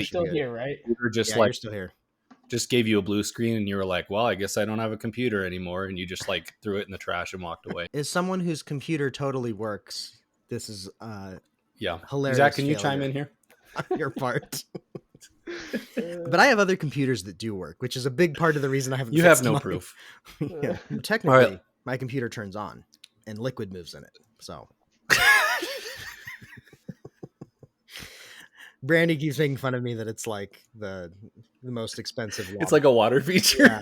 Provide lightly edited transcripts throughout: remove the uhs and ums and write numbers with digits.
still here, right? We were just You're still here. Just gave you a blue screen and you were like, well, I guess I don't have a computer anymore. And you just like threw it in the trash and walked away. As someone whose computer totally works, this is hilarious. Zach, can you chime in here? On your part. But I have other computers that do work, which is a big part of the reason I haven't. You have no proof. Yeah, technically, my computer turns on and liquid moves in it. So Brandy keeps making fun of me that it's like the most expensive water. It's like a water feature. Yeah.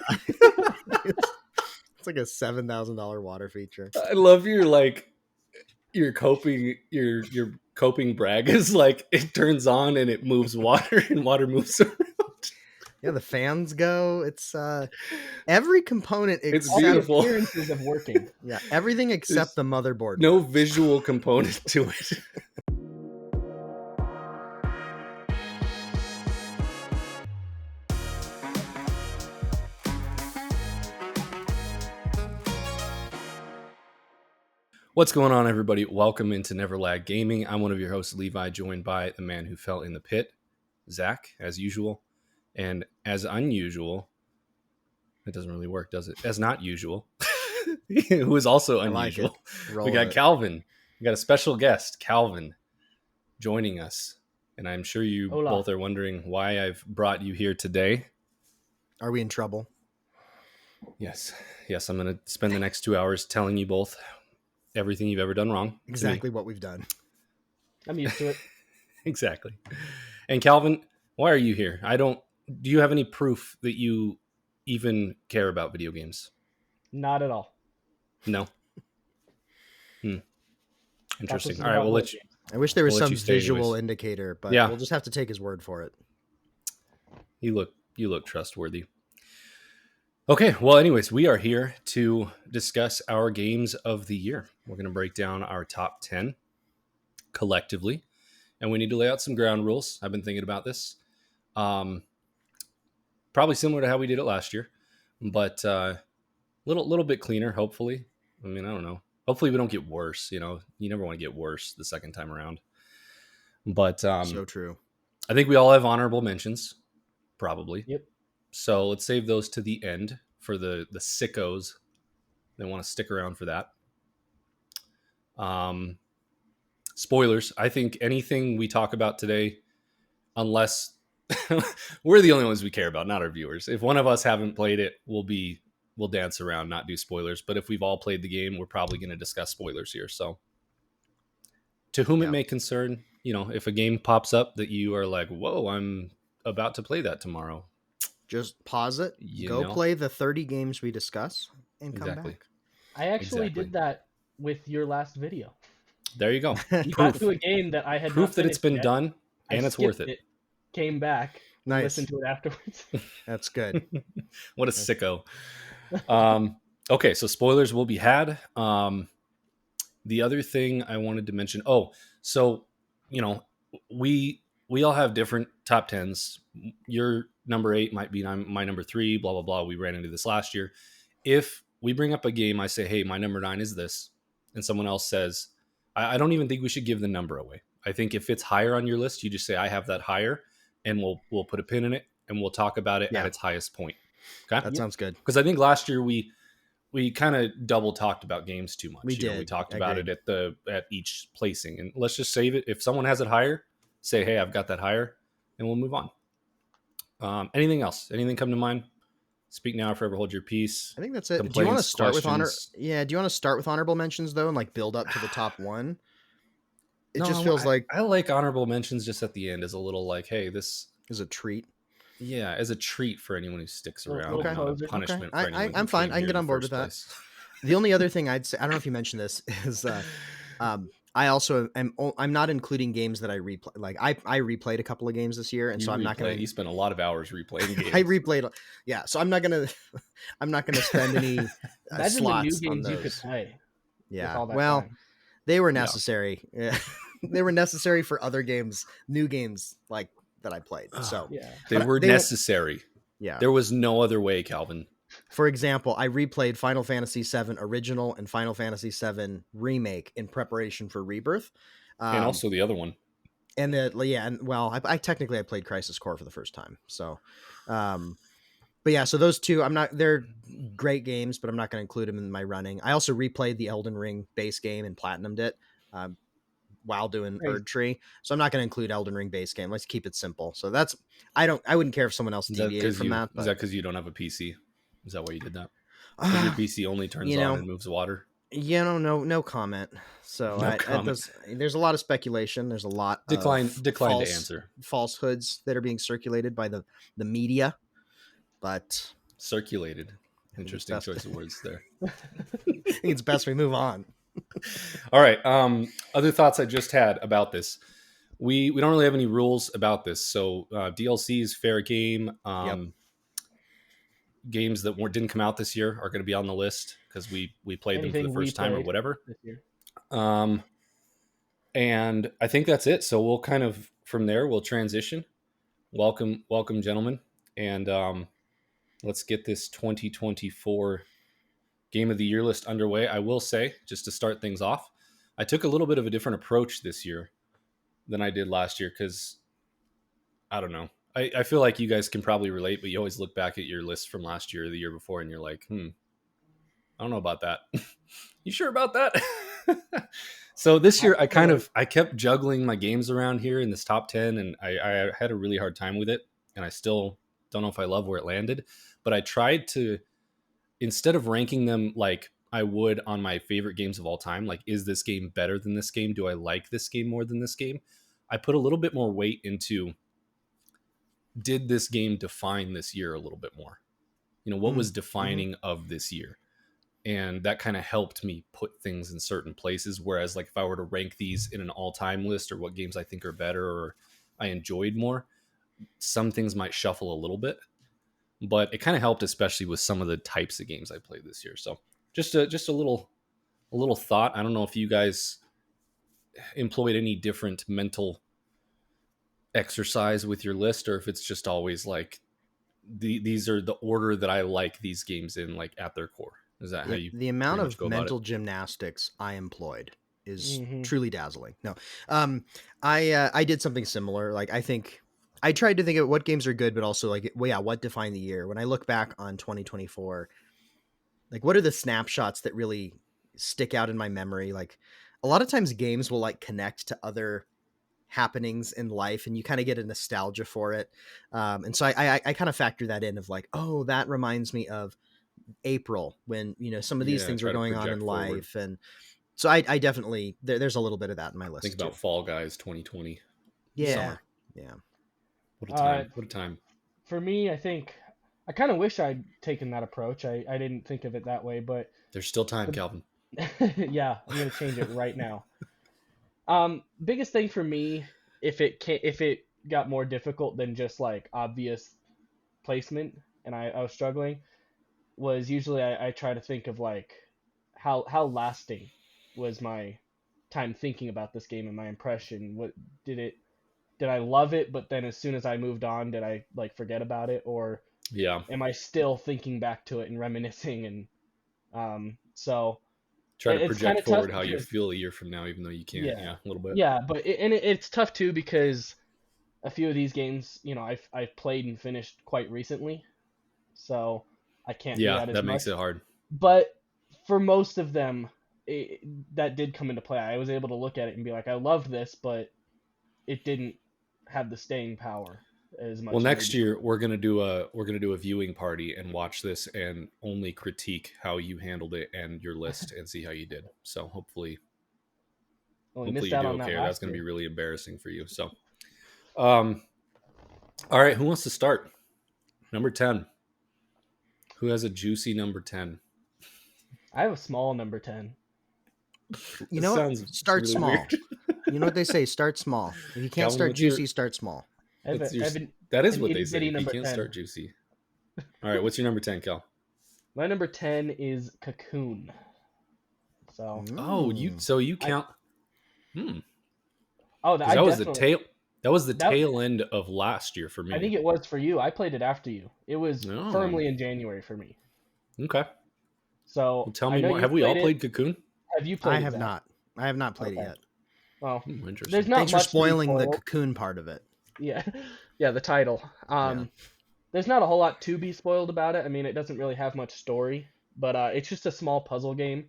It's like a $7,000 water feature. I love your coping brag is like it turns on and it moves water and water moves around. Yeah, the fans go. It's every component. It's beautiful. Appearances of working. Yeah, everything except the motherboard. No visual component to it. What's going on, everybody? Welcome into Never Lag Gaming. I'm one of your hosts, Levi, joined by the man who fell in the pit, Zach, as usual. And as unusual, it doesn't really work, does it? As not usual, who is also unusual. Like we got Calvin. We got a special guest, Calvin, joining us. And I'm sure you both are wondering why I've brought you here today. Are we in trouble? Yes, I'm going to spend the next 2 hours telling you both everything you've ever done wrong. Exactly what we've done. I'm used to it. Exactly. And Calvin, why are you here? Do you have any proof that you even care about video games? Not at all. No. Interesting. All right, we'll let you. I wish there was some visual indicator, but yeah, we'll just have to take his word for it. You look trustworthy. Okay, well, anyways, we are here to discuss our games of the year. We're going to break down our top 10 collectively, and we need to lay out some ground rules. I've been thinking about this. Probably similar to how we did it last year, but little bit cleaner, hopefully. I mean, I don't know. Hopefully we don't get worse, you never want to get worse the second time around. But so true. I think we all have honorable mentions, probably. Yep. So let's save those to the end for the sickos that want to stick around for that. Spoilers. I think anything we talk about today, unless we're the only ones we care about, not our viewers. If one of us haven't played it, we'll dance around, not do spoilers. But if we've all played the game, we're probably going to discuss spoilers here. So to whom it may concern, if a game pops up that you are like, whoa, I'm about to play that tomorrow. Just pause it, play the 30 games we discuss, and come back. I actually did that with your last video. There you go. You got to a game that I had proof that it's been done, and it's worth it. Came back, listened to it afterwards. That's good. What a sicko. Okay, so spoilers will be had. The other thing I wanted to mention. We all have different top 10s. Your number 8 might be my number 3, blah, blah, blah. We ran into this last year. If we bring up a game, I say, hey, my number 9 is this. And someone else says, I don't even think we should give the number away. I think if it's higher on your list, you just say, I have that higher. And we'll put a pin in it and we'll talk about it at its highest point. Okay? That sounds good. Because I think last year we kind of double talked about games too much. We did. We talked about it at each placing. And let's just save it. If someone has it higher, say, hey, I've got that higher, and we'll move on. Anything else? Anything come to mind? Speak now or forever hold your peace. I think that's it. Do you want to start with do you want to start with honorable mentions though, and like build up to the top one? It just feels like I like honorable mentions just at the end as a little like, hey, this is a treat. Yeah, as a treat for anyone who sticks around. Okay. Not a punishment for anyone. I'm fine. I can get on board with that. The only other thing I'd say, I don't know if you mentioned this, is I also I'm not including games that I replay. Like I replayed a couple of games this year, and I'm not going to. You spent a lot of hours replaying games. I replayed, yeah. So I'm not gonna spend any slots the new on games those. you could play. Yeah, well, time. They were necessary. Yeah. They were necessary for other games, new games like that I played. So they were necessary. Yeah, there was no other way, Calvin. For example, I replayed Final Fantasy VII Original and Final Fantasy VII Remake in preparation for Rebirth. And also the other one. And I technically I played Crisis Core for the first time. So, but yeah, so those two, they're great games, but I'm not going to include them in my running. I also replayed the Elden Ring base game and platinumed it while doing Crazy. Erd Tree. So I'm not going to include Elden Ring base game. Let's keep it simple. So I wouldn't care if someone else deviated from that. But Is that because you don't have a PC? Is that why you did that? Because your PC only turns on and moves water? No comment. So there's a lot of speculation. There's a lot of to answer. Falsehoods that are being circulated by the media. But circulated. Interesting choice of words there. I think it's best we move on. All right. Other thoughts I just had about this. We don't really have any rules about this. So DLCs, fair game. Games that didn't come out this year are going to be on the list because we played them for the first time or whatever. This year. And I think that's it. So we'll kind of from there we'll transition. Welcome, gentlemen, and let's get this 2024 Game of the Year list underway. I will say, just to start things off, I took a little bit of a different approach this year than I did last year because, I don't know. I feel like you guys can probably relate, but you always look back at your list from last year or the year before and you're like, I don't know about that. You sure about that? So this year, I kept juggling my games around here in this top 10, and I had a really hard time with it, and I still don't know if I love where it landed, but I tried to, instead of ranking them like I would on my favorite games of all time, like, is this game better than this game? Do I like this game more than this game? I put a little bit more weight into, did this game define this year a little bit more? What was defining of this year? And that kind of helped me put things in certain places. Whereas like if I were to rank these in an all-time list or what games I think are better or I enjoyed more, some things might shuffle a little bit, but it kind of helped, especially with some of the types of games I played this year. So just a little thought. I don't know if you guys employed any different mental exercise with your list, or if it's just always like these are the order that I like these games in, like at their core. Is that how you? The amount of mental gymnastics I employed is truly dazzling. No, I did something similar. Like I tried to think of what games are good, but also like, what defined the year. When I look back on 2024, like what are the snapshots that really stick out in my memory? Like a lot of times games will like connect to other happenings in life and you kind of get a nostalgia for it. And so I kind of factor that in of like, oh, that reminds me of April when, some of these things were going on in life. And so I definitely, there's a little bit of that in my list. Think about Fall Guys 2020. Yeah. Summer. Yeah. What a time. What a time. For me, I think I kind of wish I'd taken that approach. I didn't think of it that way, but there's still time, Calvin. Yeah, I'm going to change it right now. Biggest thing for me, if it got more difficult than just like obvious placement, and I was struggling, was usually I try to think of like how lasting was my time thinking about this game and my impression. What did I love it, but then as soon as I moved on, did I like forget about it, or am I still thinking back to it and reminiscing? And so try to project forward how you feel a year from now, even though you can't. Yeah, a little bit. Yeah, but it's tough too because a few of these games, I've played and finished quite recently, so I can't do that as much. Yeah, that makes it hard. But for most of them, that did come into play. I was able to look at it and be like, I loved this, but it didn't have the staying power as much. Well, next year we're gonna do a viewing party and watch this and only critique how you handled it and your list and see how you did. So hopefully you do okay. That's gonna be really embarrassing for you. So, all right, who wants to start? Number 10. Who has a juicy number 10? I have a small number 10. Start really small. You know what they say? Start small. If you can't start juicy, start small. That is what they say. You can't start juicy. All right, what's your number 10, Cal? My number 10 is Cocoon. So. Oh, you count. Oh, that was the tail. That was the tail end of last year for me. I think it was for you. I played it after you. It was firmly in January for me. Okay. So tell me more. Have we all played Cocoon? Have you played it? I have not. I have not played it yet. Well, Interesting. there's not Thanks for much to be spoiling the spoiled. Cocoon part of it. Yeah, yeah, the title. There's not a whole lot to be spoiled about it. I mean, it doesn't really have much story, but it's just a small puzzle game,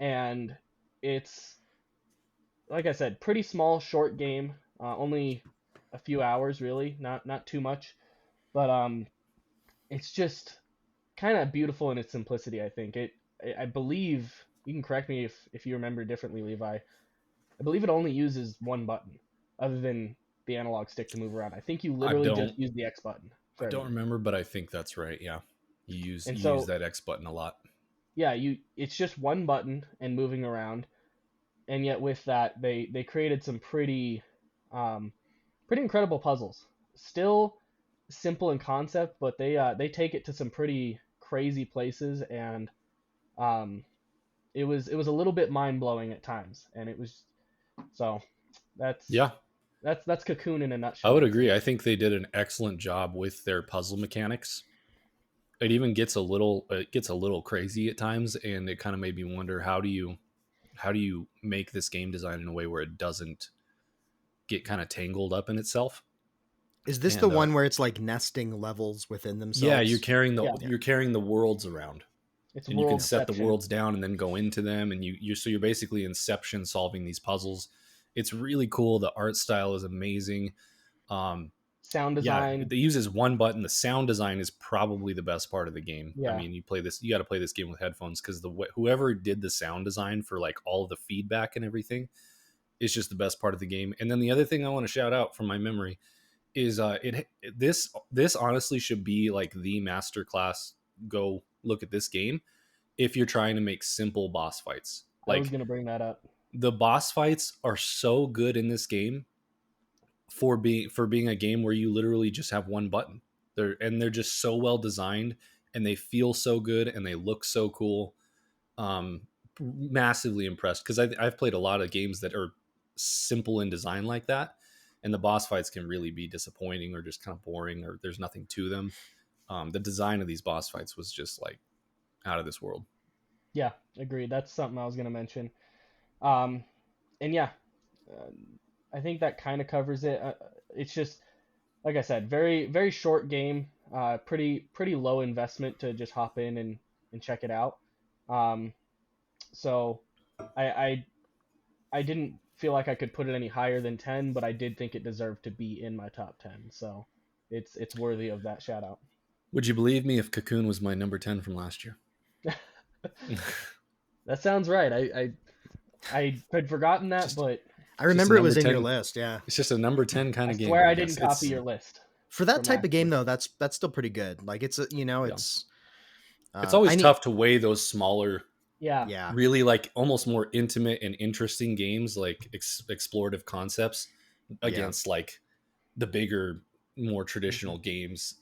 and it's like I said, pretty small, short game. Only a few hours, really, not too much, but it's just kind of beautiful in its simplicity. I think I believe you can correct me if you remember differently, Levi. I believe it only uses one button, other than the analog stick to move around. I think you literally just use the X button for I don't everything. remember, but I think that's right. Yeah, you And use so, that X button a lot. yeah, it's just one button and moving around. And yet with that, they created some um, pretty incredible puzzles. Still simple in concept, but they take it to some pretty crazy places, and um, it was a little bit mind blowing at times, and it was so that's Yeah, that's Cocoon in a I nutshell. would I'd say. agree. I think they did an excellent job with their puzzle mechanics. It even gets a little crazy at times, and it kind of made me wonder how do you make this game design in a way where it doesn't get kind of tangled up in itself. Is this the And one where it's like nesting levels within yeah, themselves? Yeah, you're carrying the worlds around, it's and you can set the Worldception. worlds down and then go into them, and you're basically Inception solving these puzzles. It's really cool. The art style is amazing. Um, Sound yeah, design. it uses one button. The sound design is probably the best part of the game. I Yeah, mean, you got to play this game with headphones, because whoever did the sound design for like all of the feedback and everything is just the best part of the game. And then the other thing I want to shout out from my memory is this honestly should be like the master class. Go look at this game if you're trying to make simple boss fights. I was Like, gonna bring that up. the boss fights are so good in this game for being a game where you literally just have one button. They're just so well designed, and they feel so good, and they look so cool. Massively impressed, because I've played a lot of games that are simple in design like that, and the boss fights can really be disappointing or just kind of boring, or there's nothing to them. The design of these boss fights was just like out of this world. Yeah, agreed. That's something I was gonna mention. Um, and yeah, uh, I think that kind of covers it. It's just like I said, very very short game. Pretty low investment to just hop in and check it out. Um, so I, I I didn't feel like I could put it any higher than 10, but I did think it deserved to be in my top 10. So it's worthy of that shout out. Would you believe me if Cocoon was my number 10 from last year? That sounds right. I had forgotten that, Just but I remember it was number in your 10. list. Yeah. It's just a number 10 kind I of game. swear I guess. didn't copy your list. For that from type of last game, year. though, that's still pretty good. Like it's Yeah. it's It's always I need- tough to weigh those smaller, Yeah. Yeah. really like almost more intimate and interesting games, like explorative concepts, against like the bigger, more traditional games.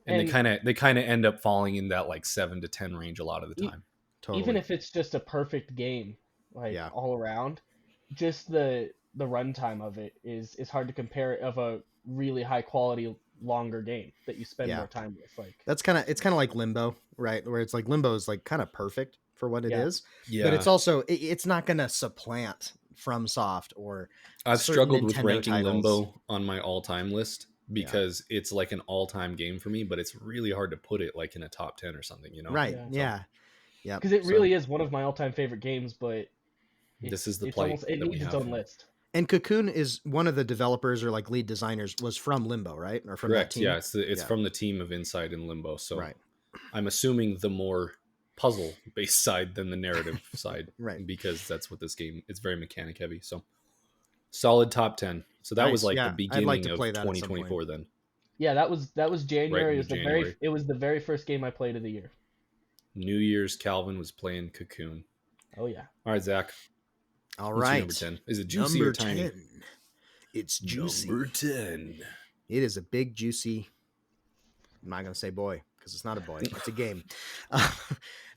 And they kind of end up falling in that like 7 to 10 range a lot of the time. Totally. Even if it's just a perfect game, like all around, just the runtime of it is hard to compare of a really high quality longer game that you spend more time with. Like it's kind of like Limbo, right? Where it's like Limbo is like kind of perfect for what it is, Yeah. but it's also it's not going to supplant FromSoft or I've certain struggled with Nintendo ranking titles. Limbo on my all-time list because it's like an all-time game for me, but it's really hard to put it like in a top 10 or something, you know? Right. Yeah. Yeah. Because it really is one of my all-time favorite games, but this is the it's plight almost, it that needs we its have. own list. And Cocoon is one of the developers or like lead designers was from Limbo, right? Or from Correct. that team? Yeah, it's from the team of Inside and Limbo. So right. I'm assuming the more puzzle-based side than the narrative side, right? Because that's what this game. It's very mechanic heavy. So solid top 10. So that was like the beginning of 2024. Then Yeah, that was January. January. It was the very first game I played of the year. New Year's, Calvin was playing Cocoon. Oh yeah. All right, Zach. All what's right. Number 10. Is it juicy number or tiny? 10. It's juicy. Number 10. It is a big juicy. I'm not gonna say boy because it's not a boy. It's a game.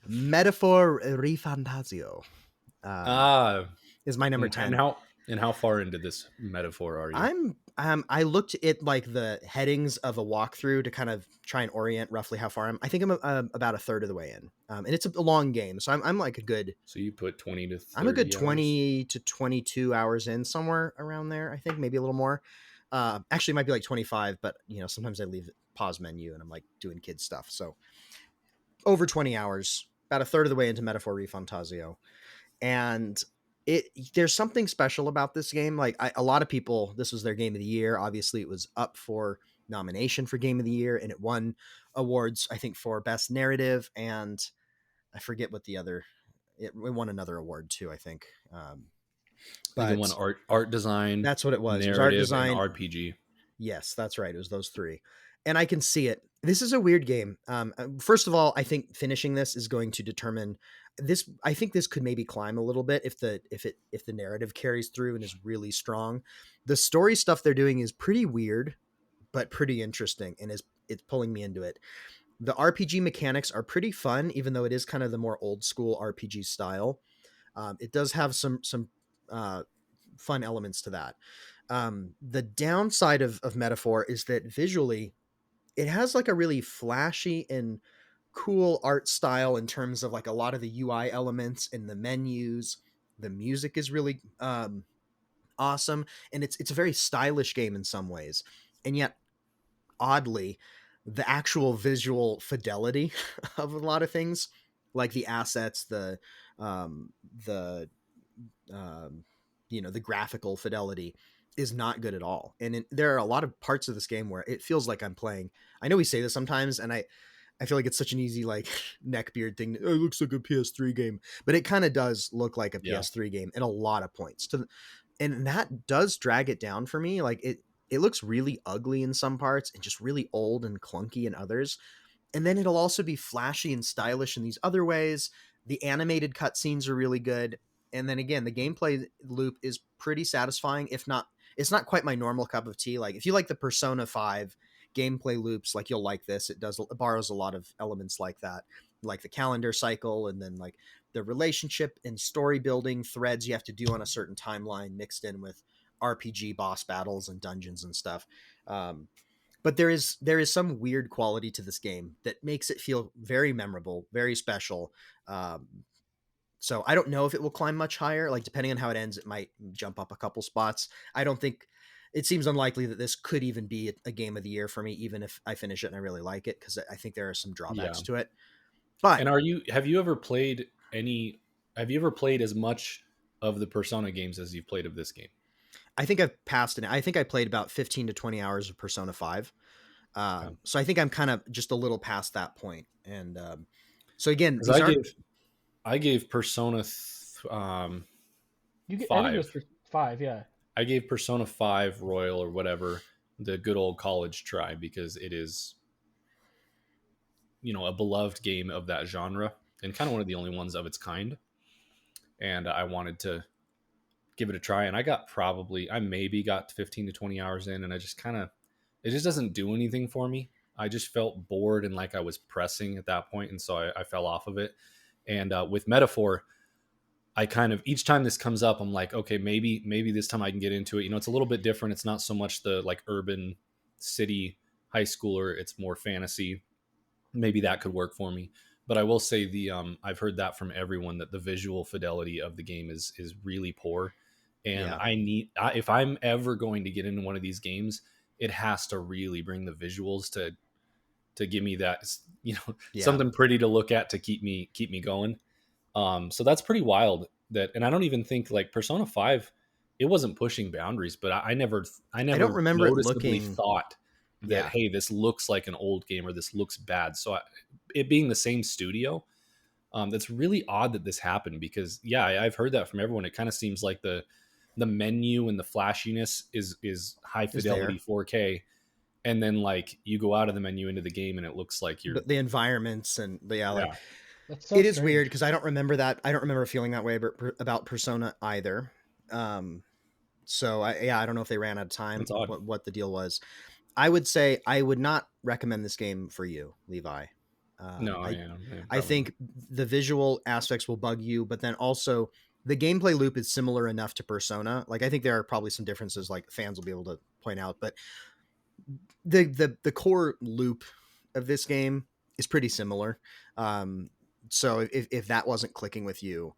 Metaphor Rifantasio. Is my number 10. And how far into this metaphor are you? I looked at like the headings of a walkthrough to kind of try and orient roughly how far I think I'm about a third of the way in, and it's a long game, so I'm like a good. So you put 20 to I'm a good 30 hours? 20 to 22 hours in, somewhere around there. I think maybe a little more. Actually, it might be like 25, but sometimes I leave the pause menu and I'm like doing kid stuff. So over 20 hours, about a third of the way into Metaphor Refantasio, and there's something special about this game. Like a lot of people, this was their game of the year. Obviously, it was up for nomination for game of the year, and it won awards, I think, for best narrative, and I forget what the other. It won another award too, I think. I think it But won art design, that's what it was. It was art narrative, and design. RPG. Yes, that's right. It was those three, and I can see it. This is a weird game. First of all, I think finishing this is going to determine this. I think this could maybe climb a little bit if the narrative carries through and is really strong. The story stuff they're doing is pretty weird, but pretty interesting, and it's pulling me into it. The RPG mechanics are pretty fun, even though it is kind of the more old school RPG style. It does have some fun elements to that. The downside of Metaphor is that visually it has like a really flashy and cool art style in terms of like a lot of the UI elements and the menus. The music is really awesome, and it's a very stylish game in some ways, and yet oddly, the actual visual fidelity of a lot of things, like the assets, um, the the graphical fidelity is not good at all. And there are a lot of parts of this game where it feels like I'm playing. I know we say this sometimes, and I feel like it's such an easy like neckbeard thing. Oh, it looks like a PS3 game, but it kind of does look like a PS3 game in a lot of points. And that does drag it down for me. Like it looks really ugly in some parts and just really old and clunky in others. And then it'll also be flashy and stylish in these other ways. The animated cutscenes are really good. And then again, the gameplay loop is pretty satisfying. If not, it's not quite my normal cup of tea. Like if you like the Persona 5 gameplay loops, like you'll like this. It borrows a lot of elements like that, like the calendar cycle, and then like the relationship and story building threads you have to do on a certain timeline mixed in with RPG boss battles and dungeons and stuff. But there is some weird quality to this game that makes it feel very memorable, very special. So I don't know if it will climb much higher. Like depending on how it ends, it might jump up a couple spots. I don't think it seems unlikely that this could even be a game of the year for me, even if I finish it and I really like it, because I think there are some drawbacks to it. But And have you ever played as much of the Persona games as you've played of this game? I think I've passed it. I think I played about 15 to 20 hours of Persona 5. Okay. So I think I'm kind of just a little past that point. And so again, I gave Persona I think it 5. was for 5, yeah. I gave Persona 5 Royal or whatever the good old college try because it is, a beloved game of that genre and kind of one of the only ones of its kind. And I wanted to give it a try. And I maybe got 15 to 20 hours in, and it just doesn't do anything for me. I just felt bored and like I was pressing at that point, and so I fell off of it. And with Metaphor, I kind of each time this comes up, I'm like, okay, maybe this time I can get into it. It's a little bit different. It's not so much the like urban city high schooler. It's more fantasy. Maybe that could work for me. But I will say I've heard that from everyone that the visual fidelity of the game is really poor. And if I'm ever going to get into one of these games, it has to really bring the visuals to give me that, something pretty to look at to keep me going. So that's pretty wild and I don't even think like Persona 5, it wasn't pushing boundaries, but I never I don't remember noticeably thought that, hey, this looks like an old game or this looks bad. So it being the same studio, that's really odd that this happened because I've heard that from everyone. It kind of seems like the menu and the flashiness is high fidelity 4K. And then like you go out of the menu into the game and it looks like you're the environments and like, That's so it is strange. weird because I don't remember that. I don't remember feeling that way about Persona either. So I don't know if they ran out of time, what the deal was. I would say I would not recommend this game for you, Levi. No, I think the visual aspects will bug you, but then also the gameplay loop is similar enough to Persona. Like I think there are probably some differences like fans will be able to point out, but the core loop of this game is pretty similar. So if that wasn't clicking with you,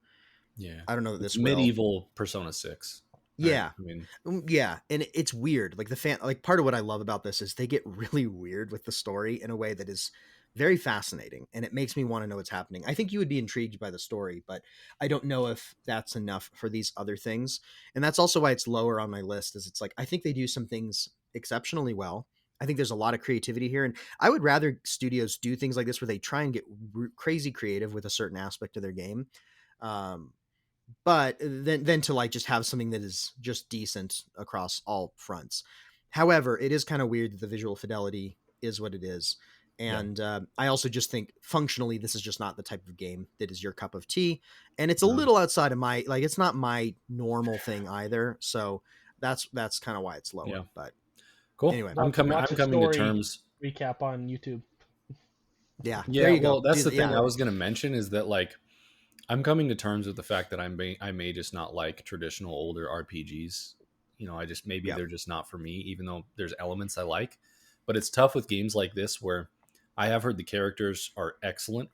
Yeah, I don't know that it's this will. medieval Persona 6. Right? Yeah. I mean, Yeah, and it's weird. Like like part of what I love about this is they get really weird with the story in a way that is very fascinating, and it makes me want to know what's happening. I think you would be intrigued by the story, but I don't know if that's enough for these other things. And that's also why it's lower on my list, is it's like I think they do some things exceptionally well. I think there's a lot of creativity here, and I would rather studios do things like this where they try and get crazy creative with a certain aspect of their game. Um, but then to like just have something that is just decent across all fronts. However, it is kind of weird that the visual fidelity is what it is. yeah, And I also just think functionally this is just not the type of game that is your cup of tea, and it's a no, little outside of my, like, it's not my normal thing either, so that's kind of why it's yeah, lower. But cool. anyway, I'm coming. Watch I'm a coming to story terms. recap on YouTube. yeah, there Yeah, you well, go. that's the thing Yeah, I was going to mention is that like I'm coming to terms with the fact that I may just not like traditional older RPGs. You know, I just maybe yeah. they're just not for me, even though there's elements I like. But it's tough with games like this where I have heard the characters are excellent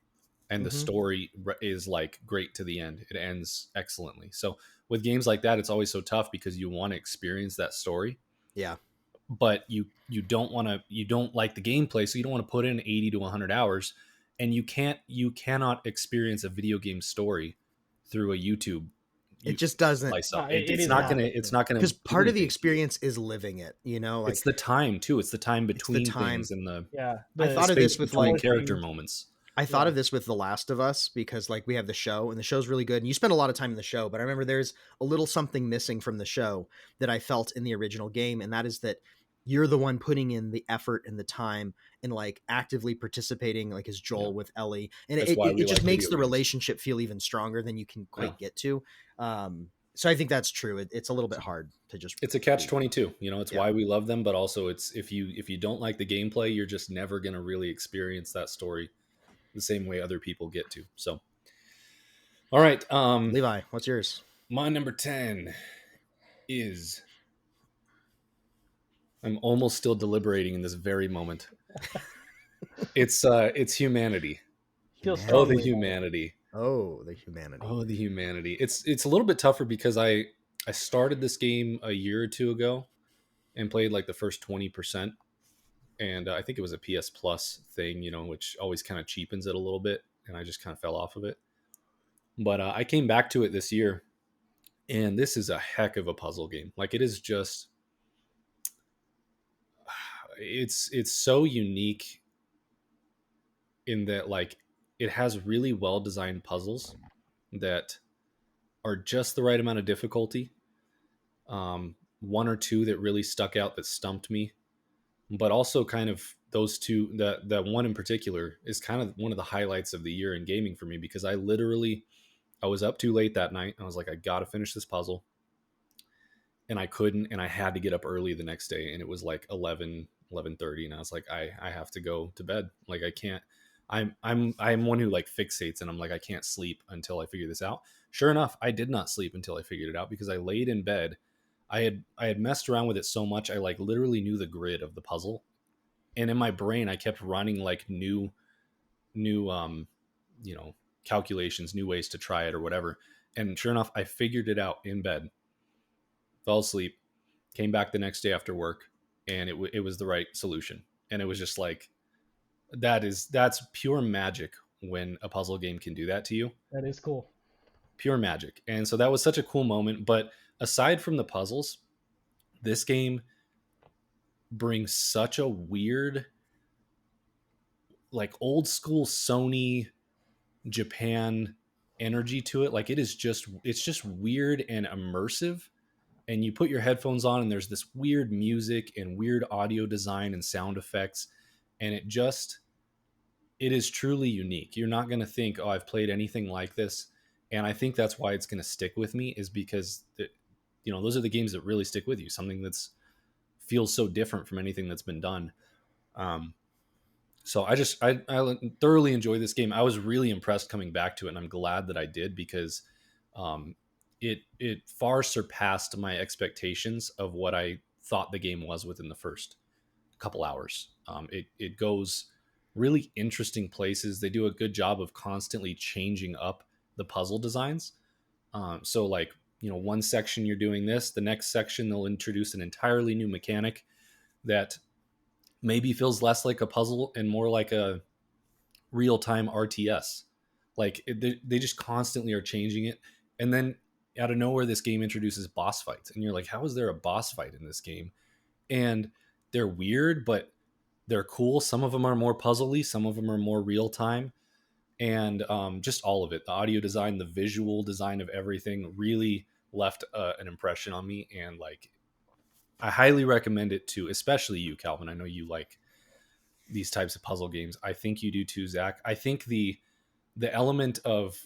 and the Hmm. story is like great to the end. It ends excellently. So with games like that, it's always so tough because you want to experience that story, Yeah. but you don't like the gameplay, so you don't want to put in 80 to 100 hours, and you cannot experience a video game story through a YouTube It just doesn't. slice No, up. it It's is not not. gonna Yeah. do Because part of the anything to you. experience is living it, It's like the time too. It's the time it's the between time. things and Yeah, I the thought of space this with between like character forcing. moments. I thought Yeah, of this with The Last of Us, because like we have the show and the show's really good and you spend a lot of time in the show, but I remember there's a little something missing from the show that I felt in the original game, and that is that you're the one putting in the effort and the time and like actively participating, like as Yeah, Joel with Ellie, and that's why it we just like makes video the games. relationship feel even stronger than you can Yeah, quite get to. So I think that's true. It's a little bit hard to just it's a catch leave. 22. You know, it's Yeah. why we love them, but also it's if you don't like the gameplay, you're just never gonna really experience that story the same way other people get to. So, all right, Levi, what's yours? my number 10 is I'm almost still deliberating in this very moment. It's humanity. feel Oh, the Humanity. strongly about it. humanity. Oh, the humanity. Oh, the humanity. It's a little bit tougher because I started this game a year or two ago and played like the first 20%, and I think it was a PS Plus thing, you know, which always kind of cheapens it a little bit, and I just kind of fell off of it. But I came back to it this year, and this is a heck of a puzzle game. Like it is just it's so unique in that like it has really well designed puzzles that are just the right amount of difficulty. One or two that really stuck out that stumped me, but also kind of those two. That one in particular is kind of one of the highlights of the year in gaming for me because I was up too late that night. I was like, I got to finish this puzzle, and I couldn't, and I had to get up early the next day, and it was like 11:30, and I was like, I have to go to bed. Like I can't. I'm one who like fixates, and I'm like I can't sleep until I figure this out. Sure enough, I did not sleep until I figured it out because I laid in bed. I had messed around with it so much I like literally knew the grid of the puzzle, and in my brain I kept running like new you know calculations, new ways to try it or whatever. And sure enough, I figured it out in bed, fell asleep, came back the next day after work, and it was the right solution. And it was just like that's pure magic when a puzzle game can do that to you. That is cool. Pure magic. And so that was such a cool moment. But aside from the puzzles, this game brings such a weird, like old school Sony Japan energy to it. Like it's just weird and immersive. And you put your headphones on and there's this weird music and weird audio design and sound effects, and it is truly unique. You're not going to think, oh, I've played anything like this. And I think that's why it's going to stick with me, is because you know those are the games that really stick with you. Something that's feels so different from anything that's been done. Um, so I thoroughly enjoy this game. I was really impressed coming back to it, and I'm glad that I did because it far surpassed my expectations of what I thought the game was within the first couple hours. It goes really interesting places. They do a good job of constantly changing up the puzzle designs. So like, one section you're doing this, the next section they'll introduce an entirely new mechanic that maybe feels less like a puzzle and more like a real-time RTS. Like they just constantly are changing it. And then out of nowhere, this game introduces boss fights. And you're like, how is there a boss fight in this game? And they're weird, but they're cool. Some of them are more puzzly. Some of them are more real-time. And just all of it. The audio design, the visual design of everything really left an impression on me. And like, I highly recommend it to, especially you, Calvin. I know you like these types of puzzle games. I think you do too, Zach. I think the element of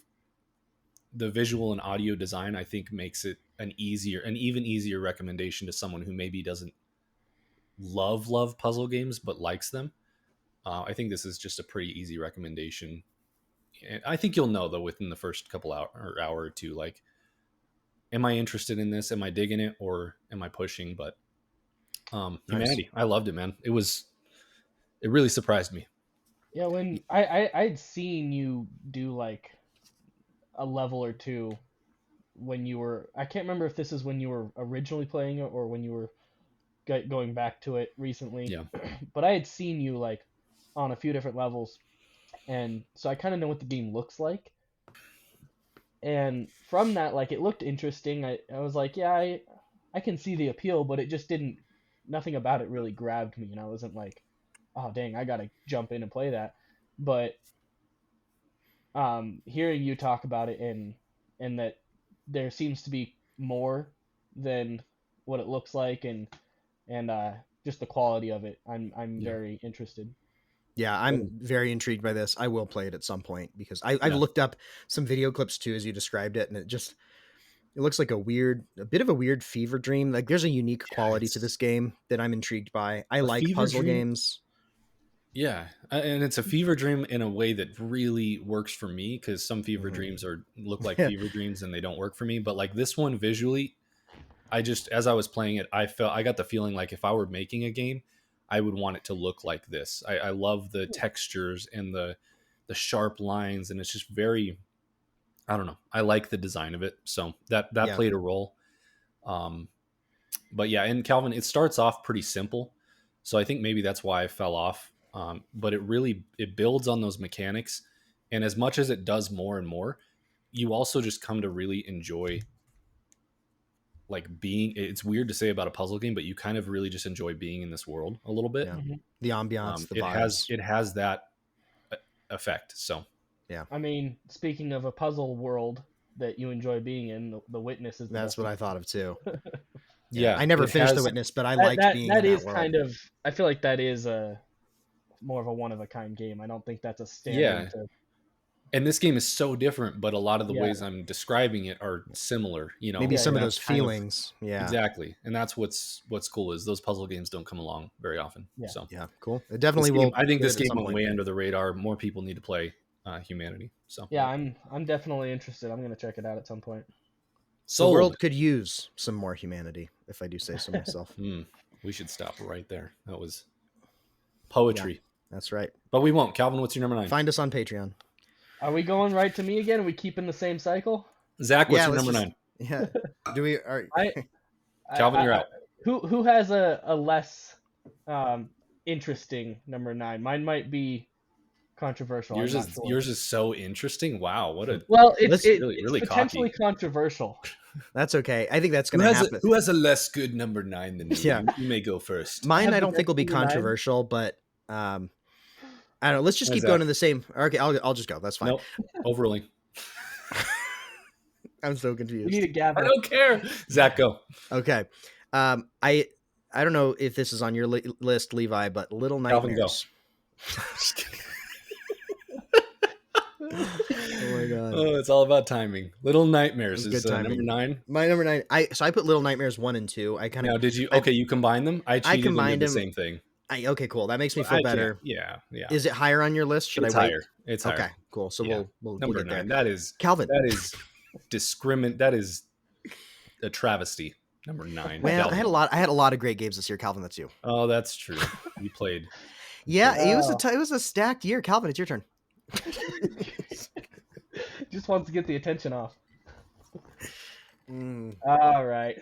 the visual and audio design, I think makes it an even easier recommendation to someone who maybe doesn't love puzzle games, but likes them. I think this is just a pretty easy recommendation. And I think you'll know though, within the first couple hour or two, like, am I interested in this? Am I digging it, or am I pushing? But Humanity, I loved it, man. It really surprised me. Yeah, when I'd seen you do like a level or two when you were, I can't remember if this is when you were originally playing it or when you were going back to it recently. Yeah. But I had seen you like on a few different levels, and so I kind of know what the game looks like. And from that, like, it looked interesting. I was like, yeah, I can see the appeal, but it just didn't, nothing about it really grabbed me, and I wasn't like, oh dang, I gotta jump in and play that. But hearing you talk about it and that there seems to be more than what it looks like, and just the quality of it, I'm very interested. Yeah, I'm very intrigued by this. I will play it at some point because I've looked up some video clips too, as you described it, and it looks like a bit of a weird fever dream. Like, there's a unique quality to this game that I'm intrigued by. I like puzzle games. Yeah, and it's a fever dream in a way that really works for me, because some fever dreams look like fever dreams and they don't work for me. But like this one, visually, as I was playing it, I got the feeling like if I were making a game, I would want it to look like this. I love the textures and the sharp lines, and it's just very, I don't know. I like the design of it, so that played a role. But yeah, and Calvin, it starts off pretty simple, so I think maybe that's why I fell off. But it builds on those mechanics, and as much as it does more and more, you also just come to really enjoy. Like it's weird to say about a puzzle game, but you kind of really just enjoy being in this world a little bit. Yeah. The ambiance, the vibes. It has that effect. So, yeah. I mean, speaking of a puzzle world that you enjoy being in, the Witness is. That's what I thought of too. Yeah, I never finished The Witness, but I liked being in that world. That is kind of. I feel like that is more of a one of a kind game. I don't think that's a standard. Yeah. And this game is so different, but a lot of the ways I'm describing it are similar. Maybe some of those feelings. Yeah, exactly. And that's what's cool is those puzzle games don't come along very often. Yeah. So yeah, cool. It definitely will. I think this game went way under the radar. More people need to play Humanity. So yeah, I'm definitely interested. I'm gonna check it out at some point. So the world could use some more humanity, if I do say so myself. We should stop right there. That was poetry. Yeah, that's right. But we won't. Calvin, what's your number 9? Find us on Patreon. Are we going right to me again? Are we keeping the same cycle? Zach, what's your number 9? Yeah. Do we? Calvin, you're out. Who has a less interesting number 9? Mine might be controversial. Yours is so interesting. Wow, what a it's really potentially cocky. Controversial. That's okay. I think that's going to happen. Who has a less good number 9 than you? Yeah, you may go first. Mine, I don't think will be controversial, but I don't know. Let's just keep going in the same. Okay, I'll just go. That's fine. Nope. Overruling. I'm so confused. We need a gavel. I don't care. Zach, go. Okay. I don't know if this is on your list, Levi, but Little Nightmares. Just kidding. Oh my god. Oh, it's all about timing. Little Nightmares is number 9. My number 9. I put Little Nightmares 1 and 2. I kind of. Now, did you? Okay, you combined them. I combined them. The same thing. Okay, cool. That makes me feel better. Yeah. Is it higher on your list? Should it's I wait? Higher. It's higher. Okay, cool. So we'll number get 9. there. That is Calvin. That is that is a travesty. Number 9. Well, Calvin. I had a lot of great games this year, Calvin. That's you. Oh, that's true. You played. Yeah, played. it was a stacked year. Calvin, it's your turn. Just wants to get the attention off. Mm. All right.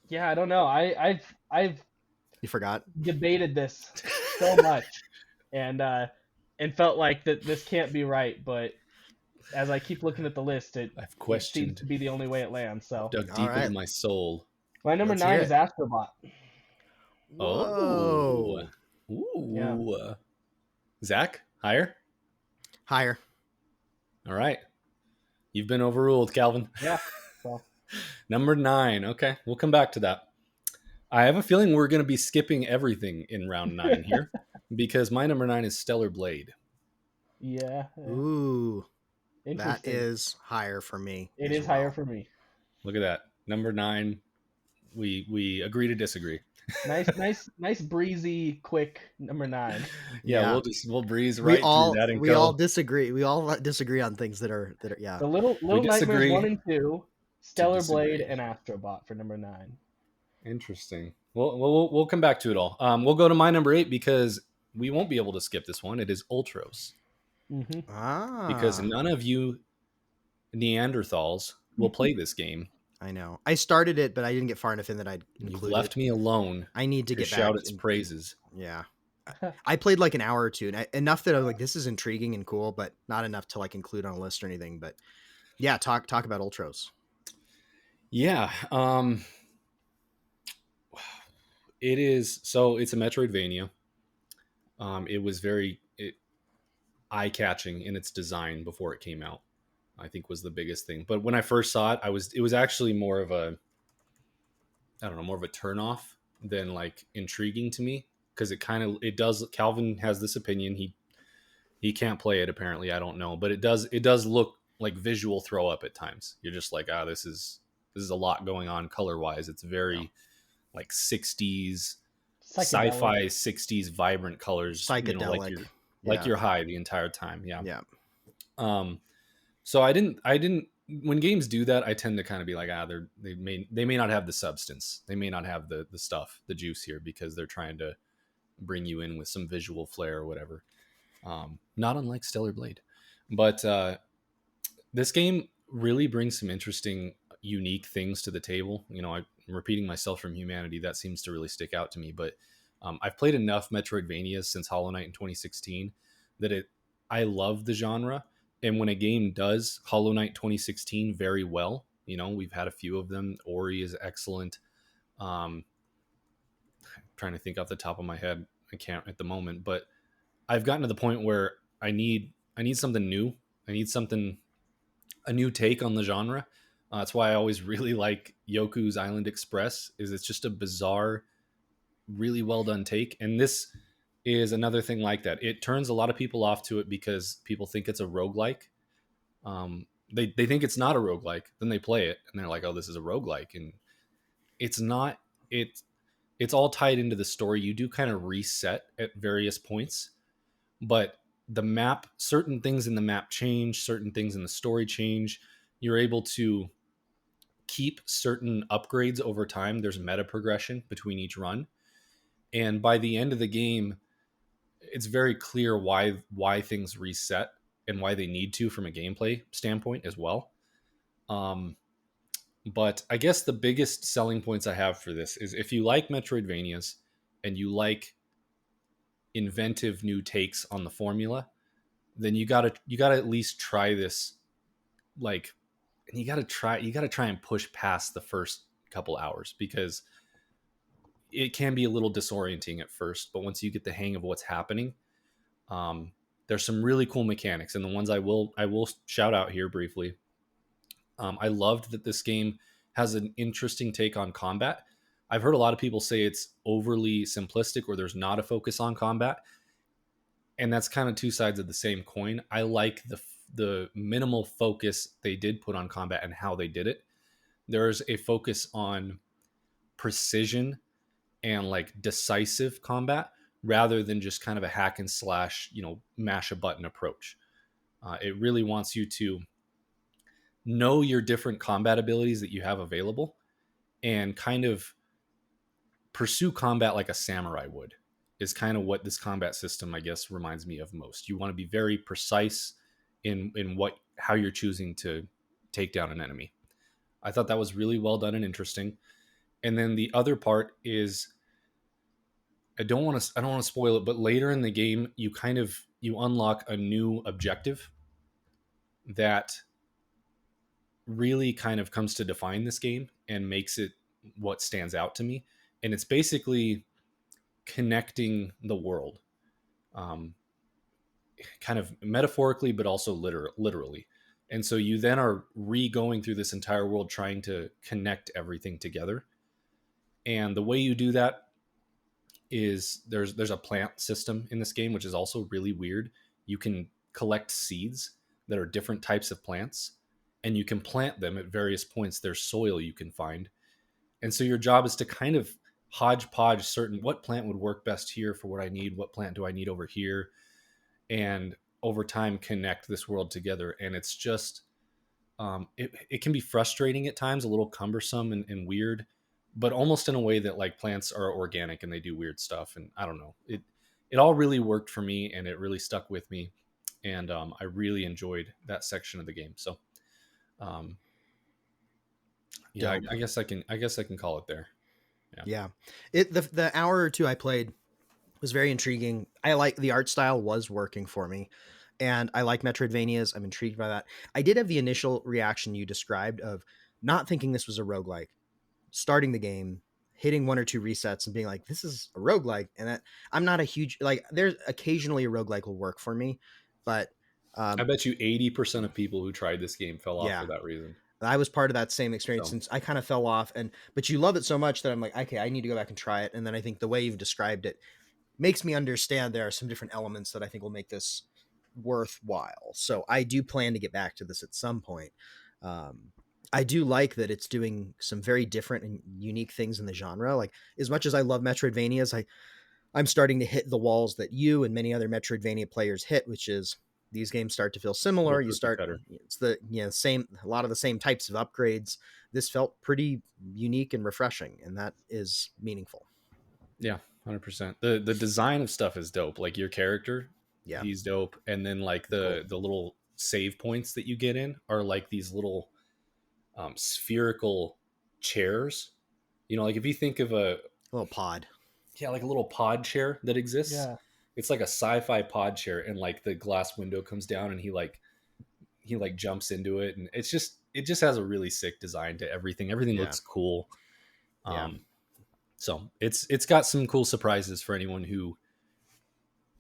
Yeah, I don't know. I've You forgot? debated this so much, and felt like that this can't be right. But as I keep looking at the list, I've it questioned. seems to be the only way it lands. So Dug All deep right. into my soul. my number Let's hear 9 it. is Astrobot. Whoa. Oh. Ooh. Yeah. Zach, higher? Higher. All right. You've been overruled, Calvin. Yeah. So Number 9. Okay, we'll come back to that. I have a feeling we're going to be skipping everything in round 9 here because my number 9 is Stellar Blade. yeah. Ooh. That Interesting. is higher for me. It as is higher well. for me. Look at that. Number 9. We agree to disagree. Nice breezy, quick number 9. Yeah, we'll breeze right through that and we go. all disagree. We all disagree on things that are yeah. The Little Nightmares disagree 1 and 2, Stellar disagree. Blade, and Astrobot for number 9. Interesting. We'll come back to it all. We'll go to my number 8 because we won't be able to skip this one. It is Ultros. Mm-hmm. Because none of you Neanderthals will play this game. I know. I started it, but I didn't get far enough in that I'd include You've left me alone. I need to to get shout back its praises. Yeah. I played like an hour or two, and enough that I was like, this is intriguing and cool, but not enough to like include on a list or anything. But yeah, talk about Ultros. Yeah. It is. So it's a Metroidvania. It was very eye-catching in its design before it came out. I think was the biggest thing. But when I first saw it, it was actually more of a, I don't know, more of a turnoff than like intriguing to me because it does. Calvin has this opinion. He can't play it apparently. I don't know, but it does look like visual throw up at times. You're just like, this is a lot going on color wise. It's very like 60s sci-fi 60s vibrant colors, Psychedelic. Like you're high the entire time. Yeah. Yeah. So I didn't when games do that, I tend to kind of be like, they may not have the substance. They may not have the stuff, the juice here because they're trying to bring you in with some visual flair or whatever. Not unlike Stellar Blade. But this game really brings some interesting, unique things to the table. I'm repeating myself from Humanity. That seems to really stick out to me. But I've played enough Metroidvanias since Hollow Knight in 2016 that I love the genre. And when a game does Hollow Knight 2016 very well, we've had a few of them. Ori is excellent. I'm trying to think off the top of my head. I can't at the moment, but I've gotten to the point where I need something new. I need a new take on the genre. That's why I always really like Yoku's Island Express. It's just a bizarre, really well done take. And this is another thing like that. It turns a lot of people off to it because people think it's a roguelike. They think it's not a roguelike. Then they play it and they're like, oh, this is a roguelike. And it's not. It's all tied into the story. You do kind of reset at various points, but the map, certain things in the map change, certain things in the story change. You're able to keep certain upgrades over time. There's meta progression between each run. And by the end of the game, it's very clear why things reset and why they need to from a gameplay standpoint as well. But I guess the biggest selling points I have for this is if you like Metroidvanias and you like inventive new takes on the formula, then you gotta at least try this. Like, and you gotta try and push past the first couple hours because it can be a little disorienting at first, but once you get the hang of what's happening, there's some really cool mechanics, and the ones I will shout out here briefly. I loved that this game has an interesting take on combat. I've heard a lot of people say it's overly simplistic or there's not a focus on combat, and that's kind of two sides of the same coin. I like the minimal focus they did put on combat and how they did it. There's a focus on precision and like decisive combat rather than just kind of a hack and slash, mash a button approach. It really wants you to know your different combat abilities that you have available and kind of pursue combat like a samurai would, is kind of what this combat system, I guess, reminds me of most. You want to be very precise in what how you're choosing to take down an enemy. I thought that was really well done and interesting. And then the other part is, I don't want to spoil it, but later in the game you unlock a new objective that really kind of comes to define this game and makes it what stands out to me. And it's basically connecting the world, um, kind of metaphorically, but also literally. And so you then are going through this entire world trying to connect everything together. And the way you do that is there's a plant system in this game, which is also really weird. You can collect seeds that are different types of plants, and you can plant them at various points. There's soil you can find. And so your job is to kind of hodgepodge certain what plant would work best here for what I need, what plant do I need over here, and over time connect this world together. And it's just it can be frustrating at times, a little cumbersome and weird, but almost in a way that like plants are organic and they do weird stuff. And I don't know, it all really worked for me, and it really stuck with me, and I really enjoyed that section of the game. So um, yeah, I guess I can call it there. Yeah. The hour or two I played was very intriguing. I like the art style was working for me, and I like Metroidvanias. I'm intrigued by that. I did have the initial reaction you described of not thinking this was a roguelike, starting the game, hitting one or two resets and being like, this is a roguelike. And that I'm not a huge, like, there's occasionally a roguelike will work for me, but I bet you 80% of people who tried this game fell off yeah. for that reason. I was part of that same experience, since I kind of fell off, but you love it so much that I'm like, okay, I need to go back and try it. And then I think the way you've described it makes me understand there are some different elements that I think will make this worthwhile. So I do plan to get back to this at some point. I do like that it's doing some very different and unique things in the genre. Like, as much as I love Metroidvanias, I'm starting to hit the walls that you and many other Metroidvania players hit, which is these games start to feel similar. You start, it's the same, a lot of the same types of upgrades. This felt pretty unique and refreshing, and that is meaningful. Yeah, 100%. The design of stuff is dope. Like your character, yeah, he's dope. And then like the little save points that you get in are like these little spherical chairs. You know, like if you think of a little pod, like a little pod chair that exists. Yeah. It's like a sci-fi pod chair, and like the glass window comes down, and he jumps into it, and it just has a really sick design to everything. Everything looks cool. So it's got some cool surprises for anyone who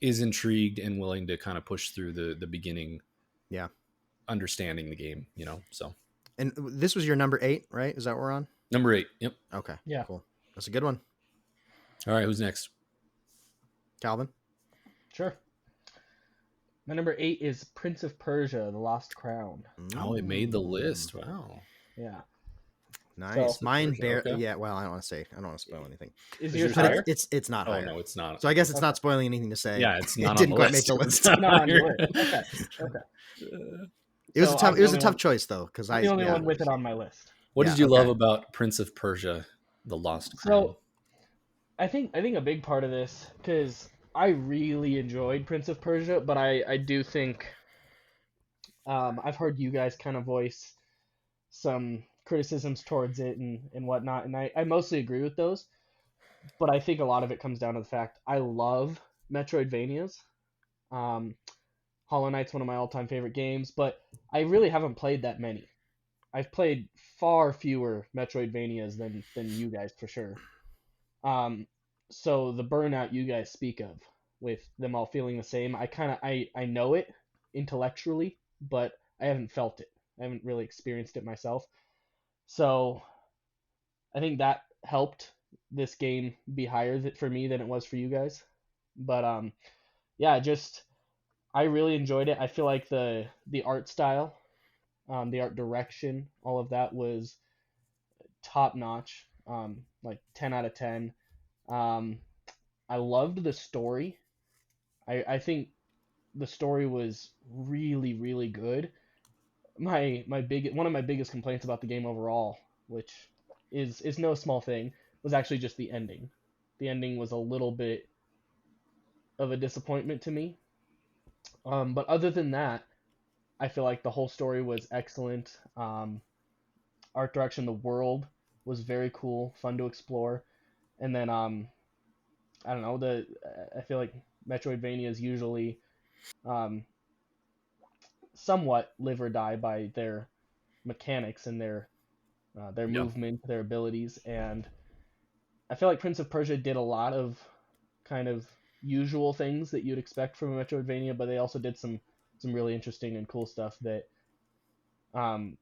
is intrigued and willing to kind of push through the beginning. Yeah. Understanding the game, so. And this was your number 8, right? Is that what we're on? Number 8. Yep. Okay. Yeah. Cool. That's a good one. All right. Who's next? Calvin? Sure. My number 8 is Prince of Persia: The Lost Crown. Oh, it made the list. Wow. Yeah. Nice. So, mine okay. Yeah. Well, I don't want to spoil anything. Is yours but higher? It's not higher. Oh no, it's not. So I guess it's not spoiling anything to say. Yeah, it's not. It didn't quite make the list. Not on your list. Okay. It was a tough choice though, because I'm the only one with it on my list. What did you love about Prince of Persia: The Lost Crown? So, I think a big part of this, because I really enjoyed Prince of Persia, but I do think I've heard you guys kind of voice some criticisms towards it and whatnot, and I mostly agree with those. But I think a lot of it comes down to the fact I love Metroidvanias. Hollow Knight's one of my all-time favorite games, but I really haven't played that many. I've played far fewer Metroidvanias than you guys for sure. So the burnout you guys speak of, with them all feeling the same, I know it intellectually, but I haven't felt it. I haven't really experienced it myself. So I think that helped this game be higher for me than it was for you guys. But yeah, I really enjoyed it. I feel like the art style, the art direction, all of that was top notch. Like 10 out of 10. I loved the story. I think the story was really, really good. one of my biggest complaints about the game overall, which is no small thing, was actually just the ending. The ending was a little bit of a disappointment to me. But other than that, I feel like the whole story was excellent. Art direction, the world was very cool, fun to explore, and then I don't know, I feel like Metroidvanias usually um, somewhat live or die by their mechanics and their Yeah. movement, their abilities, and I feel like Prince of Persia did a lot of kind of usual things that you'd expect from a Metroidvania, but they also did some really interesting and cool stuff that um,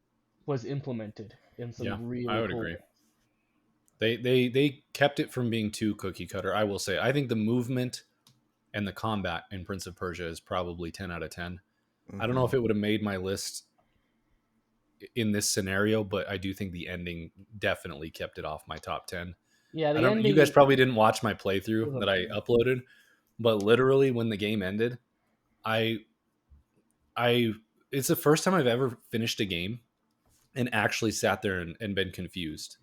was implemented in Yeah, some I really would cool agree. ways. They kept it from being too cookie cutter. I will say, I think the movement and the combat in Prince of Persia is probably 10 out of 10. I don't know if it would have made my list in this scenario, but I do think the ending definitely kept it off my top 10. Yeah, I the don't, you guys ending probably didn't watch my playthrough was that I okay. uploaded, but literally when the game ended, I I it's the first time I've ever finished a game and actually sat there and been confused.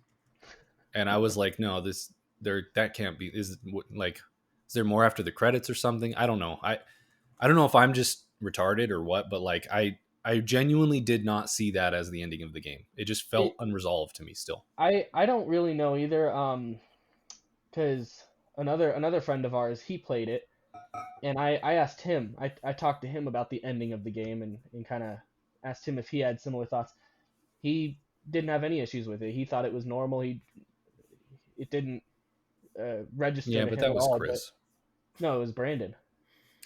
And I was like, no, this there that can't be. Like, is there more after the credits or something? I don't know. I don't know if I'm just retarded or what, but like I genuinely did not see that as the ending of the game. It just felt It unresolved to me still. I don't really know either. Because another friend of ours, he played it, and I asked him, I talked to him about the ending of the game and kind of asked him if he had similar thoughts. He didn't have any issues with it. He thought it was normal. It didn't register Yeah, to but him that at was all. But Chris. no, it was Brandon.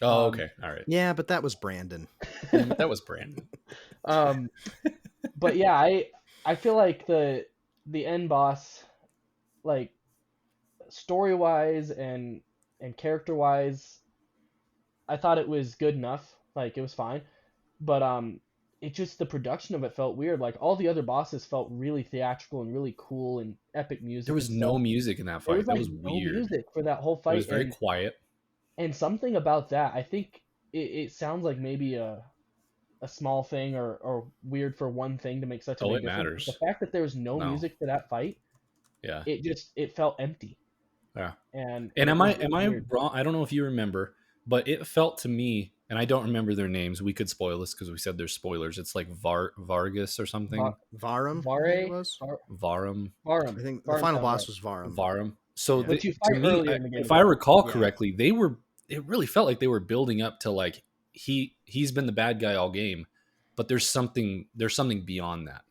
Oh, Um, okay. All right. Yeah, but that was Brandon. Damn it, that was Brandon. um, but yeah, I feel like the end boss, like story wise and character wise, I thought it was good enough. Like it was fine, but it just the production of it felt weird. Like all the other bosses felt really theatrical and really cool and epic There music was and stuff. no music in that There was fight. That like was no weird. music for that whole It was fight, very quiet. and something about that, I think it sounds like maybe a small thing or weird for one thing to make such a Oh, big it difference. But matters. the fact that there was no No. music for that fight, Yeah. it felt empty, Yeah. and And it am I was am really I weird. wrong? I don't know if you remember, but it felt to me, and I don't remember their names. We could spoil this because we said there's spoilers. It's like Vargas or something. Varum, I think it Vare, was. Varum. I Varum, think the Varum final sounds boss right. was Varum. Varum. So Yeah. Which you to fight me, earlier in the game if I again. recall Yeah. correctly, they were. It really felt like they were building up to like he's been the bad guy all game, but there's something beyond that.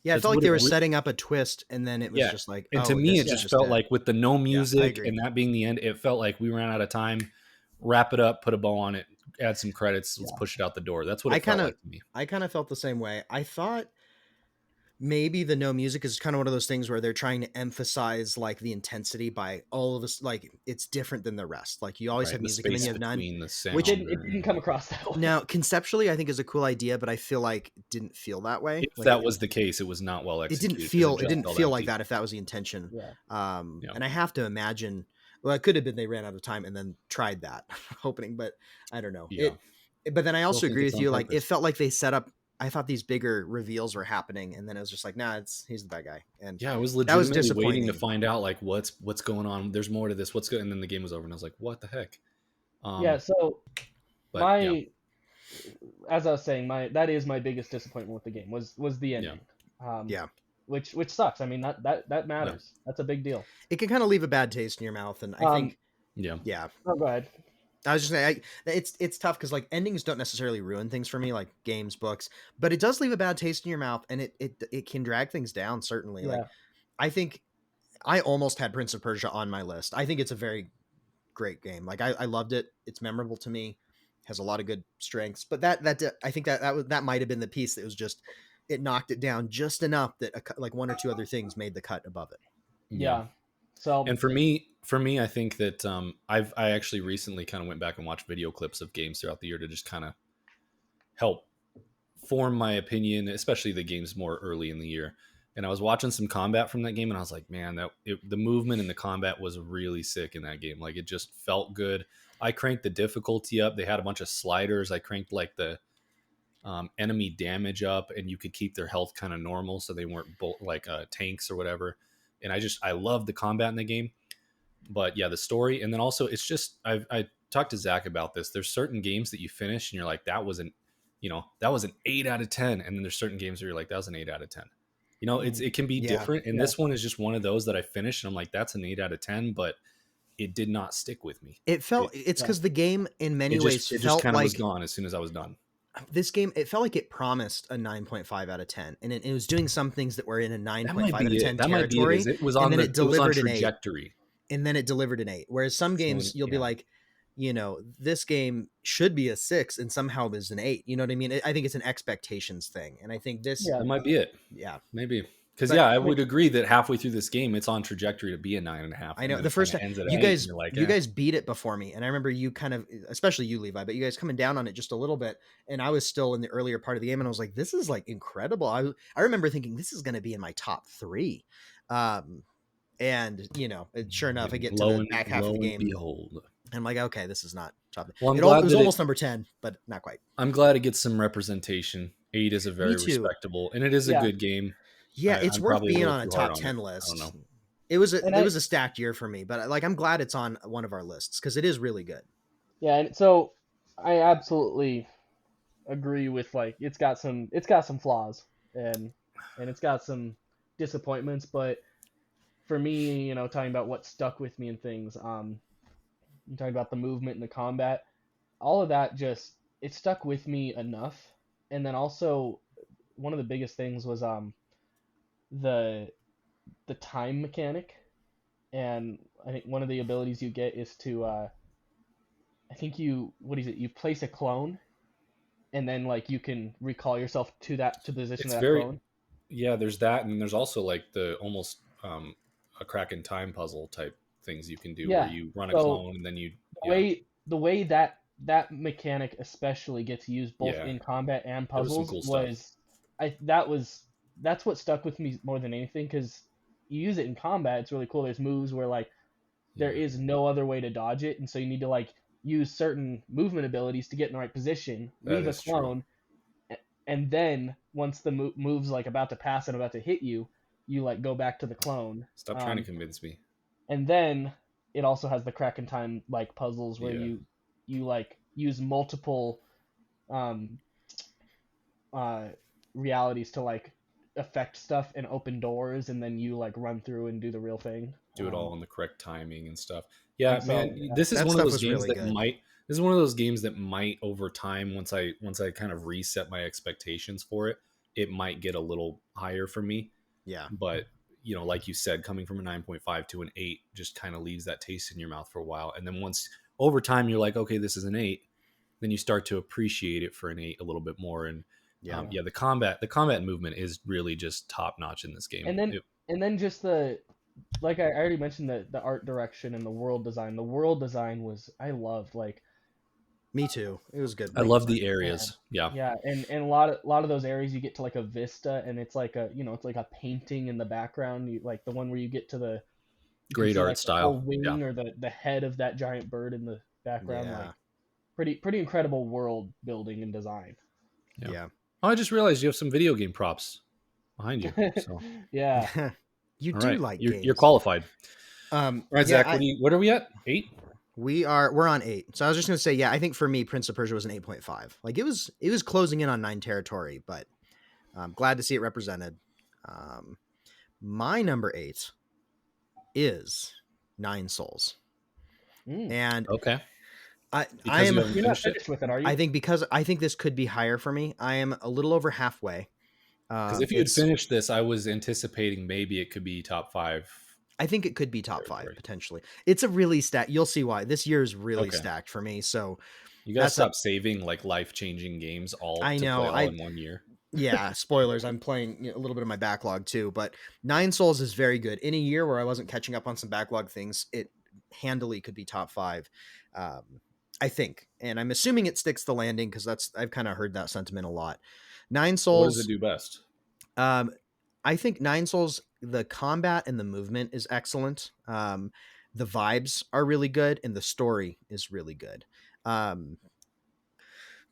Yeah, it Because felt like they were setting up a twist, and then it was yeah. just like, And to oh, me, this it is just just felt it. like with the no Yeah, I music agree. and that being the end, it felt like we ran out of time. Wrap it up, put a bow on it, add some credits, let's Yeah. push it out the door. That's what I it felt kind of, like to me. I kind of felt the same way. I thought maybe the no music is kind of one of those things where they're trying to emphasize like the intensity by all of us, like it's different than the rest. Like you always Right. have The music and then space you have none. between the It Which sound. didn't come across that way. now conceptually I think is a cool idea, but I feel like it didn't feel that way. If Like that was the case, it was not well it didn't executed because feel it it just didn't felt feel like empty. that if that was the intention. Yeah. Yeah. And I have to imagine, well, it could have been they ran out of time and then tried that opening, but I don't know Yeah. But then I Still also think agree it's with on you. Like it purpose. felt like they set up. I thought these bigger reveals were happening, and then it was just like, nah, he's the bad guy, and Yeah, I was that was legitimately waiting to disappointing. find out like what's going on. There's more to this. What's good? And then the game was over, and I was like, what the heck? Yeah. So But yeah, my, as I was saying, that is my biggest disappointment with the game was the yeah, ending. Um, Yeah, which sucks. I mean that yeah, matters. That's a big deal. it can kind of leave a bad taste in your mouth, and I Um, think, yeah. yeah, oh, go ahead. I was just saying, it's tough because like endings don't necessarily ruin things for me, like games, books, but it does leave a bad taste in your mouth, and it can drag things down. Certainly, like Yeah. I think I almost had Prince of Persia on my list. I think it's a very great game. Like I loved it. It's memorable to me. Has a lot of good strengths, but I think that might have been the piece that was just it knocked it down just enough that like one or two other things made the cut above it. Yeah. Yeah. So And for me, I think that I actually recently kind of went back and watched video clips of games throughout the year to just kind of help form my opinion, especially the games more early in the year. And I was watching some combat from that game, and I was like, man, the movement and the combat was really sick in that game. Like it just felt good. I cranked the difficulty up. They had a bunch of sliders. I cranked like enemy damage up, and you could keep their health kind of normal so they weren't like tanks or whatever. And I love the combat in the game. But yeah, the story, and then also it's just I talked to Zach about this. There's certain games that you finish and you're like, that was an 8 out of 10, and then there's certain games where you're like, that was an 8 out of 10. It can be different, and this one is just one of those that I finished and I'm like, that's an 8 out of 10, but it did not stick with me. It's because the game in many ways just kind of was gone as soon as I was done. This game, it felt like it promised a 9.5 out of 10, and it was doing some things that were in a 9.5 out of 10 territory. It was on trajectory. And then it delivered an 8. Whereas some games you'll be like, this game should be a 6 and somehow is an 8. You know what I mean? I think it's an expectations thing. And I think that might be it. Yeah. Maybe. Because I would agree that halfway through this game, it's on trajectory to be a 9.5. I know the first time you guys beat it before me, and I remember you kind of, especially you, Levi, but you guys coming down on it just a little bit, and I was still in the earlier part of the game, and I was like, "This is like incredible." I remember thinking this is going to be in my top 3, and sure enough, I get to the back half of the game. Behold. I'm like, okay, this is not top. Well, it was almost number 10, but not quite. I'm glad it gets some representation. 8 is a very respectable, and it is a good game. Yeah, it's worth being on a top 10 list. I don't know. It was a stacked year for me, but I'm glad it's on one of our lists because it is really good. Yeah, and so I absolutely agree with it's got some flaws and it's got some disappointments, but for me, talking about what stuck with me and things, you're talking about the movement and the combat, all of that it stuck with me enough. And then also one of the biggest things was the time mechanic, and I think one of the abilities you get is to you place a clone, and then you can recall yourself to the position of that clone. Yeah, there's that, and there's also the almost a crack in time puzzle type things you can do where you run a clone and then you the way that mechanic especially gets used both in combat and puzzles that's what stuck with me more than anything, because you use it in combat, it's really cool. There's moves where there is no other way to dodge it, and so you need to use certain movement abilities to get in the right position, leave a clone, and then once the move's about to pass and about to hit you, you go back to the clone. Stop trying to convince me. And then it also has the crack in time puzzles where you use multiple realities to affect stuff and open doors, and then you run through and do the real thing. Do it all in the correct timing and stuff. Yeah, man, this is one of those games This is one of those games that might over time, once I kind of reset my expectations for it, it might get a little higher for me. Yeah. But like you said, coming from a 9.5 to an 8 just kind of leaves that taste in your mouth for a while. And then once over time you're like, okay, this is an 8, then you start to appreciate it for an 8 a little bit more. And the combat movement is really just top notch in this game. And then just I already mentioned, the art direction and the world design. The world design I loved. Me too. It was good. I love the areas. Yeah. Yeah, and a lot of those areas you get to a vista, and it's it's like a painting in the background. The one where you get to the great art style wing or the head of that giant bird in the background. Yeah. Pretty incredible world building and design. Yeah. Oh, I just realized you have some video game props behind you. So. Yeah. You all do right. Games. You're qualified. All right, Zach, what are we at? 8? We're on 8. So I was just going to say, I think for me, Prince of Persia was an 8.5. It was closing in on 9 territory, but I'm glad to see it represented. My number 8 is 9 Souls. And okay. You're not finished with it, are you? I think this could be higher for me. I am a little over halfway. Because if you had finished this, I was anticipating maybe it could be top 5. I think it could be top 5 potentially. It's a really stacked. You'll see why this year is really stacked for me. So you gotta stop saving life-changing games all in 1 year. Yeah, spoilers. I'm playing a little bit of my backlog too, but 9 Souls is very good. In a year where I wasn't catching up on some backlog things, it handily could be top 5. I think, and I'm assuming it sticks the landing because I've kind of heard that sentiment a lot. 9 Souls. What does it do best? I think 9 Souls, the combat and the movement is excellent. The vibes are really good, and the story is really good.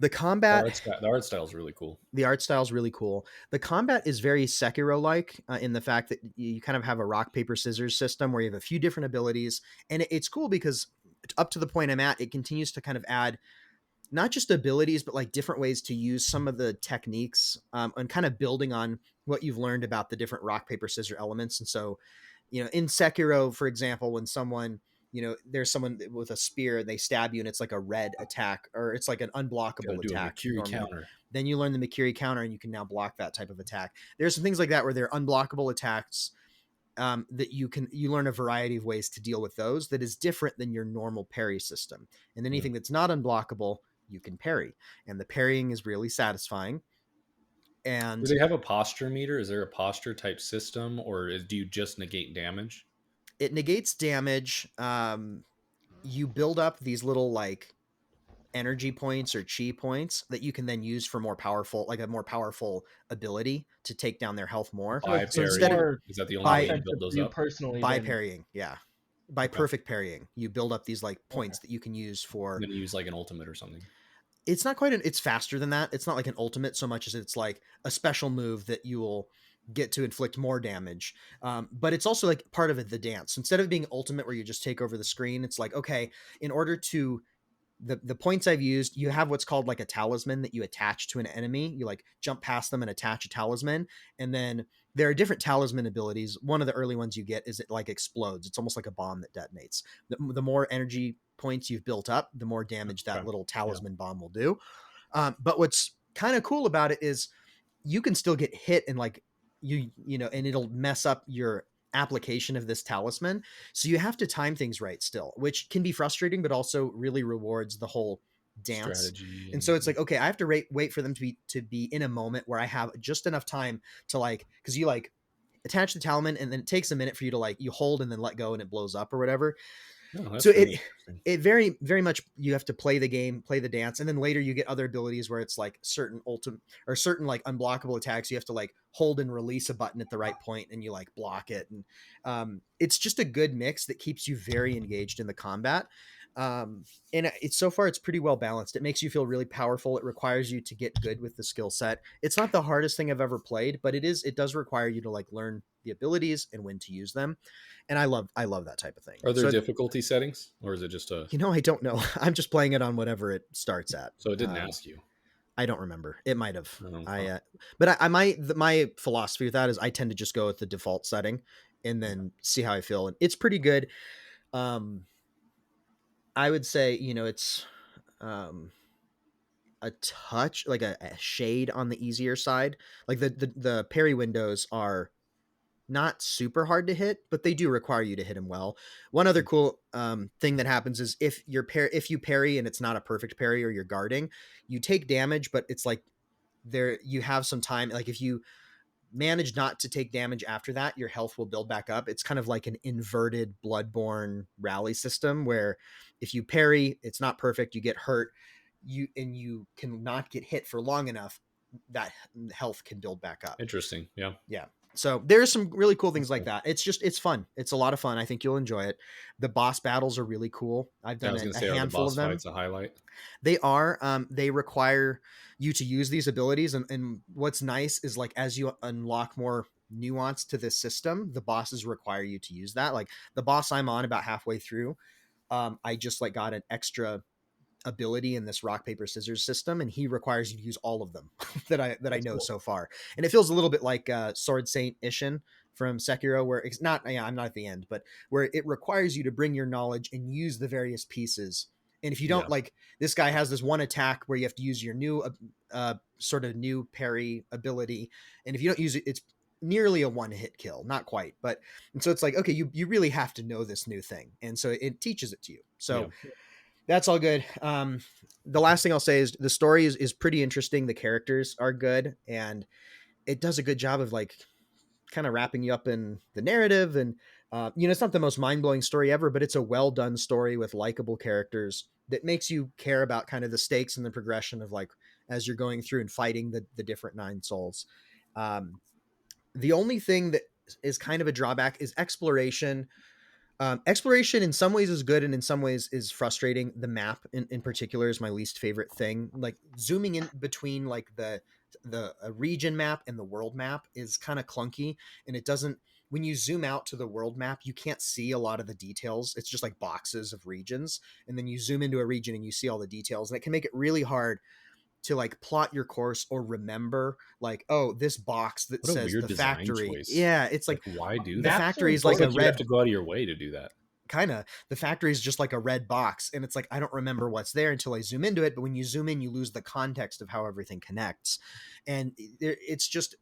The combat, The art style is really cool. the art style is really cool. The combat is very Sekiro-like in the fact that you kind of have a rock paper scissors system where you have a few different abilities, and it's cool because up to the point I'm at, it continues to kind of add not just abilities, but like different ways to use some of the techniques, and kind of building on what you've learned about the different rock paper scissors elements. And so, in Sekiro, for example, when someone, there's someone with a spear and they stab you and it's like a red attack, or it's like an unblockable Do a attack Mikiri normally. counter. Then you learn the Mikiri counter and you can now block that type of attack. There's some things like that where they're unblockable attacks, that you learn a variety of ways to deal with those that is different than your normal parry system. And anything that's not unblockable, you can parry, and the parrying is really satisfying. And Do they have a posture meter? Is there a posture type system, or do you just negate damage? it negates damage. You build up these little like energy points or chi points that you can then use for a more powerful ability to take down their health more. So So it's instead of more Is that the only by- way you offensive build for those you up? personally by than parrying, by Okay. perfect parrying, you build up these like points that you can use for. And then you use like an ultimate or something. It's not quite it's faster than that. It's not like an ultimate so much as it's like a special move that you will get to inflict more damage. But it's also like part of the dance. Instead of being ultimate where you just take over the screen, it's like, okay, in order to the points I've used, you have what's called like a talisman that you attach to an enemy. You like jump past them and attach a talisman. And then there are different talisman abilities. One of the early ones you get is it like explodes. It's almost like a bomb that detonates. The more energy points you've built up, the more damage that little talisman bomb will do. But what's kind of cool about it is you can still get hit and like and it'll mess up your application of this talisman. So you have to time things right still, which can be frustrating, but also really rewards the whole dance. Strategy. And so it's like, okay, I have to wait for them to be in a moment where I have just enough time to like, because you like attach the talisman and then it takes a minute for you to like, you hold and then let go and it blows up or whatever. So it very, very much, you have to play the game, play the dance. And then later you get other abilities where it's like certain ultimate or certain like unblockable attacks. You have to like hold and release a button at the right point and you like block it. And it's just a good mix that keeps you very engaged in the combat. And so far it's pretty well balanced. It makes you feel really powerful. It requires you to get good with the skill set. It's not the hardest thing I've ever played, but it does require you to like learn the abilities and when to use them. And I love that type of thing. Are there difficulty settings, or is it just a? I don't know. I'm just playing it on whatever it starts at. So it didn't ask you. I don't remember. It might have. Oh, But my philosophy with that is I tend to just go with the default setting and then see how I feel, and it's pretty good. I would say it's a touch like a shade on the easier side. Like the parry windows are not super hard to hit, but they do require you to hit them well. One other cool thing that happens is if you parry and it's not a perfect parry or you're guarding, you take damage, but it's like you have some time. Like if you manage not to take damage after that, your health will build back up. It's kind of like an inverted Bloodborne rally system where if you parry, it's not perfect, you get hurt, you can not get hit for long enough, that health can build back up. Interesting. Yeah. So there's some really cool things like that. It's fun. It's a lot of fun. I think you'll enjoy it. The boss battles are really cool. I've done a handful of them. Fights a highlight. They are. They require you to use these abilities. And what's nice is like, as you unlock more nuance to this system, the bosses require you to use that. Like the boss I'm on about halfway through, I just like got an extra ability in this rock paper scissors system, and he requires you to use all of them that I know cool. So far. And it feels a little bit like Sword Saint Ishin from Sekiro, where it's not, I'm not at the end, but where it requires you to bring your knowledge and use the various pieces. And if you don't, like this guy has this one attack where you have to use your new sort of new parry ability, and if you don't use it, it's nearly a one-hit kill, not quite, but and so it's like, okay, you really have to know this new thing, and so it teaches it to you. So that's all good. The last thing I'll say is the story is pretty interesting. The characters are good, and it does a good job of like kind of wrapping you up in the narrative. And it's not the most mind-blowing story ever, but it's a well done story with likable characters that makes you care about kind of the stakes and the progression of like as you're going through and fighting the different 9 souls. The only thing that is kind of a drawback is exploration. Exploration in some ways is good and in some ways is frustrating. The map in particular is my least favorite thing. Like zooming in between like the region map and the world map is kind of clunky, and it doesn't, when you zoom out to the world map, you can't see a lot of the details. It's just like boxes of regions, and then you zoom into a region and you see all the details, and it can make it really hard to like plot your course or remember like, oh, this box that What a says weird the design factory. choice. Yeah, it's like why do the that? factory is Like like a you have red, to go out of your way to do that. kind of, the factory is just like a red box, and it's like I don't remember what's there until I zoom into it, but when you zoom in you lose the context of how everything connects, and it's just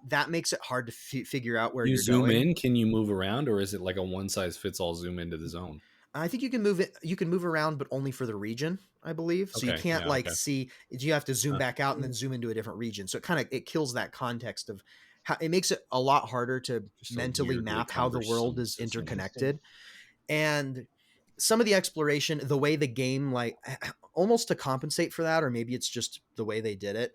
that makes it hard to figure out where You you're zoom going. in, can you move around, or is it like a one size fits all zoom into the zone? I think you can move it. You can move around, but only for the region, I believe. So you Okay, can't yeah, like okay. see. You have to zoom Huh. back out and then zoom into a different region. So it kind of it kills that context of how it makes it a lot harder to Just a mentally weirdly map how the world cumbersome is system. interconnected. And some of the exploration, the way the game like almost to compensate for that, or maybe it's just the way they did it.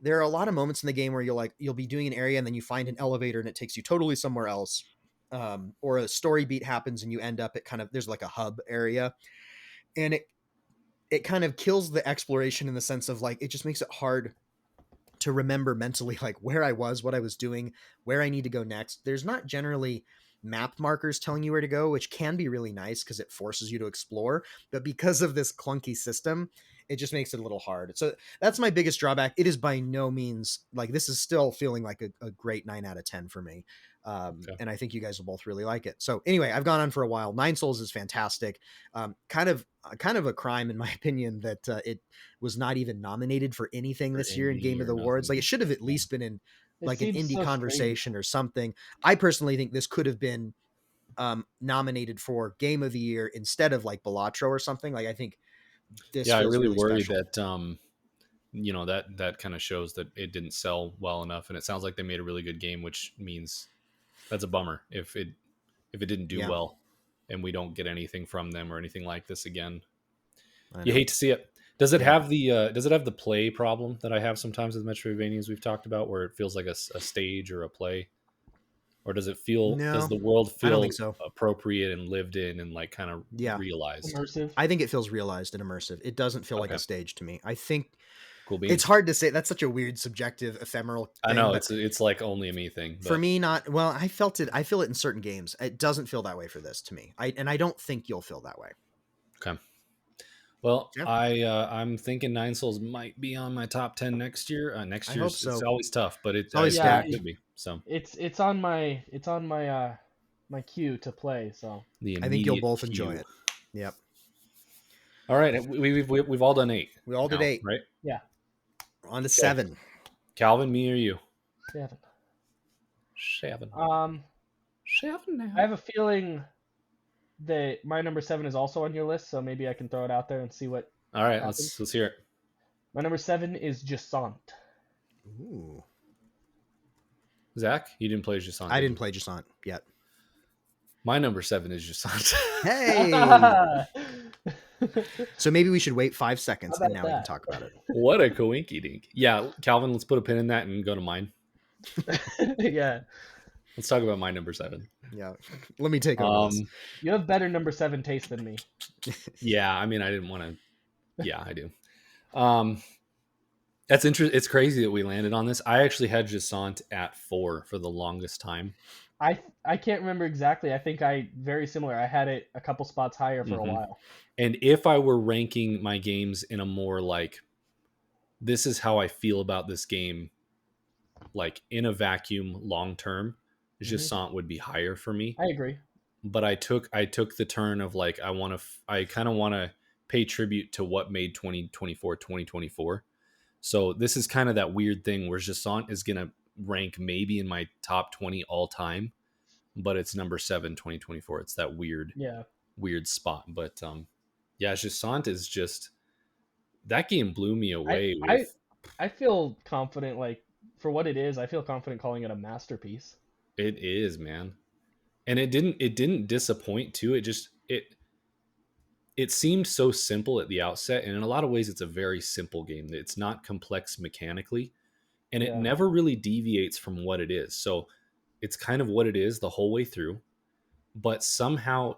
There are a lot of moments in the game where you'll be doing an area and then you find an elevator and it takes you totally somewhere else. Or a story beat happens and you end up at kind of, there's like a hub area, and it kind of kills the exploration in the sense of like it just makes it hard to remember mentally like where I was, what I was doing, where I need to go next. There's not generally map markers telling you where to go, which can be really nice because it forces you to explore, but because of this clunky system, it just makes it a little hard. So that's my biggest drawback. It is by no means like, this is still feeling like a great 9 out of 10 for me. Okay. And I think you guys will both really like it. So anyway, I've gone on for a while. Nine Souls is fantastic. Kind of a crime in my opinion that it was not even nominated for anything For this year in Game indie of or the Awards. Like nothing. it should have at least been in It like an seems indie so strange. conversation or something. I personally think this could have been nominated for Game of the Year instead of like Balatro or something. Like I think this Yeah, I feels really really worry special. that that kind of shows that it didn't sell well enough, and it sounds like they made a really good game, which means that's a bummer if it didn't do Yeah. well and we don't get anything from them or anything like this again. I You know. hate to see it. Does it Yeah. have the play problem that I have sometimes with Metroidvanias we've talked about, where it feels like a stage or a play, or does No, the world I don't feel think so. appropriate and lived in and like kind of Yeah. realized? Immersive. I think it feels realized and immersive. It doesn't feel like Okay, a stage to me. I think cool beans. it's hard to say. That's such a weird, subjective, ephemeral I thing. know But it's like only a me thing, for but me, not well. I felt it. I feel it in certain games. It doesn't feel that way for this to me. I don't think you'll feel that way. okay. Well, Yeah. I'm thinking Nine Souls might be on my top 10 next year. Next I year's hope it's so. always tough, but It's always Yeah, it stacked. could be. So it's on my my queue to play. So the I think you'll immediate both queue. enjoy it. Yep. All right, we've all done 8. We all did now, 8. right? yeah, We're on to Okay. 7. Calvin, me or you? 7. 7. 7 now. I have a feeling that my number 7 is also on your list, so maybe I can throw it out there and see what. All right, happens. let's hear it. My number 7 is Jasant. Ooh. Zach, you didn't play Jasant. I didn't play Jasant yet. My number 7 is Jasant. Hey. So maybe we should wait 5 seconds How and about now we can that? talk about it. What a coinky dink. Yeah, Calvin, let's put a pin in that and go to mine. Yeah, Let's talk about my number 7. Yeah. Let me take over this. you have better number 7 taste than me. Yeah, I mean, I didn't want to. Yeah, I do. That's interesting. It's crazy that we landed on this. I actually had Jasant at 4 for the longest time. I can't remember exactly. I think very similar. I had it a couple spots higher for a while. And if I were ranking my games in a more like, this is how I feel about this game, like in a vacuum, long term, Jasant would be higher for me. I agree. But I took the turn of like, I kind of want to pay tribute to what made 2024. So this is kind of that weird thing where Jasant is going to rank maybe in my top 20 all time, but it's number 7, 2024. It's that weird spot. But yeah, Jasant is just, that game blew me away. I feel confident, like for what it is, I feel confident calling it a masterpiece. It is, man. And it didn't disappoint too. It seemed so simple at the outset, and in a lot of ways it's a very simple game. It's not complex mechanically, and it never really deviates from what it is. So it's kind of what it is the whole way through. but somehow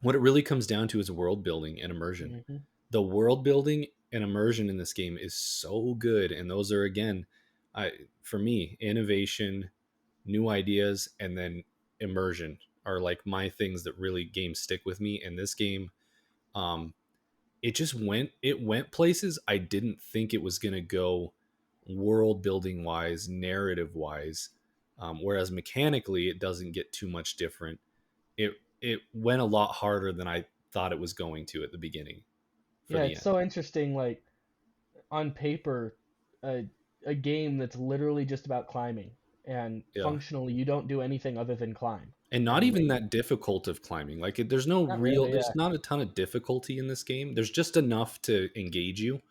what it really comes down to is world building and immersion. Mm-hmm. The world building and immersion in this game is so good, and those are, again, for me, innovation, new ideas, and then immersion are like my things that really games stick with me. And this game, um it went places I didn't think it was going to go, world building wise, narrative wise. Whereas mechanically it doesn't get too much different. It went a lot harder than I thought it was going to at the beginning for Yeah, the it's end. so interesting. Like on paper, a a game that's literally just about climbing, and Yeah. functionally you don't do anything other than climb And not and even wait. that difficult of climbing. Like Not really, yeah. there's not a ton of difficulty in this game. There's just enough to engage you,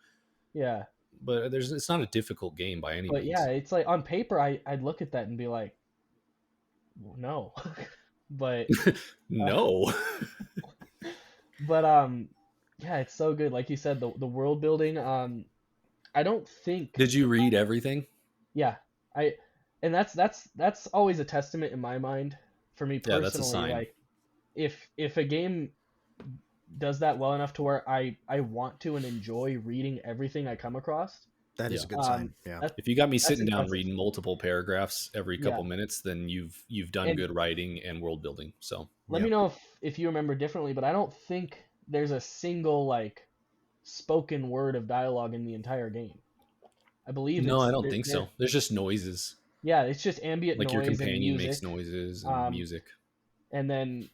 Yeah. but it's not a difficult game by any But yeah, means. it's like on paper I'd look at that and be like, well, no. But uh, No. but yeah, it's so good. Like you said, the world building, I don't think Did you read everything? yeah, I and that's always a testament in my mind for me Yeah, that's a personally. sign. Like if a game does that well enough to where I want to and enjoy reading everything I come across, That is Yeah. a good sign. Yeah. that If you got me that's sitting down impressive. reading multiple paragraphs every Yeah, couple minutes, then you've done and good writing and world building. So let Yeah. me know if you remember differently, but I don't think there's a single like spoken word of dialogue in the entire game. I believe no, I it's don't there. think so. There's just noises. Yeah, it's just ambient Like your noise and companion makes music. noises and Um, music. and then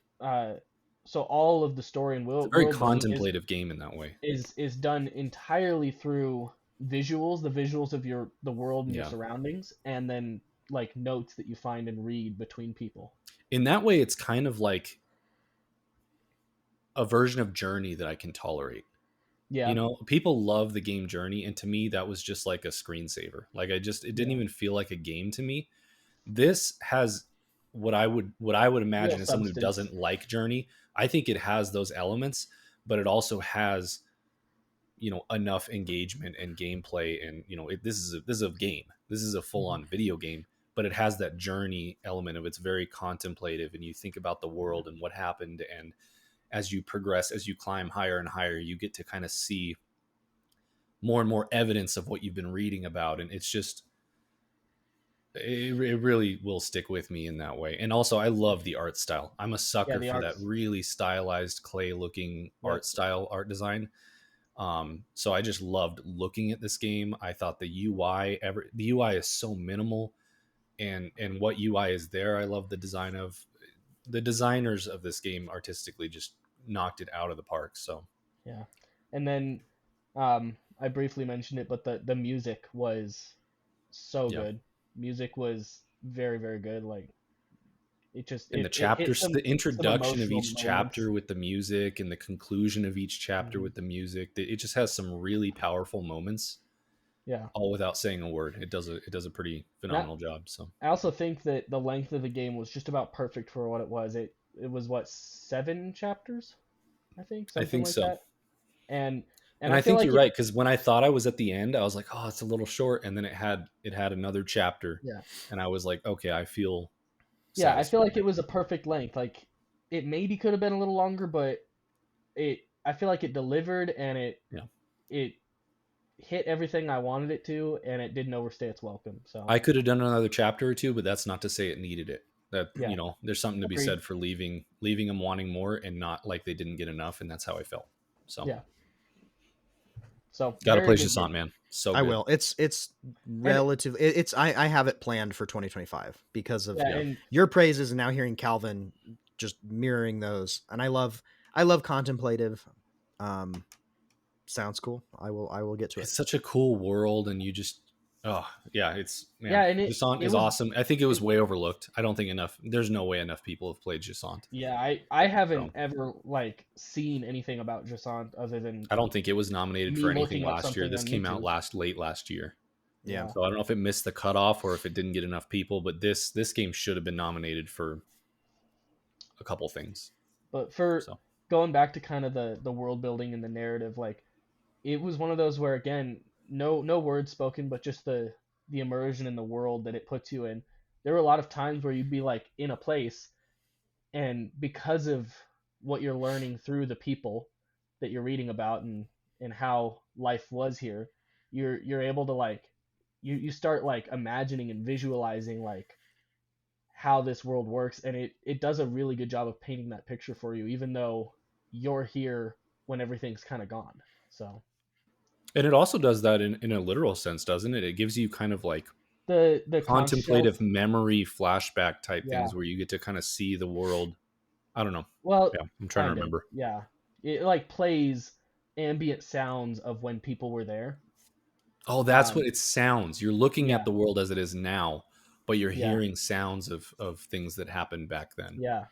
so all of the story and It's a very world building is contemplative game in that way. is is done entirely through visuals, the visuals of the world and your Yeah. surroundings, and then like notes that you find and read between people. In that way, it's kind of like a version of Journey that I can tolerate. Yeah, People love the game Journey, and to me, that was just like a screensaver. Like it didn't yeah, even feel like a game to me. This has what I would real imagine as someone who substance. doesn't like Journey. I think it has those elements, but it also has enough engagement and gameplay, and this is a game. This is a full Mhm. on video game, but it has that Journey element of it's very contemplative, and you think about the world and what happened, and as you progress, as you climb higher and higher, you get to kind of see more and more evidence of what you've been reading about, and it's just it really will stick with me in that way. And also, I love the art style. I'm a Yeah, sucker the for that arts. really stylized clay looking Yep. art style, art design. So I just loved looking at this game. I thought the UI is so minimal, and what UI is there, I love the design of the designers of this game artistically just knocked it out of the park. So Yeah, and then I briefly mentioned it, but the music was so yeah. good. Music was very very good. Like it just And the it hit chapters, the some introduction of emotional each moments. chapter with the music and the conclusion of each chapter Hmm. with the music, it just has some really powerful moments, Yeah, all without saying a word. It does a pretty and phenomenal job. So I also think that the length of the game was just about perfect for what it was. It was what, 7 chapters, I think, I something think like so. that. And And I I feel think like you're it. right, because when I thought I was at the end, I was like, "Oh, it's a little short," and then it had another chapter, Yeah, and I was like, "Okay, I feel yeah, I feel satisfied like it now." was a perfect length. Like it maybe could have been a little longer, but it I feel like it delivered and Yeah, it hit everything I wanted it to, and it didn't overstay its welcome. So I could have done another chapter or two, but that's not to say it needed it. That yeah, there's something to be agreed. said for leaving them wanting more and not like they didn't get enough, and that's how I felt. So Yeah, so got to very play good Jasant, game. man. So I good. will. It's And relative. It's I have it planned for 2025 because of yeah, Yeah. and your praises and now hearing Calvin just mirroring those. And I love contemplative. Um, sounds cool. I will get to it. It's such a cool world, and you just, oh yeah, it's, yeah, man. and Jasant it is was awesome. I think it was it, way overlooked. I don't think there's no way enough people have played Jasant. yeah, I haven't So ever like seen anything about Jasant other than I don't think it was nominated me for anything looking up last year. something This on came out YouTube. late last year. Yeah. Yeah, So I don't know if it missed the cutoff or if it didn't get enough people, but this game should have been nominated for a couple things. but for So going back to kind of the world building and the narrative, like it was one of those where again, no words spoken, but just the immersion in the world that it puts you in. There were a lot of times where you'd be like in a place And because of what you're learning through the people that you're reading about and how life was here, you're able to like you start like imagining and visualizing like how this world works, and it does a really good job of painting that picture for you, even though you're here when everything's kind of gone. So And it also does that in a literal sense, doesn't it? It gives you kind of like the conch shells, contemplative memory flashback type yeah. things where you get to kind of see the world. I don't know. Well, Yeah, I'm trying to kind of, remember. yeah. It like plays ambient sounds of when people were there. Oh, that's what it sounds. You're looking Yeah, at the world as it is now, but you're yeah, hearing sounds of things that happened back then. yeah.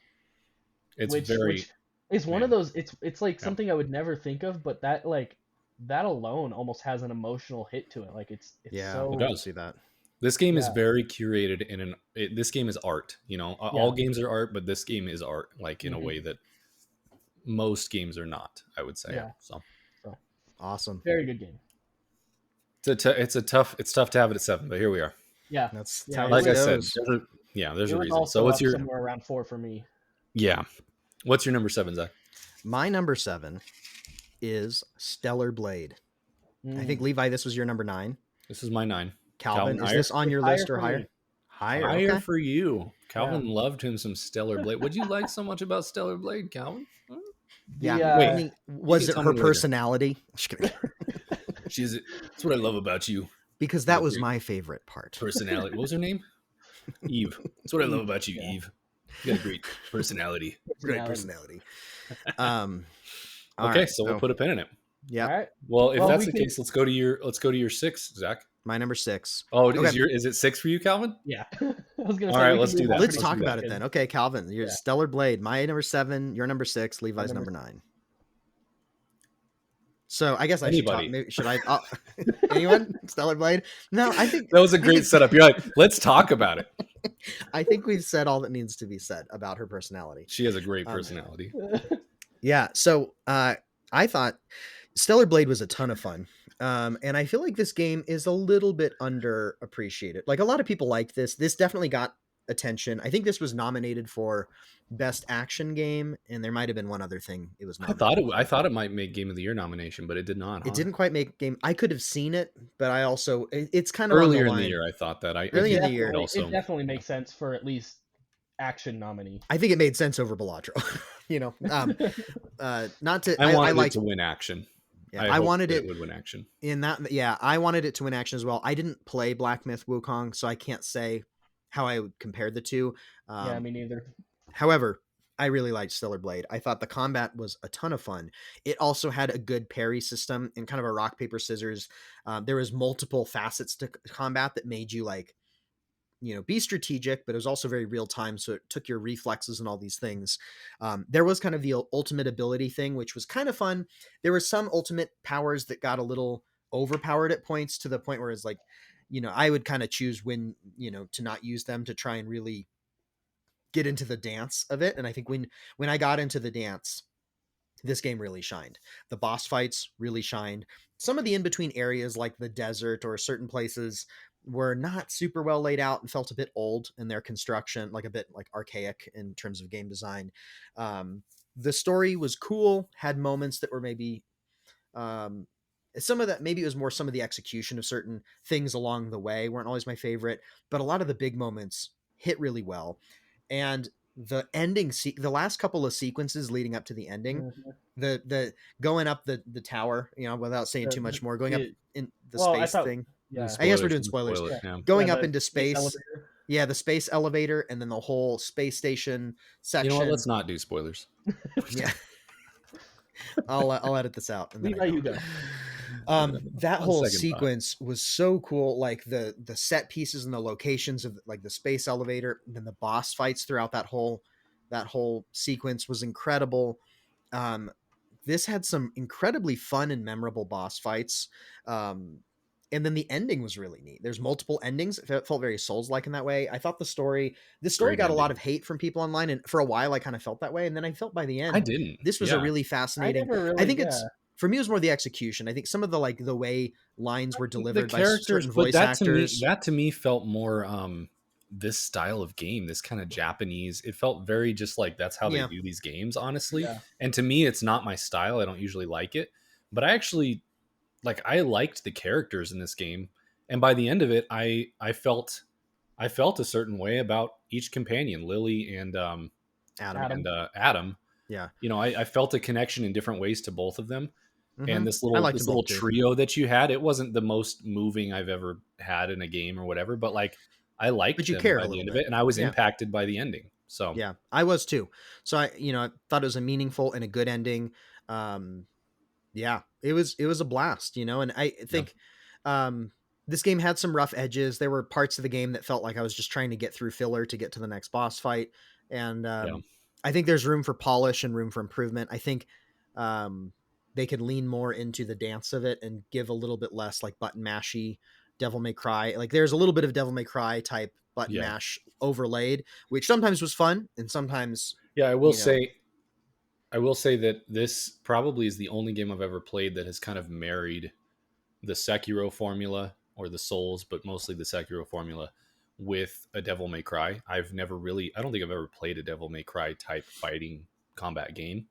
It's Which very, is one of man. those. It's like Yeah, something I would never think of, but that like that alone almost has an emotional hit to it. Like it's Yeah, it I so can does. see that. This game is yeah, very curated this game is art. You know, all yeah. games are art, but this game is art, like in a Hmm. way that most games are not, I would say. Yeah. So So Awesome. very good game. it's tough to have it at 7, but here we are. Yeah, That's yeah. how It this Like I was said, goes. there's it a was reason. So also what's up your somewhere around 4 for me. yeah? What's your number 7, Zach? My number 7 is Stellar Blade. I think Mm. Levi, this was your number 9. This is my 9. Calvin, is higher, this on It's your higher list or for higher? me. Higher. higher Okay. for you. Calvin Yeah. loved him some Stellar Blade. What'd you like so much about Stellar Blade, Calvin? Huh? Yeah. The Wait, I mean, was can it tell her me later. personality? Just kidding. That's what I love about you. Because You that got was great my favorite part. personality. What was her name? Eve. That's what I love about you, Yeah. Eve. You got a great personality. Great Personality. personality. All Okay, right. so we'll put a pin in it. Yeah. All right. Well, if Well, that's we the could. case, let's go to your 6, Zach. My number 6. Oh, Okay. is it 6 for you, Calvin? Yeah. I was gonna All say right, we let's can do move that. on Let's pretty talk do about that. it quick. then. Okay, Calvin, your Yeah. Stellar Blade. My number 7, your number 6, Levi's number 9. So I guess I should talk. Anybody? Maybe should I? Anyone? Stellar Blade? No, I think That was a great setup. You're like, let's talk about it. I think we've said all that needs to be said about her personality. She has a great personality. Yeah. So I thought Stellar Blade was a ton of fun. And I feel like this game is a little bit underappreciated. Like a lot of people like this. This definitely got attention. I think this was nominated for best action game, and there might have been one other thing it was nominated. I thought it might make Game of the Year nomination, but it did not. It Huh? didn't quite make game. I could have seen it, but I also it's kind of Earlier on the in the line. year, I thought that. I Early think in the it year. also. It definitely makes sense for at least action nominee. I think it made sense over Balatro. You know, not to. I wanted like it to win action. Yeah, I I hoped wanted that it would win action. in that. Yeah, I wanted it to win action as well. I didn't play Black Myth Wukong, so I can't say how I would compare the two. Yeah, me neither. However, I really liked Stellar Blade. I thought the combat was a ton of fun. It also had a good parry system and kind of a rock paper scissors. There was multiple facets to combat that made you like, you know, be strategic, but it was also very real time. So it took your reflexes and all these things. There was kind of the ultimate ability thing, which was kind of fun. There were some ultimate powers that got a little overpowered at points, to the point where it's like, you know, I would kind of choose when, you know, to not use them to try and really get into the dance of it. And I think when I got into the dance, this game really shined. The boss fights really shined. Some of the in-between areas, like the desert or certain places, were not super well laid out and felt a bit old in their construction, like a bit like archaic in terms of game design. The story was cool, had moments that were maybe some of that, maybe it was more some of the execution of certain things along the way weren't always my favorite, but a lot of the big moments hit really well. And the ending, the last couple of sequences leading up to the ending, Mhm. the going up the tower, you know, without saying too much more, going up in the space thing. Yeah. I guess we're doing Let's spoilers. spoil it, yeah. Going Yeah, up the into space space. elevator. Yeah, the space elevator, and then the whole space station section. You know what? Let's not do spoilers. Yeah. I'll edit this out. And then Levi, you go. That On whole second thought. sequence was so cool. Like the set pieces and the locations of like the space elevator, and then the boss fights throughout that whole sequence was incredible. This had some incredibly fun and memorable boss fights. And then the ending was really neat. There's multiple endings. It felt very Souls-like in that way. I thought this story Great got a lot ending. of hate from people online, and for a while I kind of felt that way. And then I felt by the end, I didn't. this was a Yeah. really I fascinating. never really. I think yeah. it's, for me, it was more the execution. I think some of the like the way lines were delivered by characters, certain but voice actors. that to me felt more this style of game, this kind of Japanese. It felt very just like that's how they Yeah. do these games, honestly. Yeah. And to me, it's not my style. I don't usually like it, but I actually like I liked the characters in this game, and by the end of it, I felt a certain way about each companion, Lily Adam. Adam. Adam. Yeah. You know, I felt a connection in different ways to both of them. And I liked them this both little too. trio that you had, it wasn't the most moving I've ever had in a game or whatever, but like I liked But you them cared by a the little end of bit. it, and I was Yeah. impacted by the ending. So Yeah, I was too. So I thought it was a meaningful and a good ending. Yeah, it was a blast, and I yeah, think um this game had some rough edges. There were parts of the game that felt like I was just trying to get through filler to get to the next boss fight. And yeah, I think there's room for polish and room for improvement. I think um they could lean more into the dance of it and give a little bit less like button mashy Devil May Cry. Like there's a little bit of Devil May Cry type button yeah, mash overlaid, which sometimes was fun and sometimes, yeah. you know, I will say that this probably is the only game I've ever played that has kind of married the Sekiro formula or the Souls, but mostly the Sekiro formula with a Devil May Cry. I don't think I've ever played a Devil May Cry type fighting combat game.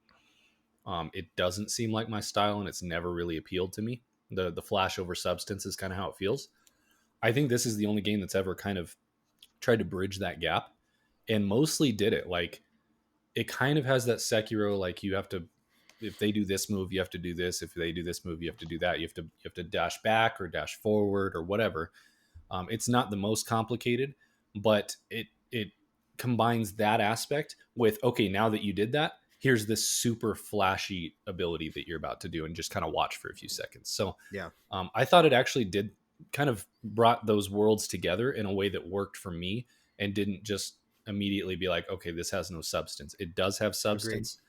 It doesn't seem like my style, and it's never really appealed to me. The flash over substance is kind of how it feels. I think this is the only game that's ever kind of tried to bridge that gap, and mostly did it. Like it kind of has that Sekiro, like you have to, if they do this move, you have to do this. If they do this move, you have to do that. You have to dash back or dash forward or whatever. It's not the most complicated, but it combines that aspect with, okay, now that you did that, here's this super flashy ability that you're about to do, and just kind of watch for a few seconds. So yeah, I thought it actually did kind of brought those worlds together in a way that worked for me, and didn't just immediately be like, okay, this has no substance. It does have agreed. substance.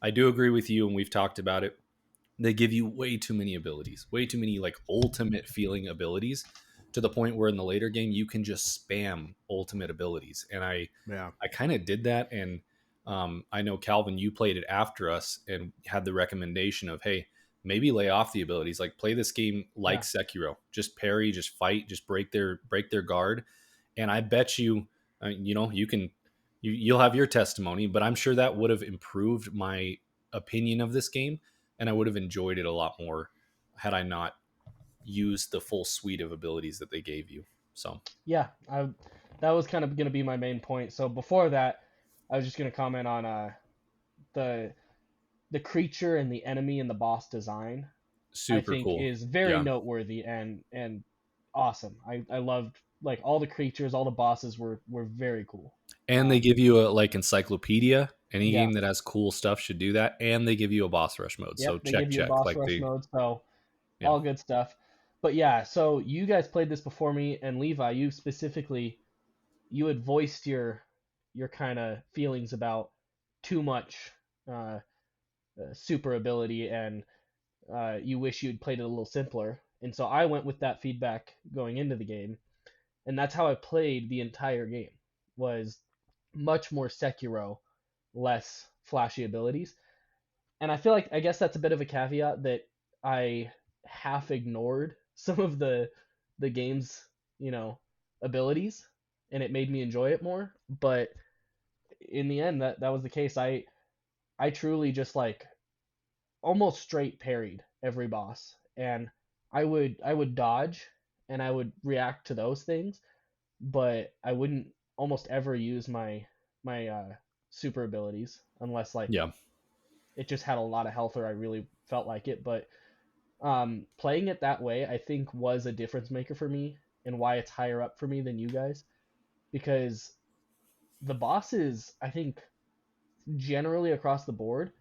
I do agree with you, and we've talked about it. They give you way too many abilities, way too many like ultimate feeling abilities, to the point where in the later game you can just spam ultimate abilities. And Yeah. I kind of did that. And I know, Calvin, you played it after us and had the recommendation of, hey, maybe lay off the abilities, like play this game like Yeah. Sekiro, just parry, just fight, just break their guard. And I bet you, you can, you'll have your testimony, but I'm sure that would have improved my opinion of this game, and I would have enjoyed it a lot more had I not used the full suite of abilities that they gave you. So Yeah, that was kind of going to be my main point. So before that, I was just going to comment on the the creature and the enemy and the boss design. I super think cool. is very Yeah. noteworthy and awesome. I loved like all the creatures, all the bosses were very cool. And they give you a like encyclopedia. Any Yeah, game that has cool stuff should do that. And they give you a boss rush mode. So yep, they give you a check. boss Like rush they, mode, so yeah, all good stuff. But yeah, so you guys played this before me, and Levi, you specifically, you had voiced your kind of feelings about too much uh, super ability, and you wish you'd played it a little simpler. And so I went with that feedback going into the game, and that's how I played the entire game. Was much more Sekiro, less flashy abilities. And I feel like I guess that's a bit of a caveat that I half ignored some of the game's, you know, abilities, and it made me enjoy it more. But in the end, that was the case. I truly just like almost straight parried every boss, and I would dodge and I would react to those things, but I wouldn't almost ever use my super abilities unless like yeah, it just had a lot of health or I really felt like it. But playing it that way, I think, was a difference maker for me and why it's higher up for me than you guys, because the bosses, I think, generally across the board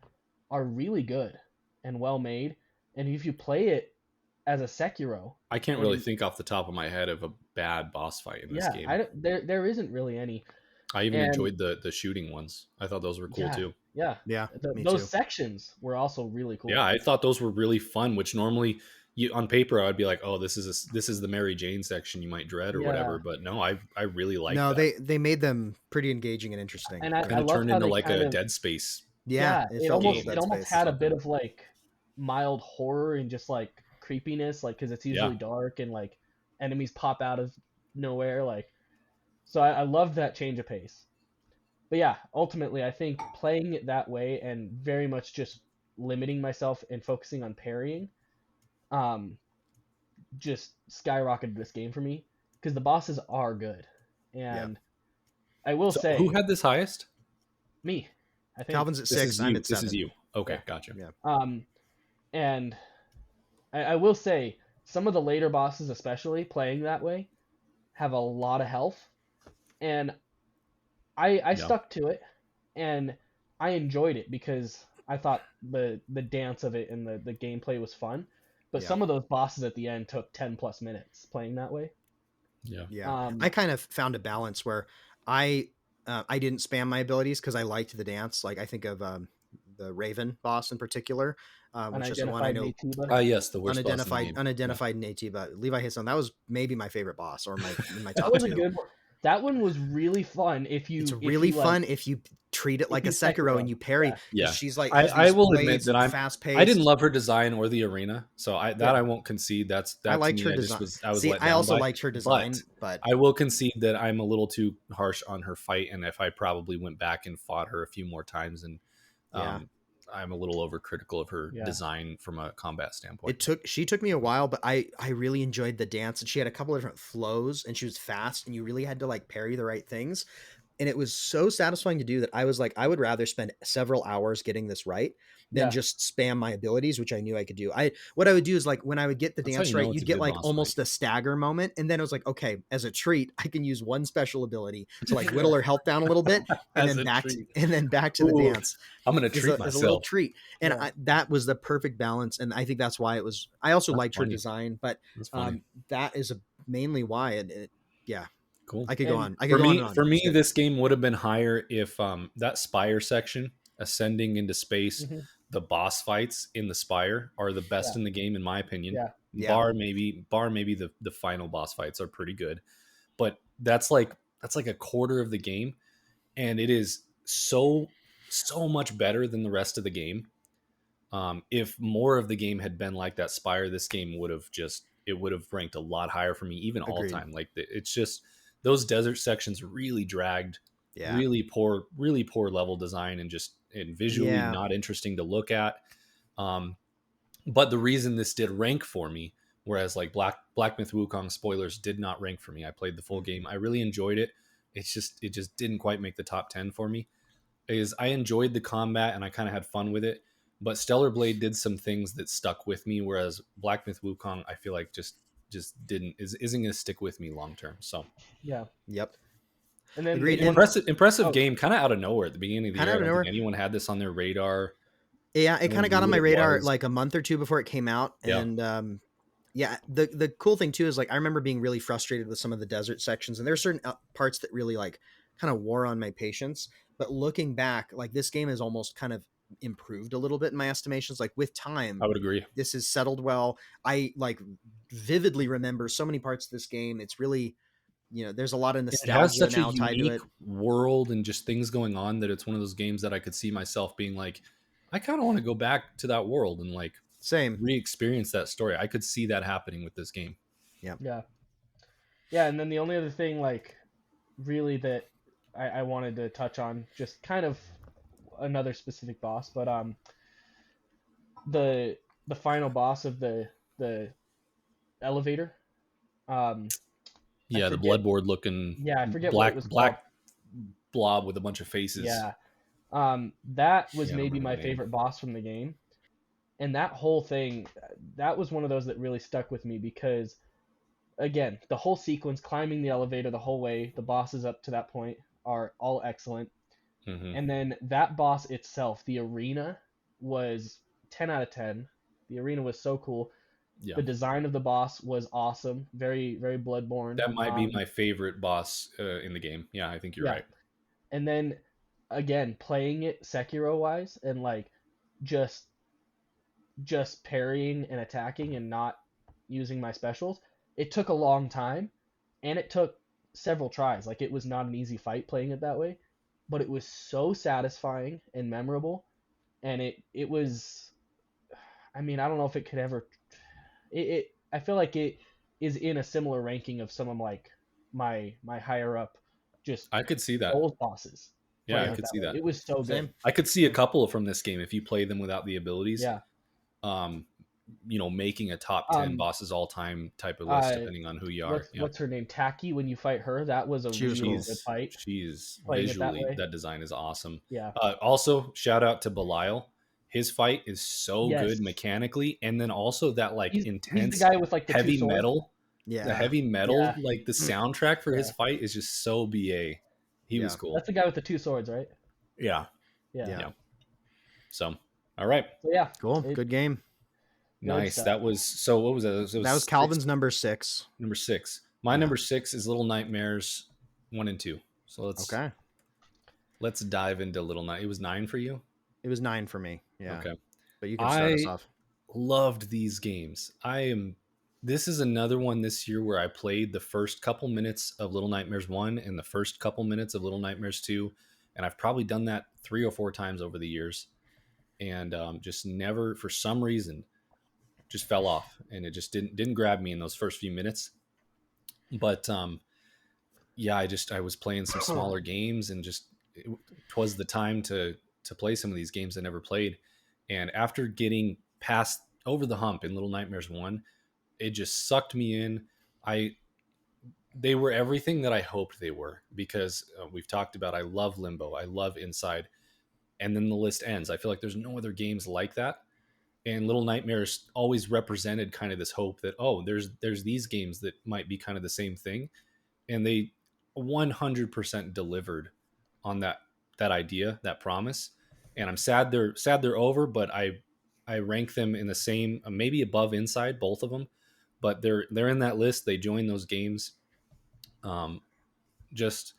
are really good and well made. And if you play it as a Sekiro, I can't really and think off the top of my head of a bad boss fight in this yeah, I game. don't, there isn't really any. I even And enjoyed the shooting ones. I thought those were cool yeah, too. yeah, Yeah, me those too. sections were also really Yeah, cool. I thought those were really fun. Which normally, you on paper, I'd be like, oh, this is the Mary Jane section you might dread or Yeah, whatever. But no, I really like No, that. they made them pretty engaging and interesting. and Yeah. I Kind of loved turned how into they like kind a of, Dead Space Yeah, yeah, it it felt a almost little game. it Dead almost Space or had a bit something. of like mild horror and just like creepiness, like because it's Yeah, usually dark and like enemies pop out of nowhere, like So I loved that change of pace. But yeah, ultimately, I think playing it that way and very much just limiting myself and focusing on parrying, um, just skyrocketed this game for me because the bosses are good. Yeah. And I will So who say, had this highest? me, I think. Calvin's at This 6. is I'm you. at This 7. is you. Okay, Yeah. gotcha. Yeah. And I will say some of the later bosses, especially playing that way, have a lot of health, and I Yeah. stuck to it, and I enjoyed it because I thought the dance of it and the gameplay was fun. But Yeah. some of those bosses at the end took 10+ minutes playing that way. Yeah. Yeah. I Um, kind of found a balance where I I didn't spam my abilities because I liked the dance. Like I think of the Raven boss in particular, which is the one I unidentified know Natiba. Yes, the worst boss in the game. unidentified native. Levi hits on that was maybe my favorite boss or my in my That top was a 2. good one. That one was really fun It's if really you like fun if you treat it if like a you Sekiro Sekiro. and you parry Yeah. because Yeah. she's like has I these will admit blades that and fast I didn't paced. love her design or the arena, so Yeah. I won't concede. I That to liked me her design. I was See, let I down also by. liked her But design, but I will concede that I'm a little too harsh on her fight, and if I probably went back and fought her a few more times, and yeah. I'm a little overcritical of her Yeah. design from a combat standpoint. She took me a while, but I really enjoyed the dance, and she had a couple of different flows, and she was fast, and you really had to like parry the right things, and it was so satisfying to do that I was like, I would rather spend several hours getting this right than Yeah. just spam my abilities, which I knew I could do. What I would do is like when I would get the That's how dance you know right, it's a you'd get good like boss almost fight. a stagger moment, and then it was like, okay, as a treat, I can use one special ability to like whittle her health down a little bit, and As then a treat. back to the Ooh, dance I'm gonna is treat a little myself. treat. And Yeah. that was the perfect balance, and I think that's why it was. I also That's liked her funny. design, but That's funny. that is mainly why. Yeah, Cool. I could go And on. I could go on and on. For It's me, good. this game would have been higher if that spire section, ascending into space, mhm, the boss fights in the spire are the best yeah. in the game, in my opinion. Yeah. Yeah, Bar maybe the final boss fights are pretty good, but that's like a quarter of the game, and it is so much better than the rest of the game. If more of the game had been like that spire, this game would have just it would have ranked a lot higher for me, even all agreed. time. Like it's just those desert sections really dragged, Yeah, really poor level design, and visually yeah. not interesting to look at. Um, but the reason this did rank for me, whereas like Black Myth Wukong spoilers did not rank for me. I played the full game. I really enjoyed it. It just didn't quite make the top 10 for me. Is I enjoyed the combat and I kind of had fun with it, but Stellar Blade did some things that stuck with me, whereas Black Myth Wukong I feel like just isn't going to stick with me long term. So Yeah. Yep, And then agreed. And one. impressive Oh, game, kind of out of nowhere at the beginning of the kind year. of I out of don't think nowhere. anyone had this on their radar. Yeah, it No kind one of got knew on what my it radar was. like a month or two before it came out, Yeah, and yeah, the cool thing too is like I remember being really frustrated with some of the desert sections, and there are certain parts that really like kind of wore on my patience. But looking back, like this game has almost kind of improved a little bit in my estimations. Like with time, I would agree. this is settled well. I like vividly remember so many parts of this game. It's really, there's a lot of It has nostalgia such a now tied to unique it. world and just things going on that it's one of those games that I could see myself being like, I kind of want to go back to that world and like Same. re-experience that story. I could see that happening with this game. Yeah. yeah. Yeah. And then the only other thing, like, really that I wanted to touch on, just kind of another specific boss, but the the final boss of the elevator. Um, I Yeah, the forget. bloodboard looking Yeah, I forget what it was called. black blob with a bunch of faces. Yeah. That was Yeah, I don't maybe remember my the name. favorite boss from the game, and that whole thing, that was one of those that really stuck with me because, again, the whole sequence, climbing the elevator the whole way, the bosses up to that point are all excellent, Hmm. and then that boss itself, the arena, was 10 out of 10. The arena was so cool. Yeah, The design of the boss was awesome, very very Bloodborne. that might be my favorite boss in the game. Yeah, I think you're Yeah, right. and then again playing it Sekiro wise and like just just parrying and attacking and not using my specials, it took a long time and it took several tries. Like it was not an easy fight playing it that way, but it was so satisfying and memorable, and it was, I mean, I don't know if it could ever I feel like it is in a similar ranking of some of like my higher up just I could see that. old bosses. Yeah, I Playing it could that see way. that. It was so Same. good. I could see a couple from this game if you play them without the abilities. Yeah. Um, making a top 10 Um. bosses all time type of list, Uh. depending on who you are. Yeah. What's her name? Tacky. When you fight her, that was a She was really cool. good fight. She's Playing it that visually, way. that design is awesome. Yeah. Also, shout out to Belial. His fight is so Yes. good mechanically, and then also that like He's intense the guy with like the heavy two swords. metal. Yeah. The heavy metal, Yeah. like the soundtrack for his Yeah. fight is just so BA. He was Yeah. cool. That's the guy with the two swords, right? Yeah. Yeah. Yeah. So, all right. So yeah. Cool. Good game. Nice. stuff. That was, so what was that? That was Calvin's number 6. Number 6. My Yeah. number 6 is Little Nightmares 1 and 2. So let's dive into Little Night. It was 9 for you? It was 9 for me. Yeah. Okay. But you can start us off. Loved these games. This is another one this year where I played the first couple minutes of Little Nightmares 1 and the first couple minutes of Little Nightmares 2, and I've probably done that 3 or 4 times over the years, and just never, for some reason, just fell off, and it just didn't grab me in those first few minutes. But yeah, I was playing some smaller games, and just twas the time to play some of these games I never played. And after getting past over the hump in Little Nightmares 1, it just sucked me in. They were everything that I hoped they were, because we've talked about, I love Limbo, I love Inside, and then the list ends. I feel like there's no other games like that. And Little Nightmares always represented kind of this hope that, oh, there's these games that might be kind of the same thing, and they 100% delivered on that idea, that promise. And I'm sad they're over, but I rank them in the same, maybe above Inside, both of them, but they're in that list. They join those games. Just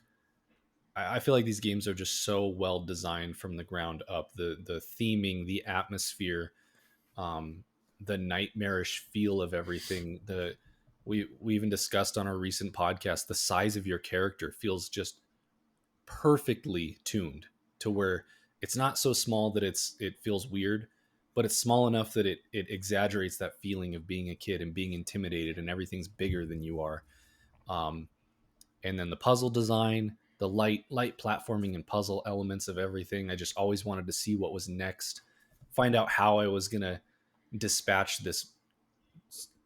I feel like these games are just so well designed from the ground up. The theming, the atmosphere, the nightmarish feel of everything. We even discussed on our recent podcast, the size of your character feels just perfectly tuned to where it's not so small that it feels weird, but it's small enough that it exaggerates that feeling of being a kid and being intimidated, and everything's bigger than you are. And then the puzzle design, the light platforming and puzzle elements of everything. I just always wanted to see what was next, find out how I was gonna dispatch this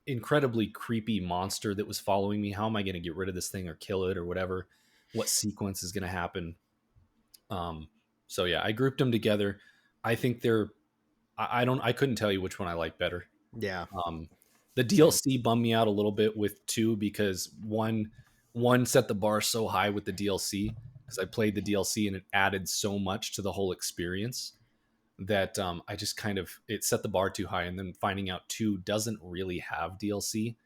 incredibly creepy monster that was following me. How am I going to get rid of this thing or kill it or whatever? What sequence is going to happen? So yeah, I grouped them together. I think I couldn't tell you which one I like better. Yeah. The DLC bummed me out a little bit with 2, because one set the bar so high with the DLC, because I played the DLC and it added so much to the whole experience that I just it set the bar too high. And then finding out 2 doesn't really have DLC.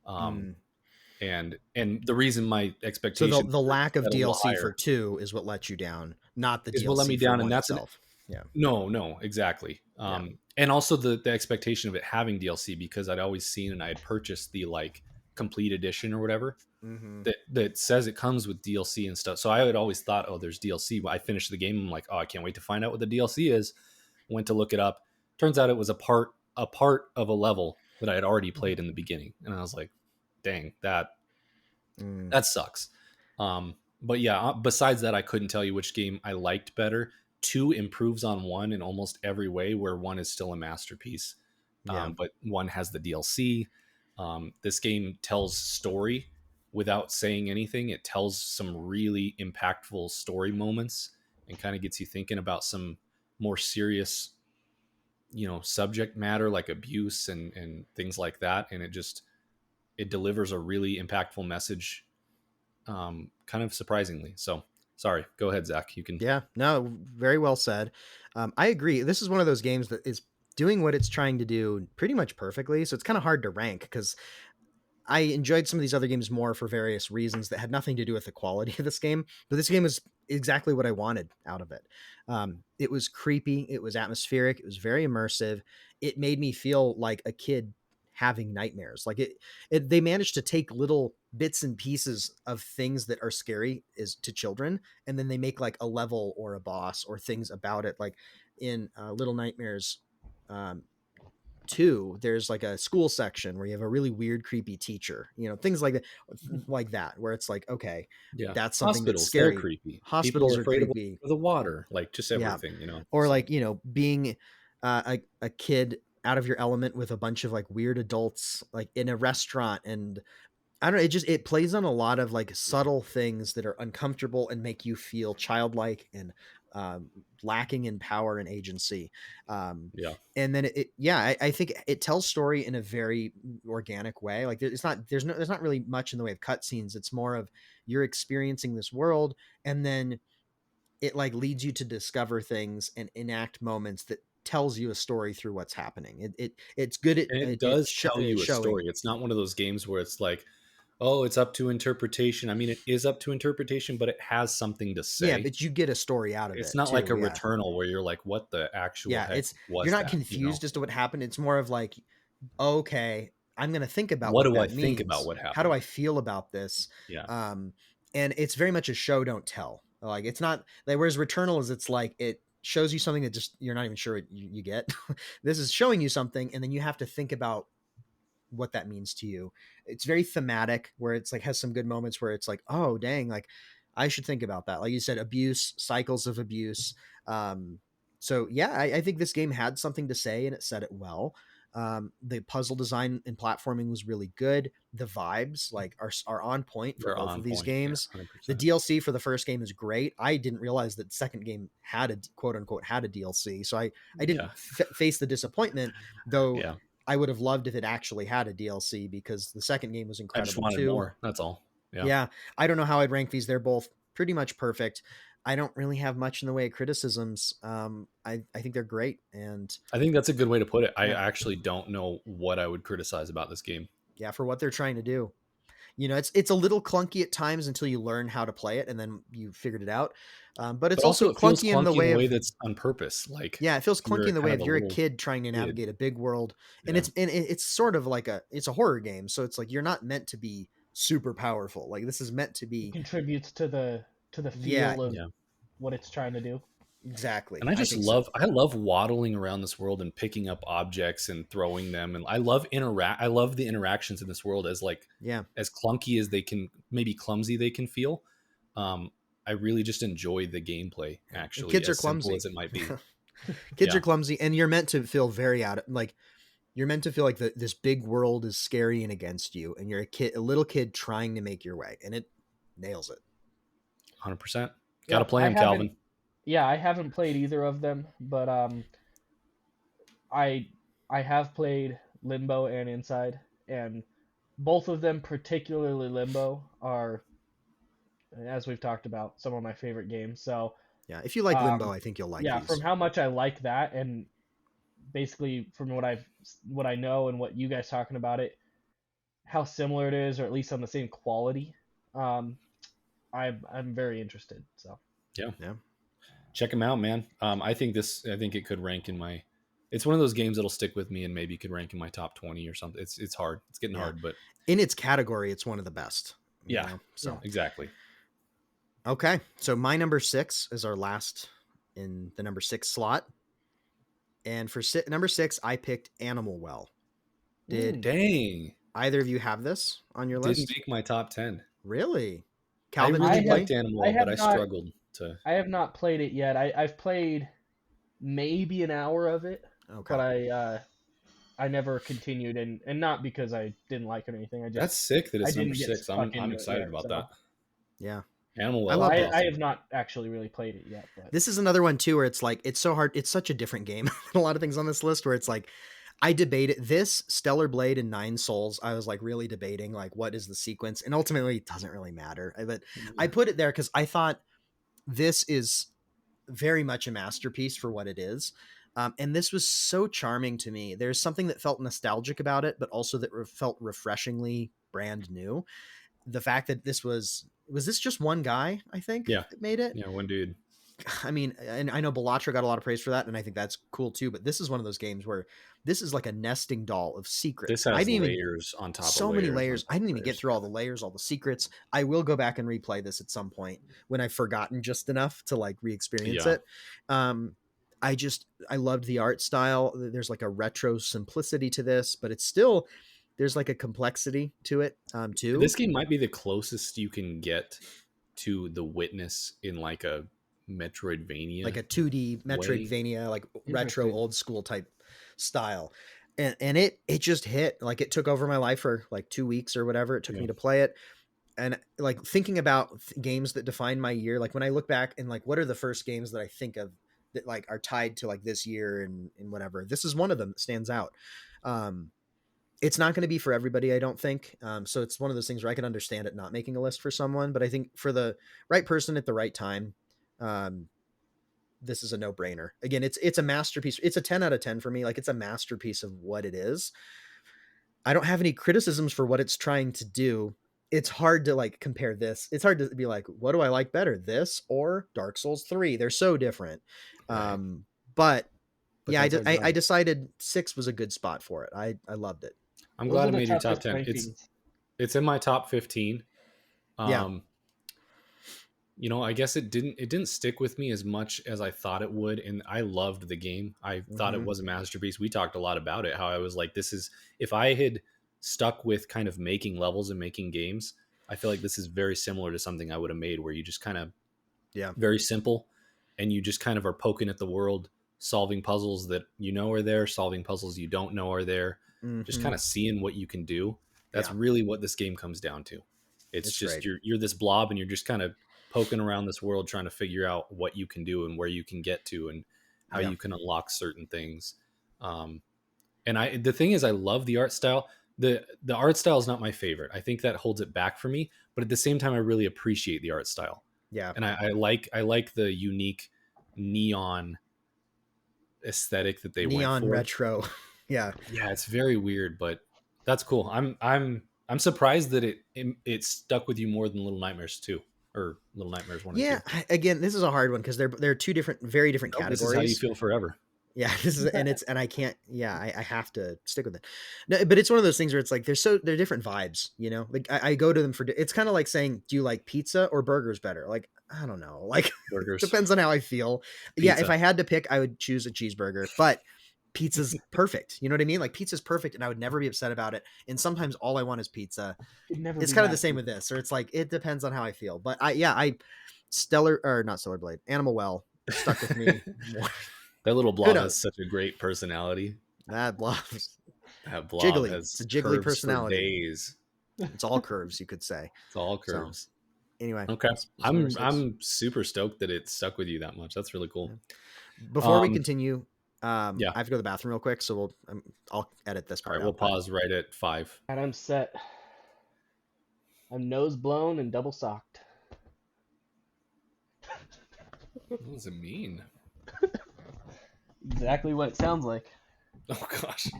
And the reason my expectation, so the lack of DLC for higher, 2 is what let you down, not the DLC what let me down, for and that's itself. Yeah. No, exactly. And also the expectation of it having DLC, because I'd always seen and I had purchased the like complete edition or whatever that says it comes with DLC and stuff. So I had always thought, oh, there's DLC. I finished the game, I'm like, oh, I can't wait to find out what the DLC is. Went to look it up. Turns out it was a part of a level that I had already played in the beginning, and I was like, dang, that sucks. But yeah, besides that, I couldn't tell you which game I liked better. 2 improves on 1 in almost every way, where 1 is still a masterpiece. But 1 has the DLC. This game tells story without saying anything. It tells some really impactful story moments and kind of gets you thinking about some more serious, subject matter like abuse and things like that. And it delivers a really impactful message, kind of surprisingly. So sorry, go ahead, Zach. You can. Yeah, no, very well said. I agree. This is one of those games that is doing what it's trying to do pretty much perfectly. So it's kind of hard to rank, because I enjoyed some of these other games more for various reasons that had nothing to do with the quality of this game. But this game is exactly what I wanted out of it. It was creepy. It was atmospheric. It was very immersive. It made me feel like a kid having nightmares. Like they managed to take little bits and pieces of things that are scary to children, and then they make like a level or a boss or things about it. Like in Little Nightmares 2, there's like a school section where you have a really weird, creepy teacher, things like that, where it's like, okay, Yeah. that's something that's Hospitals, they're scary. creepy. People Hospitals are are afraid of creepy. the water, like just Yeah. everything, Or So, like, being a kid out of your element with a bunch of like weird adults, like in a restaurant. And I don't know, it plays on a lot of like subtle things that are uncomfortable and make you feel childlike and lacking in power and agency. yeah. And then I think it tells story in a very organic way. Like there's not really much in the way of cutscenes. It's more of you're experiencing this world, and then it like leads you to discover things and enact moments that tells you a story through what's happening. It's good at And it does tell you a showing. story. It's not one of those games where it's like, oh, it's up to interpretation. I mean, it is up to interpretation, but it has something to Yeah, say. but you get a story out of It's it not too. like a Yeah. Returnal where you're like, what the actual Yeah, heck was you're not that? confused as to what happened. It's more of like, okay, I'm going to think about What what do I that think about means. what How do happened? I feel about this? Yeah. And it's very much a show don't tell. Like it's not like, whereas Returnal is, it's like it shows you something that just you're not even sure you get. This is showing you something, and then you have to think about what that means to you. It's very thematic, where it's like has some good moments where it's like, oh dang, like I should think about that. Like you said, abuse, cycles of abuse. So yeah, I think this game had something to say and it said it well. The puzzle design and platforming was really good. The vibes like are on point for They're both of on these point. Yeah, games. The 100%. DLC for the first game is great. I didn't realize that the second game had a quote unquote had a DLC, so I didn't Yeah. face the disappointment, though. Yeah. I would have loved if it actually had a DLC, because the second game was I just incredible wanted too. more. That's all. Yeah. Yeah, I don't know how I'd rank these. They're both pretty much perfect. I don't really have much in the way of criticisms. I think they're great, and I think that's a good way to put it. I yeah, actually don't know what I would criticize about this game. yeah, for what they're trying to do. It's a little clunky at times until you learn how to play it, and then you figured it out. But it's But also also, it feels clunky in the clunky in way a way of, that's on purpose. Like yeah, it feels clunky you're in the way kind of of a you're a little kid trying to kid. navigate a big world, and Yeah. it's sort of like it's a horror game, so it's like you're not meant to be super powerful. Like this is meant to It be, contributes to the yeah, feel of Yeah. what it's trying to do. exactly. And I I just think so. I love waddling around this world and picking up objects and throwing them. And I love I love the interactions in this world, as like Yeah, as clunky as they can, maybe clumsy they can feel. Um, I really just enjoy the gameplay, and actually, kids are as simple clumsy. as it might be. Kids Yeah. are clumsy, and you're meant to feel like you're meant to feel like this big world is scary and against you, and you're a little kid trying to make your way, and it nails it. 100%. Got to Yeah, play them, Calvin. I haven't played either of them, but I I have played Limbo and Inside, and both of them, particularly Limbo, are, as we've talked about, some of my favorite games. So Yeah, if you like Limbo, um, I think you'll like yeah, from these. how much I like that, and basically from what I know and what you guys talking about it, how similar it is, or at least on the same quality, um, I'm very interested. So Yeah. Yeah. Check them out, man. I think it could rank in my, it's one of those games that'll stick with me and maybe could rank in my top 20 or something. It's hard. It's getting hard, but In its category, it's one of the best. yeah. So Exactly. okay, so my number 6 is our last in the number 6 slot, and for number 6, I picked Animal Well. Did Dang. either of you have this on your Didn't list? make my top 10. Really? I Calvin, did really you liked play? Animal, I but have I not struggled to. I have not played it yet. I've played maybe an hour of it, Okay. but I never continued, and not because I didn't like it or anything. That's sick that I it's number didn't get 6. I'm stuck into it excited yet. about So that. Yeah. Animal I Well love is that. I awesome. have not actually really played it yet. But This is another one too where it's like it's so hard. It's such a different game than a lot of things on this list, where it's like I debated this, Stellar Blade, and Nine Souls. I was like really debating like what is the sequence, and ultimately it doesn't really matter. But I put it there because I thought this is very much a masterpiece for what it is. And this was so charming to me. There's something that felt nostalgic about it, but also that felt refreshingly brand new. The fact that this was this just one guy, I think, Yeah. that made it. Yeah, one dude. I mean, and I know Bellatra got a lot of praise for that, and I think that's cool too. But this is one of those games where this is like a nesting doll of secrets. This I has didn't even layers on top of so layers. many on layers. top I didn't of even get layers. through all the layers, all the secrets. I will go back and replay this at some point when I've forgotten just enough to like re-experience Yeah. it. I loved the art style. There's like a retro simplicity to this, but it's still, there's like a complexity to it too. This game might be the closest you can get to The Witness in like a Metroidvania, like a 2D Metroidvania, like retro old school type style. And it just hit, like it took over my life for like 2 weeks or whatever it took me to play it. And like thinking about games that define my year, like when I look back and like, what are the first games that I think of that like are tied to like this year and whatever, this is one of them that stands out. It's not going to be for everybody, I don't think. So it's one of those things where I can understand it not making a list for someone, but I think for the right person at the right time, this is a no-brainer. Again, it's a masterpiece. It's a 10 out of 10 for me. Like it's a masterpiece of what it is. I don't have any criticisms for what it's trying to do. It's hard to like compare this. It's hard to be like, what do I like better, this or Dark Souls 3? They're so different. Right. But yeah, I decided 6 was a good spot for it. I loved it. I'm glad I made your top 10. It's in my top 15. You know, I guess it didn't stick with me as much as I thought it would, and I loved the game. I thought it was a masterpiece. We talked a lot about it, how I was like, this is, if I had stuck with kind of making levels and making games, I feel like this is very similar to something I would have made, where you just kind of, very simple, and you just kind of are poking at the world, solving puzzles that you know are there, solving puzzles you don't know are there, just kind of seeing what you can do. That's really what this game comes down to. It's just, you're this blob, and you're just kind of poking around this world trying to figure out what you can do and where you can get to and how you can unlock certain things. And the thing is, I love the art style. The art style is not my favorite. I think that holds it back for me, but at the same time, I really appreciate the art style. Yeah. And I like the unique neon aesthetic that they went for. Neon retro. Yeah. Yeah. It's very weird, but that's cool. I'm surprised that it stuck with you more than Little Nightmares 2. Or Little Nightmares 1 and 2. Again, this is a hard one because they're two very different categories. This is how you feel forever. Yeah, I can't. Yeah, I have to stick with it. No, but it's one of those things where it's like they're different vibes. You know, like I go to them for. It's kind of like saying, do you like pizza or burgers better? Like I don't know. Like burgers depends on how I feel. Pizza. Yeah, if I had to pick, I would choose a cheeseburger. But pizza's perfect. You know what I mean? Like pizza's perfect, and I would never be upset about it. And sometimes all I want is pizza. It's kind of the same with this, or it's like it depends on how I feel. But not Stellar Blade, Animal Well stuck with me more. That little blob has such a great personality. That blob jiggly. It's a jiggly personality. Days. It's all curves, you could say. It's all curves. So, anyway, okay. I'm super stoked that it stuck with you that much. That's really cool. Before we continue. I have to go to the bathroom real quick, so I'll edit this part. All right, we'll pause right at 5. And I'm set. I'm nose blown and double socked. What does it mean? Exactly what it sounds like. Oh gosh.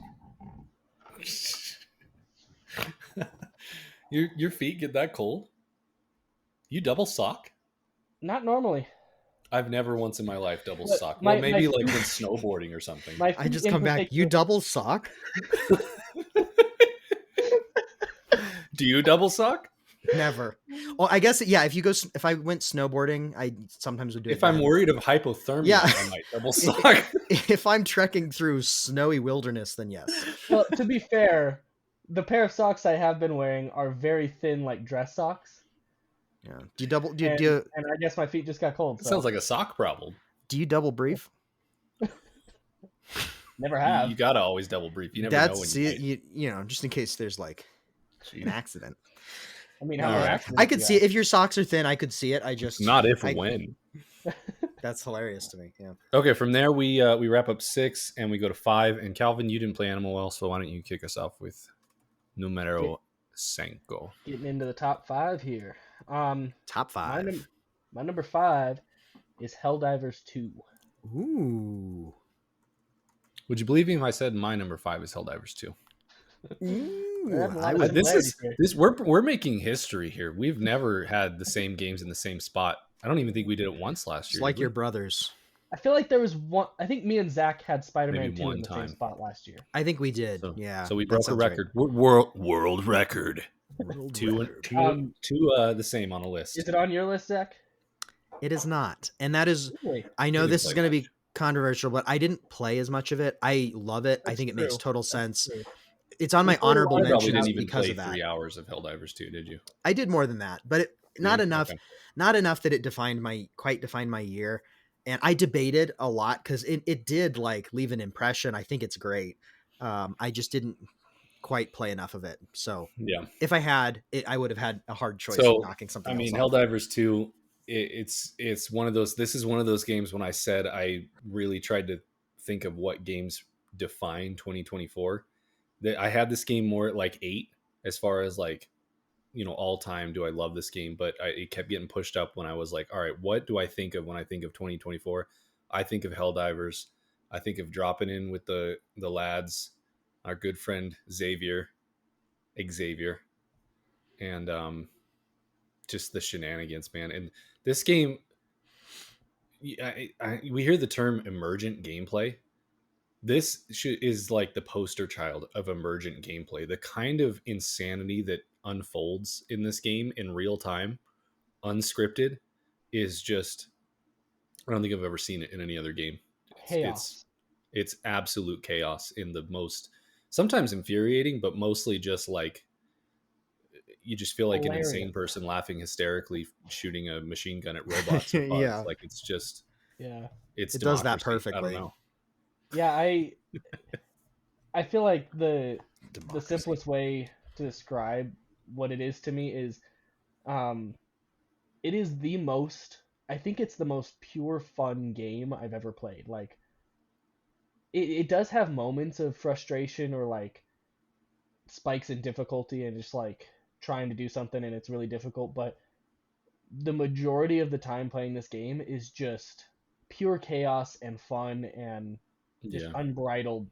Your feet get that cold? You double sock? Not normally. I've never once in my life double socked. Well, maybe like when snowboarding or something. I just come back. You double sock? Do you double sock? Never. Well, I guess if I went snowboarding, I sometimes would do it. If I'm worried of hypothermia, I might double sock. If I'm trekking through snowy wilderness, then yes. Well, to be fair, the pair of socks I have been wearing are very thin, like dress socks. Yeah. Do you double? And I guess my feet just got cold. So. Sounds like a sock problem. Do you double brief? Never have. You gotta always double brief. You never know when you know, just in case there's like an accident. I mean, I could see it. If your socks are thin, I could see it. I just not if when. That's hilarious to me. Yeah. Okay, from there we wrap up 6 and we go to 5. And Calvin, you didn't play Animal Well, so why don't you kick us off with numero 5? Getting into the top 5 here. Top 5. My number 5 is Helldivers 2. Ooh. Would you believe me if I said my number 5 is Helldivers 2? We're making history here. We've never had the same games in the same spot. I don't even think we did it once last year. It's like your brothers. I feel like there was one. I think me and Zach had Spider-Man 2 in the same spot last year. I think we did. So we broke a record. Right. World record. Two the same on a list. Is it on your list, Zach? It is not, and that is. Really? I know this is going to be controversial, but I didn't play as much of it. I love it. I think it makes true. total That's sense. true. It's on We my played a honorable lot You of probably mentions didn't even because play of that. 3 hours of Helldivers 2, did you? I did more than that, but not Really? enough. Okay. Not enough that it defined my year. And I debated a lot because it did like leave an impression. I think it's great. I just didn't quite play enough of it. So Yeah. if I had it, I would have had a hard choice of So, knocking I something else mean, off. Helldivers 2, it's one of those. This is one of those games when I said I really tried to think of what games define 2024. That I had this game more at like 8 as far as like, all time. Do I love this game? But it kept getting pushed up when I was like, all right, what do I think of when I think of 2024? I think of Helldivers. I think of dropping in with the lads, our good friend Xavier, and just the shenanigans, man. And this game, we hear the term emergent gameplay. This is like the poster child of emergent gameplay. The kind of insanity that unfolds in this game in real time, unscripted, is just, I don't think I've ever seen it in any other game. Chaos. It's absolute chaos in the most, sometimes infuriating, but mostly just like you just feel like an insane Hilarious. person laughing hysterically, shooting a machine gun at robots or bugs. Yeah, Like it's just, Yeah. it's it does that democracy. I don't perfectly. know. Yeah, I feel like the Democracy. simplest way to describe what it is to me is um it is the most, I think it's the most pure fun game I've ever played. Like it does have moments of frustration or like spikes in difficulty and just like trying to do something and it's really difficult, but the majority of the time playing this game is just pure chaos and fun and just Yeah. unbridled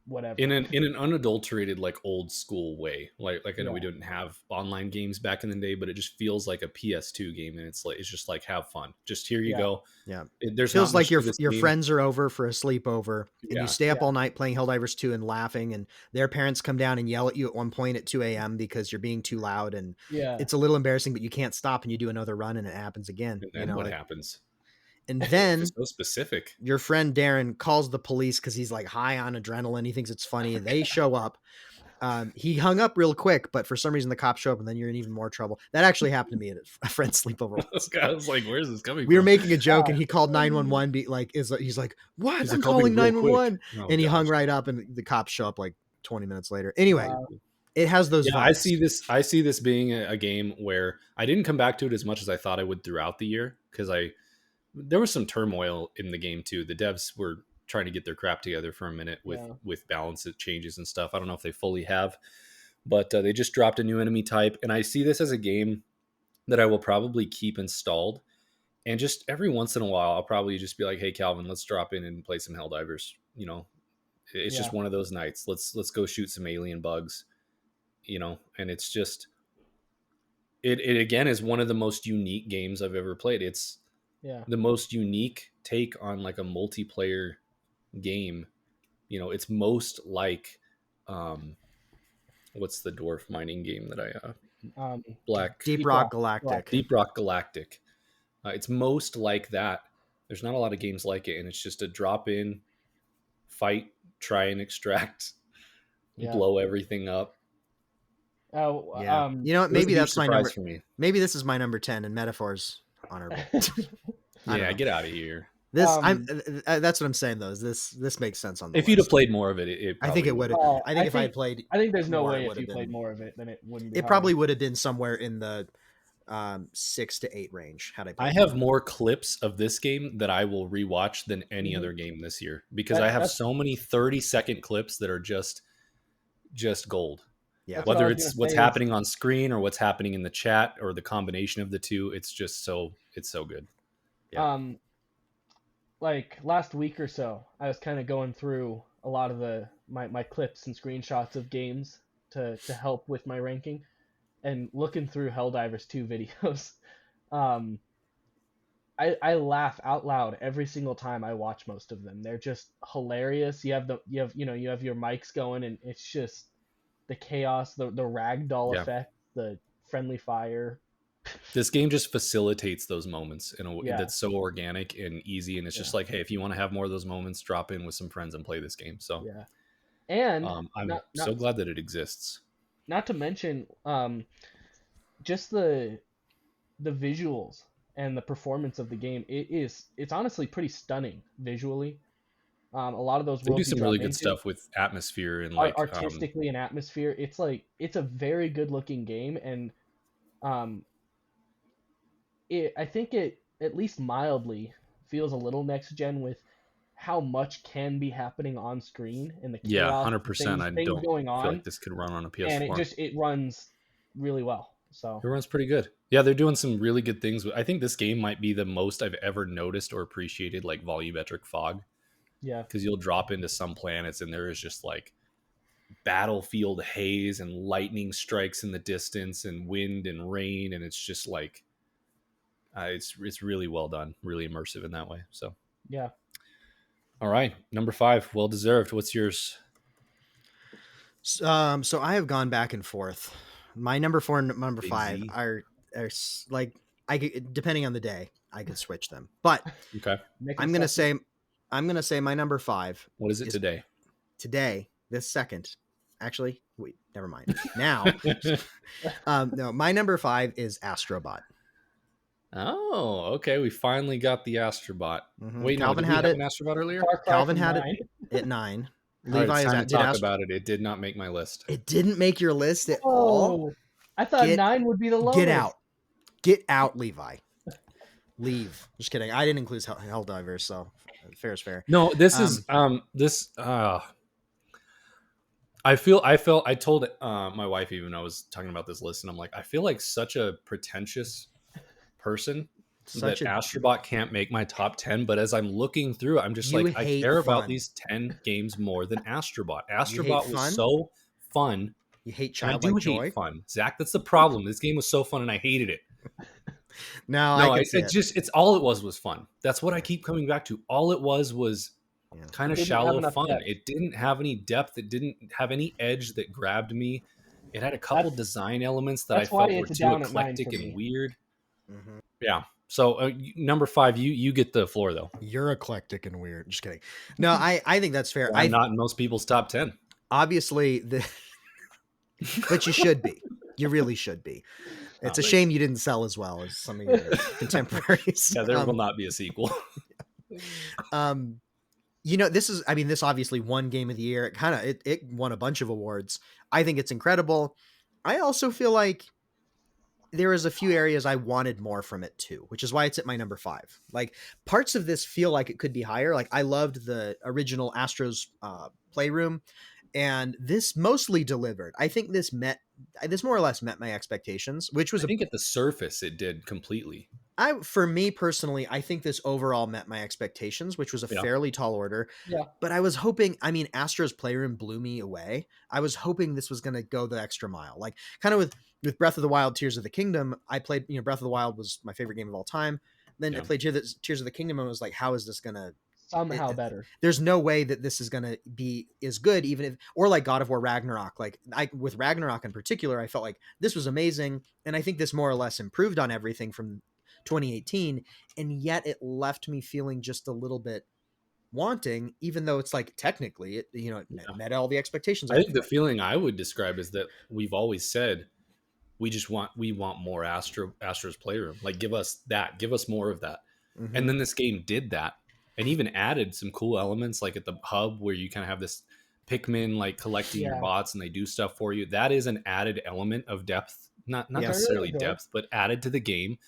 in whatever. an unadulterated like old school way, like I know we Yeah. didn't have online games back in the day, but it just feels like a PS2 game, and it's just like have fun, just here you Yeah. go. Yeah. There's not Feels like much to this your game. friends are over for a sleepover and you Yeah. stay up Yeah. all night playing Helldivers 2 and laughing, and their parents come down and yell at you at one point at 2 a.m. because you're being too loud, and Yeah. it's a little embarrassing, but you can't stop and you do another run and it happens again. And then what Like, happens? and If then it's so specific. your friend Darren calls the police because he's like high on adrenaline. He thinks it's funny. They show up. He hung up real quick, but for some reason the cops show up and then you're in even more trouble. That actually happened to me at a friend's sleepover once. I was like, where's this coming We were from? making a joke Uh, and he called 911. He's like, what? He's I'm like, I'll be calling real quick. 911. Oh And he hung gosh. right up and the cops show up like 20 minutes later. Anyway, uh, it has those Yeah, vibes. I see this being a game where I didn't come back to it as much as I thought I would throughout the year, because there was some turmoil in the game too. The devs were trying to get their crap together for a minute yeah. with balance changes and stuff. I don't know if they fully have, but they just dropped a new enemy type, and I see this as a game that I will probably keep installed. And just every once in a while, I'll probably just be like, "Hey, Calvin, let's drop in and play some Helldivers." It's Yeah. just one of those nights. Let's go shoot some alien bugs. And it's just it again is one of the most unique games I've ever played. It's Yeah. the most unique take on like a multiplayer game. It's most like um what's the dwarf mining game that Um black Deep Deep Rock Rock Galactic. Galactic. Deep Rock Galactic. It's most like that. There's not a lot of games like it, and it's just a drop in, fight, try and extract, Yeah. blow everything up. Oh, Yeah. You know what? It was a Maybe huge that's my surprise number. for me. Maybe this is my number 10 and Metaphor's honorable. I don't Yeah, know. get out of here. This um that's what I'm saying though. Is this makes sense on the If you'd have list. played more of it, it I think probably it would would. have. oh, I think if I had played I think there's no more, way it if would you have played been. more of it then it wouldn't be It higher. probably would have been somewhere in the 6 to 8 range had I I played have more. more clips of this game that I will rewatch than any Mhm. other game this year, because I have That's so many 30-second clips that are just gold. Yeah. that's what I Whether was it's gonna what's say is happening on screen or what's happening in the chat or the combination of the two, it's so good. Yeah. like last week or so, I was kind of going through a lot of my clips and screenshots of games to help with my ranking, and looking through Helldivers 2 videos. Um, I laugh out loud every single time I watch most of them. They're just hilarious. You have your mics going, and it's just the chaos, the ragdoll Yeah. effect, the friendly fire. This game just facilitates those moments in a way Yeah, that's so organic and easy, and it's just yeah, like, hey, if you want to have more of those moments, drop in with some friends and play this game. So yeah. And I'm not so not glad that it exists. not to mention just the visuals and the performance of the game. It's honestly pretty stunning visually. A lot of those They do worlds you some drop really good into stuff with atmosphere and are like artistically and atmosphere. It's like it's a very good looking game, and um, I think it at least mildly feels a little next gen with how much can be happening on screen and the yeah, chaos, 100%. I things don't going feel on, like this could run on a and PS4. it runs really well. So It runs pretty good. Yeah, they're doing some really good things. I think this game might be the most I've ever noticed or appreciated like volumetric fog, yeah, because you'll drop into some planets and there is just like battlefield haze and lightning strikes in the distance and wind and rain, and it's just like it's really well done, really immersive in that way. So yeah. all right, number 5, well deserved. What's yours? So I have gone back and forth. My number 4 and number Big 5 Z. are like I could, depending on the day, I could switch them. But Okay, Make I'm it gonna sexy. say I'm gonna say my number 5 what is it is today? today, this second. Actually, wait, never mind. Now, no, my number 5 is Astrobot. Oh, okay, we finally got the Astrobot. Wait, no, Calvin did we had have an it. Astrobot earlier? Far cry Calvin from had it 9. at 9. All right, it's Levi is time to at did talk Astro. about it. It did not make my list. It didn't make your list at all. Oh, I thought Get 9 would be the get lowest. out. Get out, Levi. Leave. Just kidding. I didn't include Helldivers, so fair is fair. No, this is this I told my wife, even I was talking about this list, and I'm like, I feel like such a pretentious person Such that a Astrobot can't make my top 10, but as I'm looking through, I'm just you like, I hate care about fun. these 10 games more than Astrobot. You hate Astrobot was fun. so fun, You hate and I do childlike hate joy. fun. Zach, that's the problem. This game was so fun and I hated it. No, I No, can see it it. just, it's all it was fun. That's what I keep coming back to. All it was Yeah. kind of Didn't have shallow enough fun. depth. It didn't have any depth. It didn't have any edge that grabbed me. It had a couple That's design elements that I that's why felt were it's too down at 9 eclectic for and me. weird. Mhm. Yeah. So number 5, you get the floor though. You're eclectic and weird. Just kidding. No, I think that's fair. Well, I'm not in most people's top 10. Obviously but you should be. You really should be. It's a Thanks. shame you didn't sell as well as some of your contemporaries. Yeah, there will not be a sequel. This obviously won game of the year. It won a bunch of awards. I think it's incredible. I also feel like there is a few areas I wanted more from it too, which is why it's at my number 5. Like parts of this feel like it could be higher. Like I loved the original Astros playroom, and this mostly delivered. I think this more or less met my expectations, which was I think at the surface it did completely. for me personally, I think this overall met my expectations, which was a Yeah. fairly tall order. Yeah. But I was hoping, Astro's Playroom blew me away. I was hoping this was going to go the extra mile. Like kind of with Breath of the Wild, Tears of the Kingdom, I played, Breath of the Wild was my favorite game of all time. Then I played Tears of the Kingdom and was like, how is this going to Somehow better. there's no way that this is going to be as good, even if, or like God of War Ragnarok. Like with Ragnarok in particular, I felt like this was amazing. And I think this more or less improved on everything from 2018. And yet it left me feeling just a little bit wanting, even though it's like technically it met all the expectations. I think the feeling I would describe is that we've always said we want more Astro's Playroom. Like give us more of that. Mhm. And then this game did that, and even added some cool elements like at the hub where you kind of have this Pikmin like collecting your bots and they do stuff for you. That is an added element of depth, not necessarily depth, but added to the game.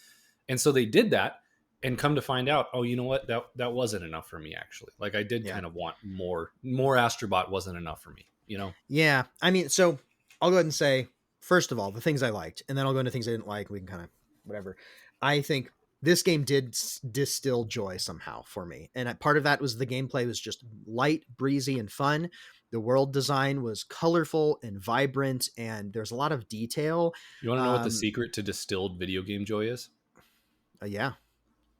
And so they did that, and come to find out, oh, you know what? That wasn't enough for me actually. Like I did kind of want more. More Astrobot wasn't enough for me, Yeah. I mean, so I'll go ahead and say, first of all, the things I liked, and then I'll go into things I didn't like. We can kind of whatever. I think this game did distill joy somehow for me. And part of that was the gameplay was just light, breezy, and fun. The world design was colorful and vibrant, and there's a lot of detail. You want to know what the secret to distilled video game joy is? Yeah.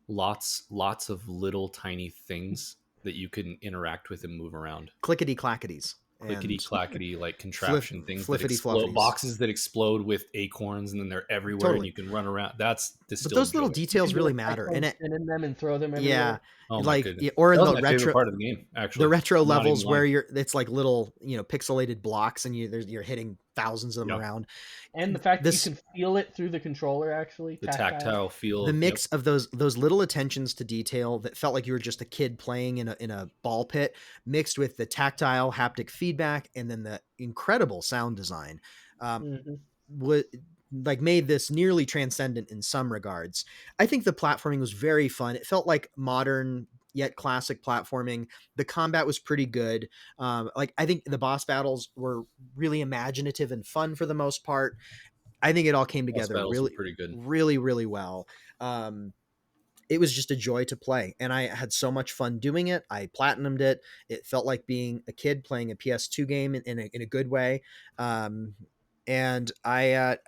Lots of little tiny things that you can interact with and move around. Clickety clackities. clickety and clackety, like contraption things that fliffity explode, fluffities. boxes that explode with acorns, and then they're everywhere, and Totally. you can run around. That's But distilled those little joy. You details can do really a matter. cyclone And spin in them and throw them yeah, everywhere. Oh my like, goodness, or that in was the my favorite retro, part of the game. the Actually, retro not even levels where lying. it's like little, pixelated blocks, and you're hitting thousands of them Yep, around. And the fact that you This can feel it through the controller, actually, the tactile. tactile the feel. Yep, mix of those little attentions to detail that felt like you were just a kid playing in a ball pit, mixed with the tactile haptic feedback, and then the incredible sound design, um, Hmm. would like made this nearly transcendent in some regards. I think the platforming was very fun. It felt like modern yet classic platforming. The combat was pretty good. Like, I think the boss battles were really imaginative and fun for the most part. I think it all came boss together battles were really, pretty good. really, really well. Um, it was just a joy to play, and I had so much fun doing it. I platinumed it. It felt like being a kid playing a PS2 game in a good way. Um, and I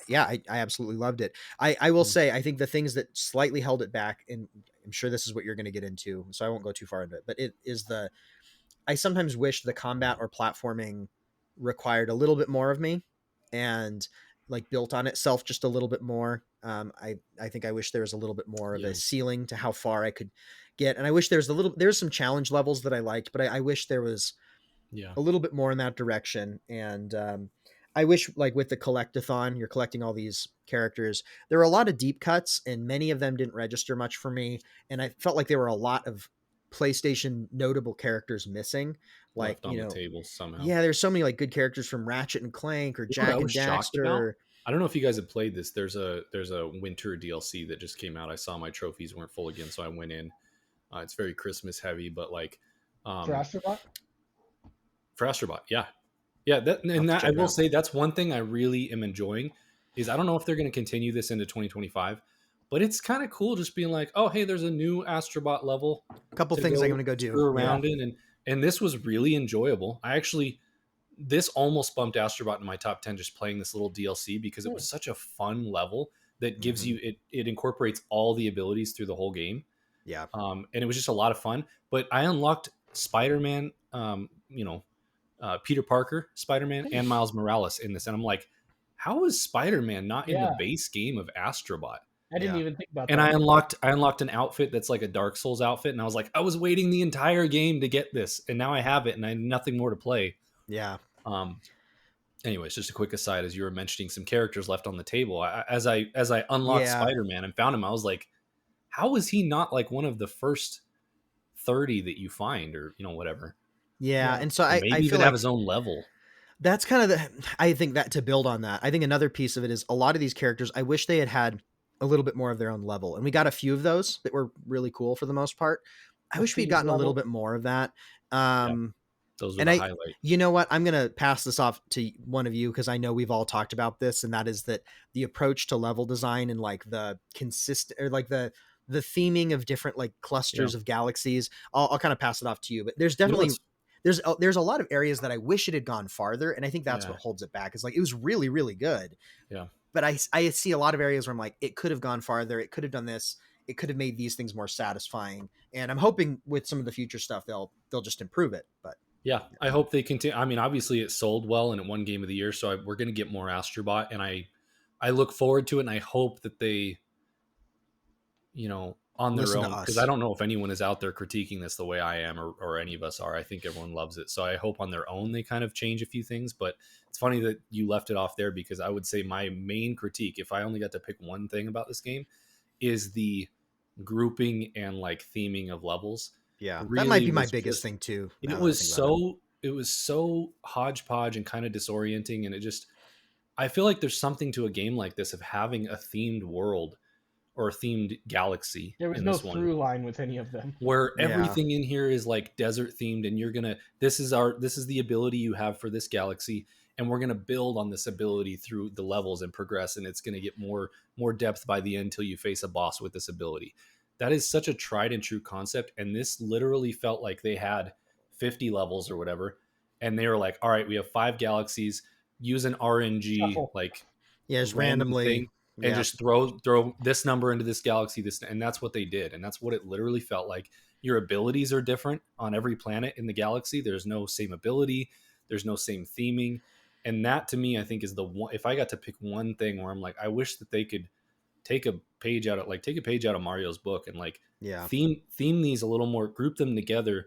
absolutely loved it. I will Mm. say, I think the things that slightly held it back, and I'm sure this is what you're going to get into, so I won't go too far into it, but it is I sometimes wish the combat or platforming required a little bit more of me, and like built on itself just a little bit more. I think I wish there was a little bit more of Yeah, a ceiling to how far I could get, and I wish there's some challenge levels that I liked, but I wish there was yeah, a little bit more in that direction. And I wish, like with the collectathon, you're collecting all these characters. There were a lot of deep cuts, and many of them didn't register much for me. And I felt like there were a lot of PlayStation notable characters missing. Like, left on the table somehow. yeah, there's so many like good characters from Ratchet and Clank or You know what I Jack was and shocked about? Daxter. I don't know if you guys have played this. There's a winter DLC that just came out. I saw my trophies weren't full again, so I went in. It's very Christmas heavy, but like For um, Astrobot? for Astrobot, yeah, yeah. That I'll have and to that I check it will out. say that's one thing I really am enjoying is I don't know if they're going to continue this into 2025, but it's kind of cool just being like, oh hey, there's a new Astrobot level A couple to things I'm go gonna go do. screw Yeah. around in, and this was really enjoyable. I actually this almost bumped Astrobot in my top 10 just playing this little DLC because it Hmm. was such a fun level that gives Mhm. you it incorporates all the abilities through the whole game. Yeah. And it was just a lot of fun. But I unlocked Spider-Man, Peter Parker, Spider-Man, Hmm. and Miles Morales in this, and I'm like, how is Spider-Man not in the Yeah, base game of Astrobot? I didn't Yeah. even think about And that. I unlocked an outfit that's like a Dark Souls outfit, and I was like, I was waiting the entire game to get this, and now I have it, and I have nothing more to play. Yeah. Um, Anyways, just a quick aside, as you were mentioning some characters left on the table, as I unlocked Yeah. Spider-Man and found him, I was like, how is he not like one of the first 30 that you find, or whatever, Yeah. Yeah. And so or I maybe feel even have like his own level. that's kind of I think that to build on that, I think another piece of it is a lot of these characters, I wish they had a little bit more of their own level. And we got a few of those that were really cool for the most part. I The wish we'd thieves gotten a little level. bit more of that. Yeah, Um, those were and the highlight. you know what? I'm going to pass this off to one of you because I know we've all talked about this, and that is that the approach to level design and like the consistent or like the theming of different like Yeah, clusters of galaxies. I'll kind of pass it off to you, but there's you know definitely what's there's a lot of areas that I wish it had gone farther, and I think that's yeah, what holds it back. Is like it was really really good, yeah, but I see a lot of areas where I'm like it could have gone farther, it could have done this, it could have made these things more satisfying, and I'm hoping with some of the future stuff they'll just improve it. But yeah. I hope they continue. I mean, obviously it sold well and it won Game of the Year, so we're going to get more Astrobot, and I look forward to it, and I hope that they on their listen to own, because I us. don't know if anyone is out there critiquing this the way I am, or any of us are. I think everyone loves it. So I hope on their own they kind of change a few things. But it's funny that you left it off there, because I would say my main critique, if I only got to pick one thing about this game, is the grouping and like theming of levels. Yeah, that might Really be my was biggest just thing too. it Now that I was think about it. so it was so hodgepodge and kind of disorienting, and it just I feel like there's something to a game like this of having a themed world or a themed galaxy There was in no this one, through line with any of them. where Yeah, everything in here is like desert themed, and this is the ability you have for this galaxy, and we're gonna build on this ability through the levels and progress, and it's gonna get more depth by the end until you face a boss with this ability. That is such a tried and true concept, and this literally felt like they had 50 levels or whatever, and they were like, all right, we have 5 galaxies, use an RNG Shuffle. like yeah, just random randomly. thing, and Yeah, just throw this number into this galaxy, and that's what they did, and that's what it literally felt like. Your abilities are different on every planet in the galaxy. There's no same ability, There's no same theming. And that to me, I think is the one, if I got to pick one thing where I'm like, I wish that they could take a page out of Mario's book and like theme these a little more, group them together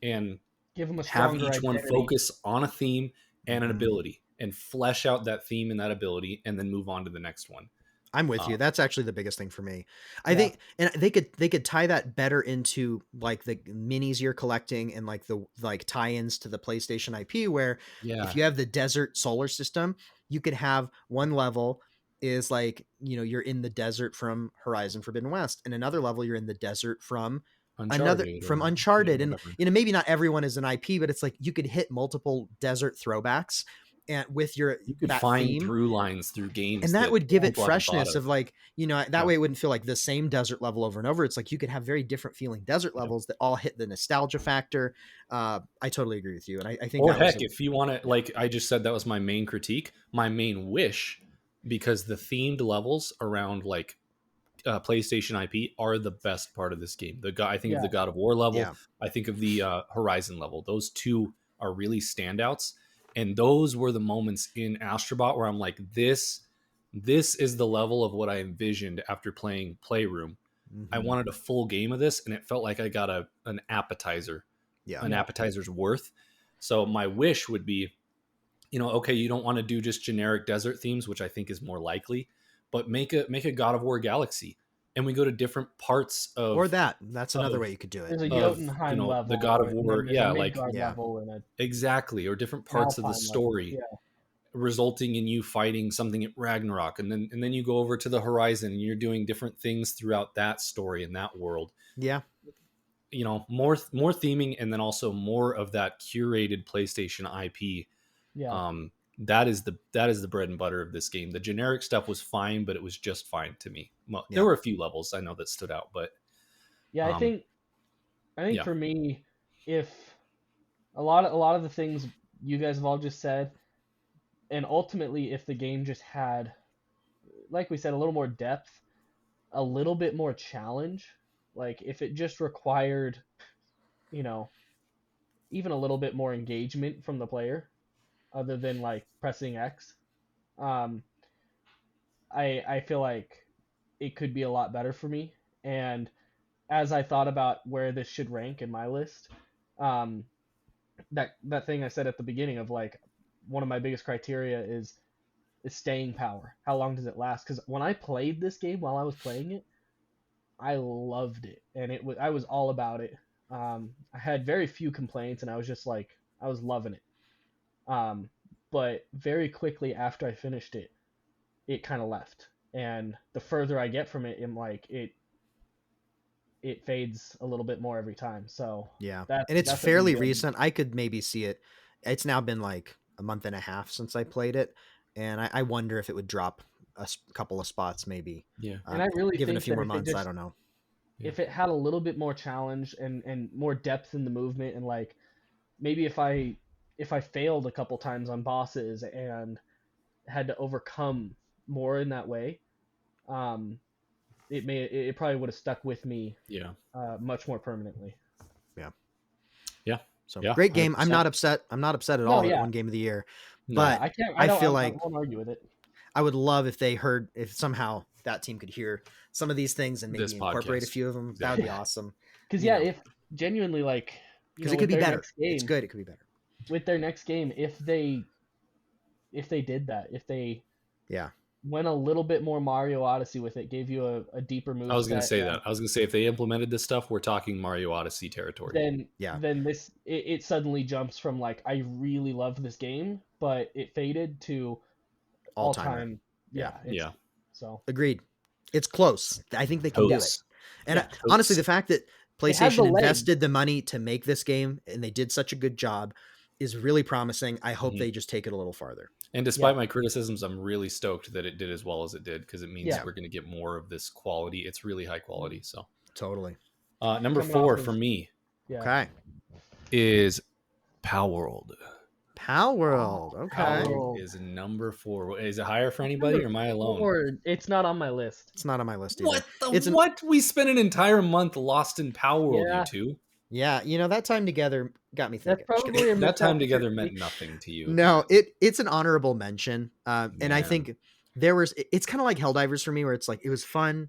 and give them a have stronger each one identity. focus on a theme and an ability and flesh out that theme and that ability and then move on to the next one. I'm with you. That's actually the biggest thing for me. I think, and they could tie that better into like the minis you're collecting and like the tie-ins to the PlayStation IP, where if you have the desert solar system, you could have one level is like, you know, you're in the desert from Horizon Forbidden West, and another level you're in the desert from Uncharted. And, you know, maybe not everyone is an IP, but it's like you could hit multiple desert throwbacks. And with you could find theme, through lines through games, and that would give it freshness of like, you know, that way it wouldn't feel like the same desert level over and over. It's like you could have very different feeling desert levels that all hit the nostalgia factor. I totally agree with you, and I think, or heck, if you want to, like I just said, that was my main critique, my main wish, because the themed levels around like PlayStation IP are the best part of this game. I think of the God of War level, I think of the Horizon level. Those two are really standouts. And those were the moments in Astrobot where I'm like, this is the level of what I envisioned after playing Playroom. I wanted a full game of this, and it felt like I got an appetizer, an appetizer's worth. So my wish would be, you know, okay, you don't want to do just generic desert themes, which I think is more likely, but make a God of War Galaxy. And we go to different parts of, or that's another way you could do it. There's a Jotunheim level, the God of War, level and exactly, or different parts of the story, resulting in you fighting something at Ragnarok, and then you go over to the Horizon and you're doing different things throughout that story and that world. Yeah, you know, more theming, and then also more of that curated PlayStation IP. That is the bread and butter of this game. The generic stuff was fine, but it was just fine to me. Well, there were a few levels I know that stood out, but I think for me, if a lot of the things you guys have all just said, and ultimately if the game just had, like we said, a little more depth, a little bit more challenge, like if it just required, you know, even a little bit more engagement from the player, other than like pressing X, I feel like it could be a lot better for me. And as I thought about where this should rank in my list, that thing I said at the beginning of like one of my biggest criteria is staying power. How long does it last? Because when I played this game, while I was playing it, I loved it, and I was all about it. I had very few complaints, and I was just like, I was loving it. But very quickly after I finished it, it kind of left. And the further I get from it, I'm like, it fades a little bit more every time. So and it's fairly recent. I could maybe see it. It's now been like a month and a half since I played it, and I wonder if it would drop a couple of spots maybe. And I really given think a few more months, I don't know. If it had a little bit more challenge and more depth in the movement, and like maybe if I failed a couple times on bosses and had to overcome more in that way, it probably would have stuck with me much more permanently. So great game. 100%. I'm not upset at all at one game of the year, but I won't argue with it. I would love if somehow that team could hear some of these things and maybe incorporate a few of them. That would be awesome. Because if genuinely, like, because it could be better. It's good. It could be better with their next game if they did that. If they went a little bit more Mario Odyssey with it, gave you a deeper move. I was going to say that. I was going to say if they implemented this stuff, we're talking Mario Odyssey territory. Then this it suddenly jumps from like I really love this game, but it faded to all time. So agreed. It's close. I think they can do it. And honestly, the fact that PlayStation invested the money to make this game and they did such a good job is really promising. I hope they just take it a little farther. And despite my criticisms, I'm really stoked that it did as well as it did, because it means we're going to get more of this quality. It's really high quality. So totally. Number 4 for me is Power World. Okay. Power World is number 4. Is it higher for anybody, or am I alone? It's not on my list. It's not on my list either. What? We spent an entire month lost in Power World, you two. Yeah, that time together got me That's thinking. Just kidding. probably a That missed time together opportunity. meant nothing to you. No, it's an honorable mention. And I Man. think it's kind of like Helldivers for me, where it's like it was fun.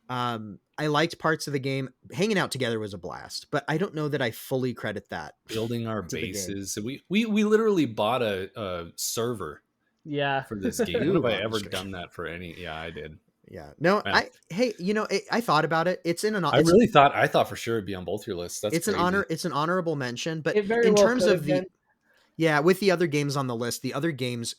I liked parts of the game. Hanging out together was a blast, but I don't know that I fully credit that Building our to the game. bases. We literally bought a server Yeah. for this game. When Ooh, have I I'm ever just done that for any? Yeah, I did. Yeah. No, Man, I thought about it. It's in an I really thought I thought for sure it'd be on both your lists. That's it's crazy. it's an honorable mention, but It very in well terms could of have been. yeah, with the other games on the list, the other games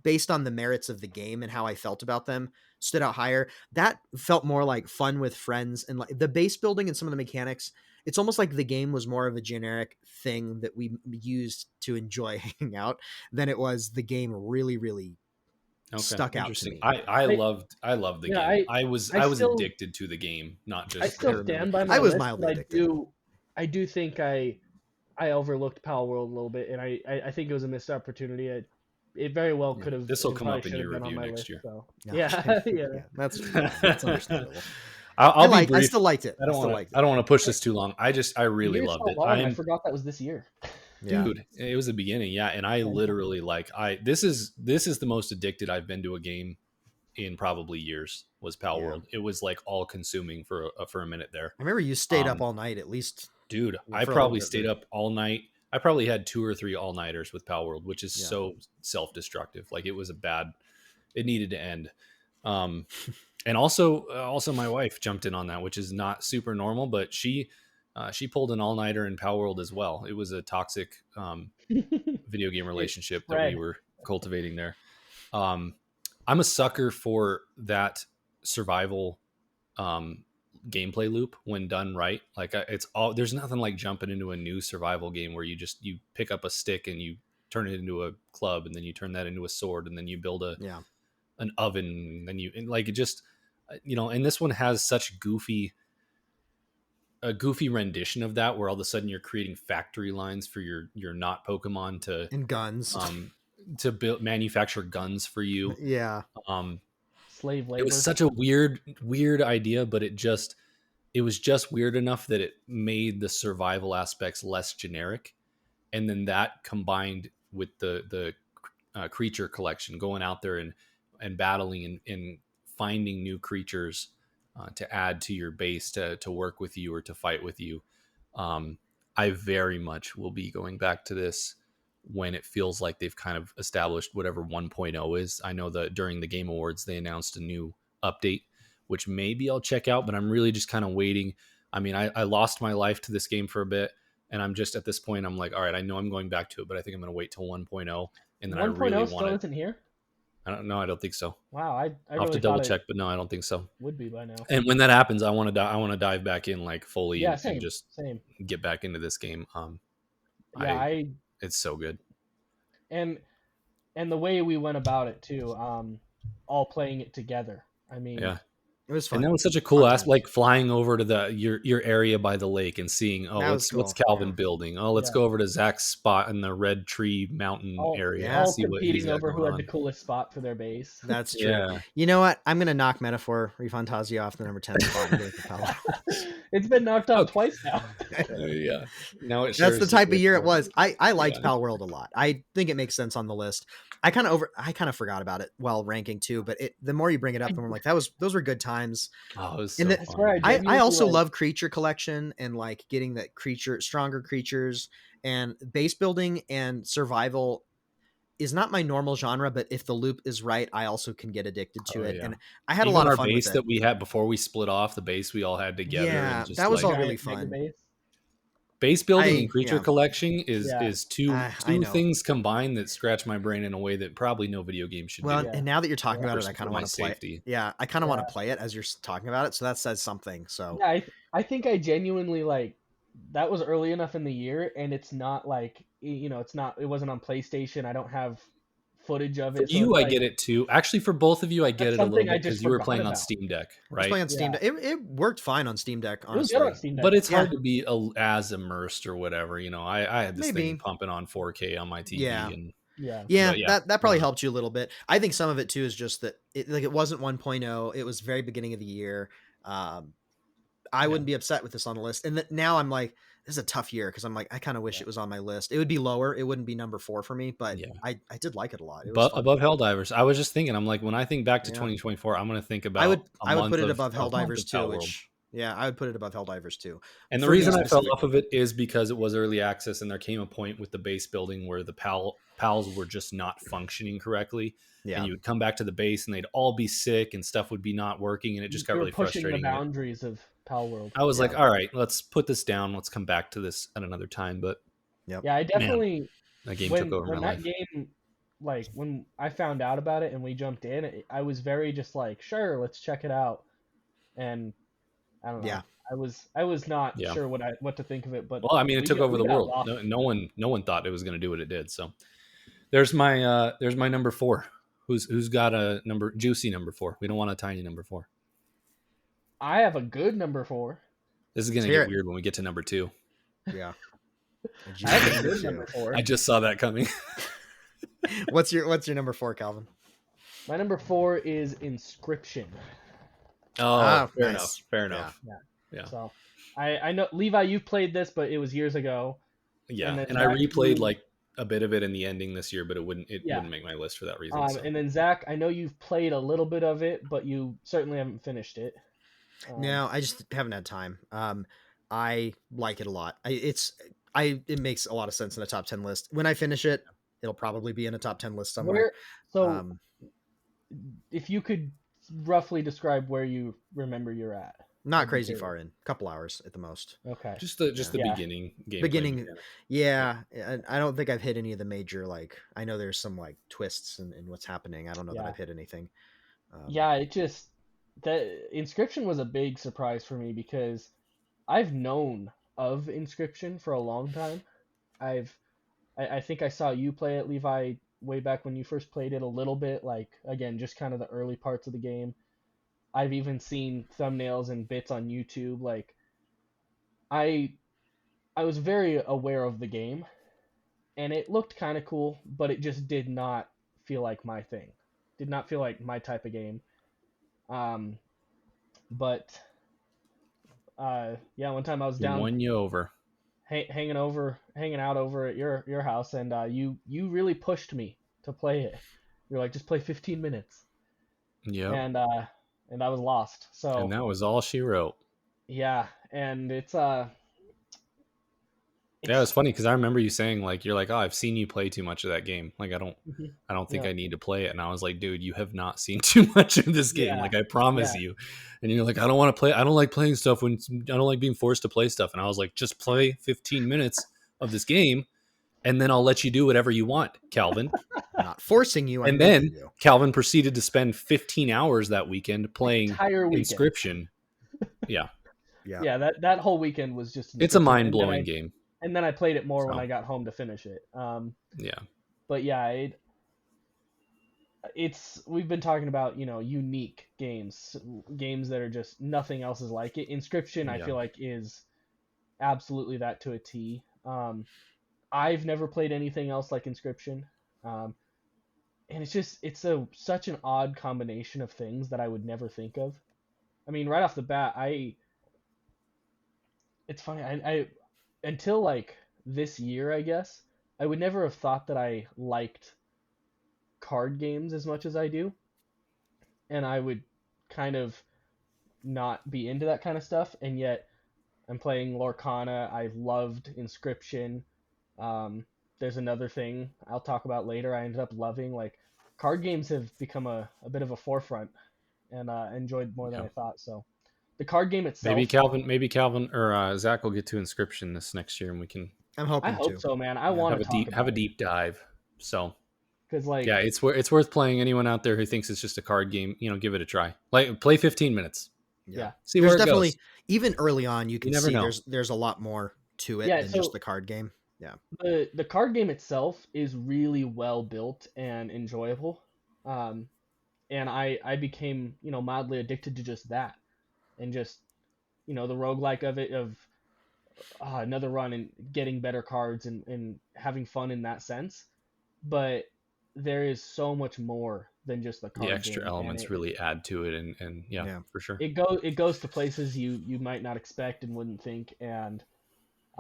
based on the merits of the game and how I felt about them stood out higher. That felt more like fun with friends, and like the base building and some of the mechanics. It's almost like the game was more of a generic thing that we used to enjoy hanging out than it was the game really stuck out to Interesting. me. I loved the Yeah, game. I was still addicted to the game, not I just still remember. stand by my I was list, mildly but addicted. I do think I overlooked Pal World a little bit, and I think it was a missed opportunity. It very well could have. This will and come probably up in should have your been on review my next list, year. So. No, Yeah. that's understandable. I'll be brief. I still liked it. I don't want to push this too long. I really Year's loved so it. long, I forgot that was this year. Yeah. Dude, it was the beginning. Yeah, and I literally this is the most addicted I've been to a game in probably years. Was Pal World. It was like all consuming for a minute there. I remember you stayed up all night at least. Dude, I for a probably little bit stayed there. up all night. I probably had 2 or 3 all-nighters with Pal World, which is so self-destructive. Like it was it needed to end. And also my wife jumped in on that, which is not super normal, but she pulled an all-nighter in Pal World as well. It was a toxic video game relationship that we were cultivating there. I'm a sucker for that survival gameplay loop when done right. Like there's nothing like jumping into a new survival game where you pick up a stick and you turn it into a club, and then you turn that into a sword, and then you build an oven, and like it just and this one has such a goofy rendition of that, where all of a sudden you're creating factory lines for your not Pokemon to guns to manufacture guns for you. Slave labor. It was such a weird idea, but it was just weird enough that it made the survival aspects less generic. And then that combined with the creature collection, going out there and battling and finding new creatures to add to your base to work with you or to fight with you. I very much will be going back to this when it feels like they've kind of established whatever 1.0 is. I know that during the Game Awards, they announced a new update, which maybe I'll check out, but I'm really just kind of waiting. I mean, I lost my life to this game for a bit, and I'm just at this point, I'm like, all right, I know I'm going back to it, but I think I'm going to wait till 1.0. And then 1.0 I really want still isn't here? I don't know. I don't think so. Wow. I I'll have to double check, but no, I don't think so. Would be by now. And when that happens, I want to dive back in like fully and just get back into this game. It's so good. And the way we went about it too, all playing it together. I mean, yeah, it was fun. And that was such a cool aspect, like flying over to your area by the lake and seeing, what's Calvin building? Oh, let's go over to Zach's spot in the Red Tree Mountain area and see what he's over who had on. the coolest spot for their base. That's true. Yeah. You know what? I'm gonna knock Metaphor Refantasia off the number 10 spot and go with Capella. It's been knocked out twice now. Yeah. Now that's the type of year it was. I liked Pal World a lot. I think it makes sense on the list. I kind of forgot about it while ranking too, but the more you bring it up, the more like those were good times. Oh, it was so fun. I also love creature collection and like getting that stronger creatures, and base building and survival is not my normal genre, but if the loop is right, I also can get addicted to it. Yeah. And I had a lot of fun with it. Our base that we had before we split off, the base we all had together. Yeah, and that was all really fun. Base building and creature collection is two things combined that scratch my brain in a way that probably no video game should do. Well, and now that you're talking about it, I kind of want to play it. Yeah, I kind of want to play it as you're talking about it, so that says something. So yeah, I think I genuinely that was early enough in the year, and it's not like it wasn't on PlayStation. I don't have footage of it. For you, I get it too. Actually, for both of you, I get it a little bit because you were playing on Steam Deck, right? I was playing on Steam Deck. It worked fine on Steam Deck, honestly. It was good on Steam Deck. But it's hard to be as immersed or whatever. I had this thing pumping on 4K on my TV. Yeah. That probably helped you a little bit. I think some of it too is just that it wasn't 1.0. It was very beginning of the year. I wouldn't be upset with this on the list. And now I'm like, this is a tough year because I'm like, I kind of wish it was on my list. It would be lower. It wouldn't be number 4 for me, but Yeah. I did like it a lot. It was But fun. above Helldivers, I was just thinking, I'm like, when I think back to Yeah. 2024, I'm going to think I about would put it above a month Helldivers of too, Palworld. which yeah, I would put it above Helldivers too. And the For me reason I fell off specifically. of it is because it was early access, and there came a point with the base building where the pals were just not functioning correctly. Yeah. And you would come back to the base, and they'd all be sick, and stuff would be not working, and it just got You're really pushing frustrating. the boundaries of Palworld. I was Yeah. like, all right, let's put this down. Let's come back to this at another time. But Yep. Yeah, I definitely that game took over when my that life. game, like when I found out about it and we jumped in, I was very just like, sure, let's check it out. And I don't know. Yeah. I was not Yeah. sure what to think of it, but Well, I mean, it took over the world. lost. No one thought it was going to do what it did. So there's my number 4. Who's got a juicy number 4? We don't want a tiny number 4. I have a good number 4. This is going to get weird when we get to number 2. Yeah. I have a good number 4. I just saw that coming. What's your number 4, Calvin? My number 4 is Inscription. Oh, fair nice. enough. Yeah. So I know, Levi, you've played this, but it was years ago. Yeah, And and I replayed like a bit of it in the ending this year, but it wouldn't make my list for that reason. So. And then Zach, I know you've played a little bit of it, but you certainly haven't finished it. No, I just haven't had time. I like it a lot. It makes a lot of sense in a top 10 list. When I finish it, it'll probably be in a top 10 list somewhere. If you could roughly describe where you remember you're at. Not crazy far in, a couple hours at the most. Okay. Just the beginning game. Beginning, yeah. I don't think I've hit any of the major, like, I know there's some like twists in what's happening. I don't know that I've hit anything. That Inscription was a big surprise for me because I've known of Inscription for a long time. I think I saw you play it, Levi, way back when you first played it a little bit, like, again, just kind of the early parts of the game. I've even seen thumbnails and bits on YouTube. Like, I was very aware of the game, and it looked kind of cool, but it just did not feel like my thing. Did not feel like my type of game. One time I was down. Won you over. Hanging out over at your house, and you really pushed me to play it. You're like, just play 15 minutes. Yeah. And I was lost. So. And that was all she wrote. Yeah, and it's yeah, it was funny because I remember you saying, like, you're like, oh, I've seen you play too much of that game. Like, I don't think I need to play it. And I was like, dude, you have not seen too much of this game. Yeah. Like, I promise you. And you're like, I don't want to play. I don't like playing stuff I don't like being forced to play stuff. And I was like, just play 15 minutes of this game, and then I'll let you do whatever you want, Calvin. I'm not forcing you. And then Calvin proceeded to spend 15 hours that weekend playing Inscription. Yeah. Yeah. That whole weekend was just. It's a mind-blowing game. And then I played it more when I got home to finish it. But yeah, we've been talking about, unique games that are just nothing else is like it. Inscription, I feel like, is absolutely that to a T. I've never played anything else like Inscription. And it's such an odd combination of things that I would never think of. I mean, right off the bat, it's funny. I until like this year, I guess, I would never have thought that I liked card games as much as I do. And I would kind of not be into that kind of stuff. And yet I'm playing Lorcana. I loved Inscription. There's another thing I'll talk about later I ended up loving. Like, card games have become a bit of a forefront, and enjoyed more than I thought. So the card game itself. Maybe Calvin or Zach will get to Inscription this next year, and we can. I hope so, man. I want to have a deep dive. So, because it's worth playing. Anyone out there who thinks it's just a card game, give it a try. Like, play 15 minutes. Yeah. See where it goes. Even early on, you can see know. there's a lot more to it than just the card game. Yeah. The card game itself is really well built and enjoyable. And I became, mildly addicted to just that. And just, the roguelike of it, of another run and getting better cards and having fun in that sense. But there is so much more than just the card game. The extra elements really add to it, and for sure. It goes to places you might not expect and wouldn't think, and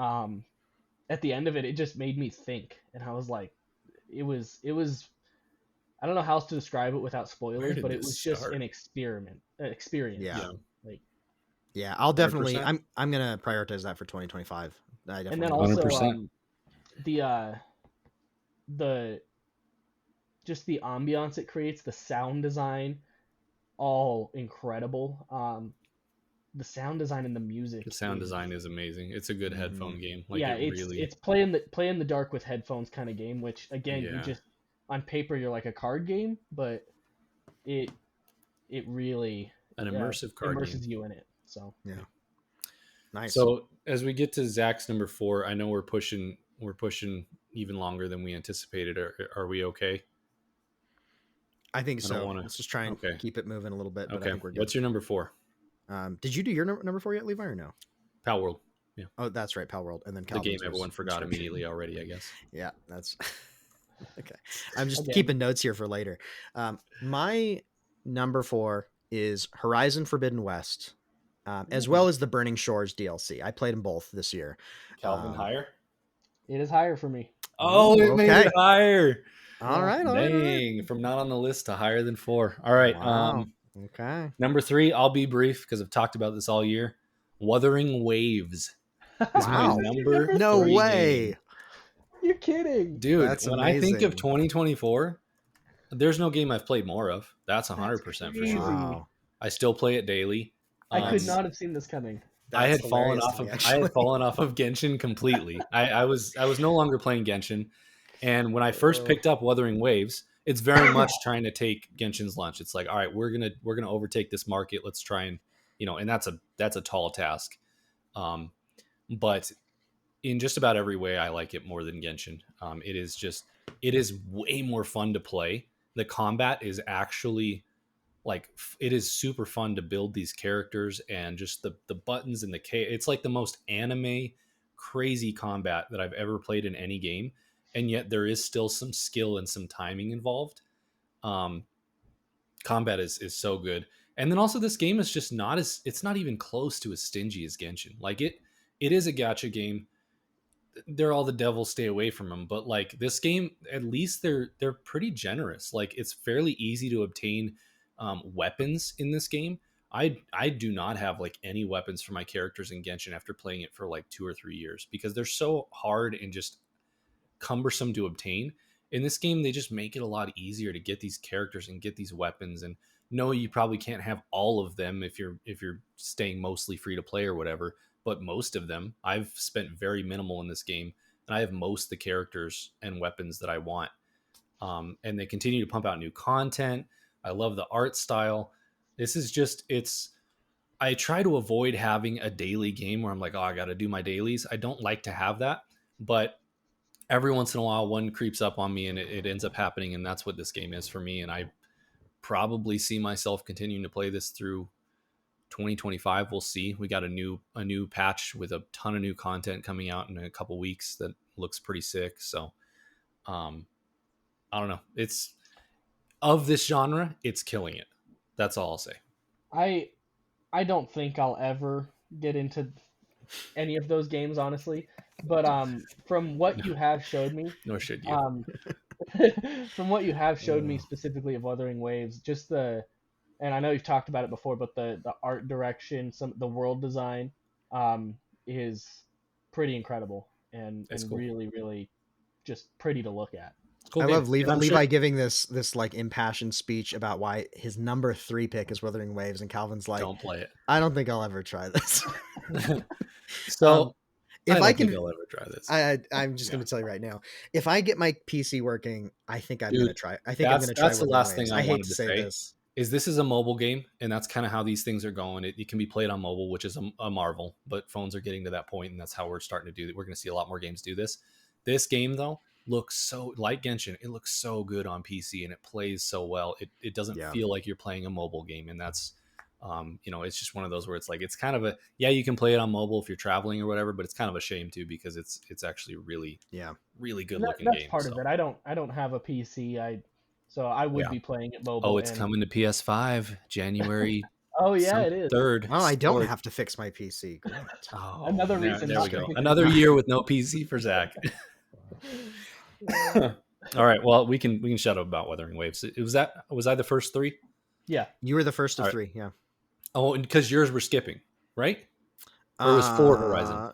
At the end of it, it just made me think, and I was like, it was. I don't know how else to describe it without spoilers, did but it this was just start? an experience. Yeah. Yeah. Yeah, I'll definitely. 100%. I'm gonna prioritize that for 2025. I And definitely then want also 100%. The just the ambiance it creates, the sound design, all incredible. The sound design and the music The sound is, design is amazing. It's a good headphone game. Like yeah, it really. it's play in the dark with headphones kind of game, which again, you Yeah. just on paper you're like a card game, but it it really An immersive card game. immerses you in it. So yeah. Nice. So as we get to Zach's number 4, I know we're pushing even longer than we anticipated. Are we okay? I think I don't so. wanna- Let's just try and okay. keep it moving a little bit, but I Okay. think we're good. What's your number 4? Did you do your number 4 yet, Levi, or no? Pal World. Yeah. Oh, that's right, Pal World, and then The Calvin's game was everyone forgot Inscription. immediately already, I guess. Yeah, that's okay. I'm just Again. keeping notes here for later. My number 4 is Horizon Forbidden West, as well as the Burning Shores DLC. I played them both this year. Calvin higher? it is higher for me. Oh, it made okay. it higher. All right, all right, all right. Dang, from not on the list to higher than 4. All right. Wow. Okay. Number 3, I'll be brief because I've talked about this all year. Wuthering Waves is my Wow. number No 3 way. game. You're kidding. Dude, That's when I think of amazing. 2024, there's no game I've played more of. That's 100% for crazy. sure. Wow. I still play it daily. I could That's- not have seen this coming. I had That's fallen hilarious off to of me, I actually. had fallen off of Genshin completely. I was no longer playing Genshin, and when I first picked up Wuthering Waves, it's very much trying to take Genshin's lunch. It's like, all right, we're gonna overtake this market. Let's try and and that's a tall task. But in just about every way, I like it more than Genshin. It is way more fun to play. The combat is actually like it is super fun to build these characters, and just the buttons and it's like the most anime crazy combat that I've ever played in any game, and yet there is still some skill and some timing involved. Combat is so good, and then also this game is just it's not even close to as stingy as Genshin. Like it is a gacha game. They're all the devil, stay away from them, but like this game, at least they're pretty generous. Like it's fairly easy to obtain weapons in this game. I do not have like any weapons for my characters in Genshin after playing it for like 2 or 3 years, because they're so hard and just cumbersome to obtain. In this game, they just make it a lot easier to get these characters and get these weapons. And no, you probably can't have all of them if you're staying mostly free to play or whatever, but most of them. I've spent very minimal in this game, and I have most of the characters and weapons that I want. And they continue to pump out new content. I love the art style. This is just, I try to avoid having a daily game where I'm like, oh, I got to do my dailies. I don't like to have that, but every once in a while one creeps up on me, and it ends up happening. And that's what this game is for me. And I probably see myself continuing to play this through 2025. We'll see. We got a new patch with a ton of new content coming out in a couple weeks that looks pretty sick. So, I don't know. It's of this genre, it's killing it. That's all I'll say. I don't think I'll ever get into any of those games, honestly. But from what you have showed me, Nor should you. from what you have showed me specifically of Wuthering Waves, just and I know you've talked about it before, but the art direction, the world design, is pretty incredible and Cool. really, really just pretty to look at. Cool I game. love Levi Sure. giving this like impassioned speech about why his number 3 pick is Wuthering Waves, and Calvin's like, Don't play it. I don't think I'll ever try this. So if I I don't can, think I'll ever try this. I'm just going to tell you right now. If I get my PC working, I think I'm Dude, going to try. I think I'm going to try. That's the Wuthering last Waves. thing I hate wanted to to say say. this. This is a mobile game, and that's kind of how these things are going. It can be played on mobile, which is a marvel, but phones are getting to that point, and that's how we're starting to do it. We're going to see a lot more games do this. This game, though, looks so like Genshin. It looks so good on PC, and it plays so well. It doesn't feel like you're playing a mobile game, and that's it's just one of those where it's like, it's kind of you can play it on mobile if you're traveling or whatever, but it's kind of a shame too, because it's actually really good looking game. That's part of it. I don't have a PC. So I would be playing it mobile. Oh, it's coming to PS5 January Oh yeah, Some it is. third. Well, I don't Fourth. have to fix my PC. Great. Oh, Another there, reason there not we to go. fix Another it. year with no PC for Zach. All right. Well, we can shut up about Wuthering Waves. Was I the first three? Yeah. You were the first of All right. three. Yeah. Oh, because yours were skipping, right? Or it was 4 Horizon?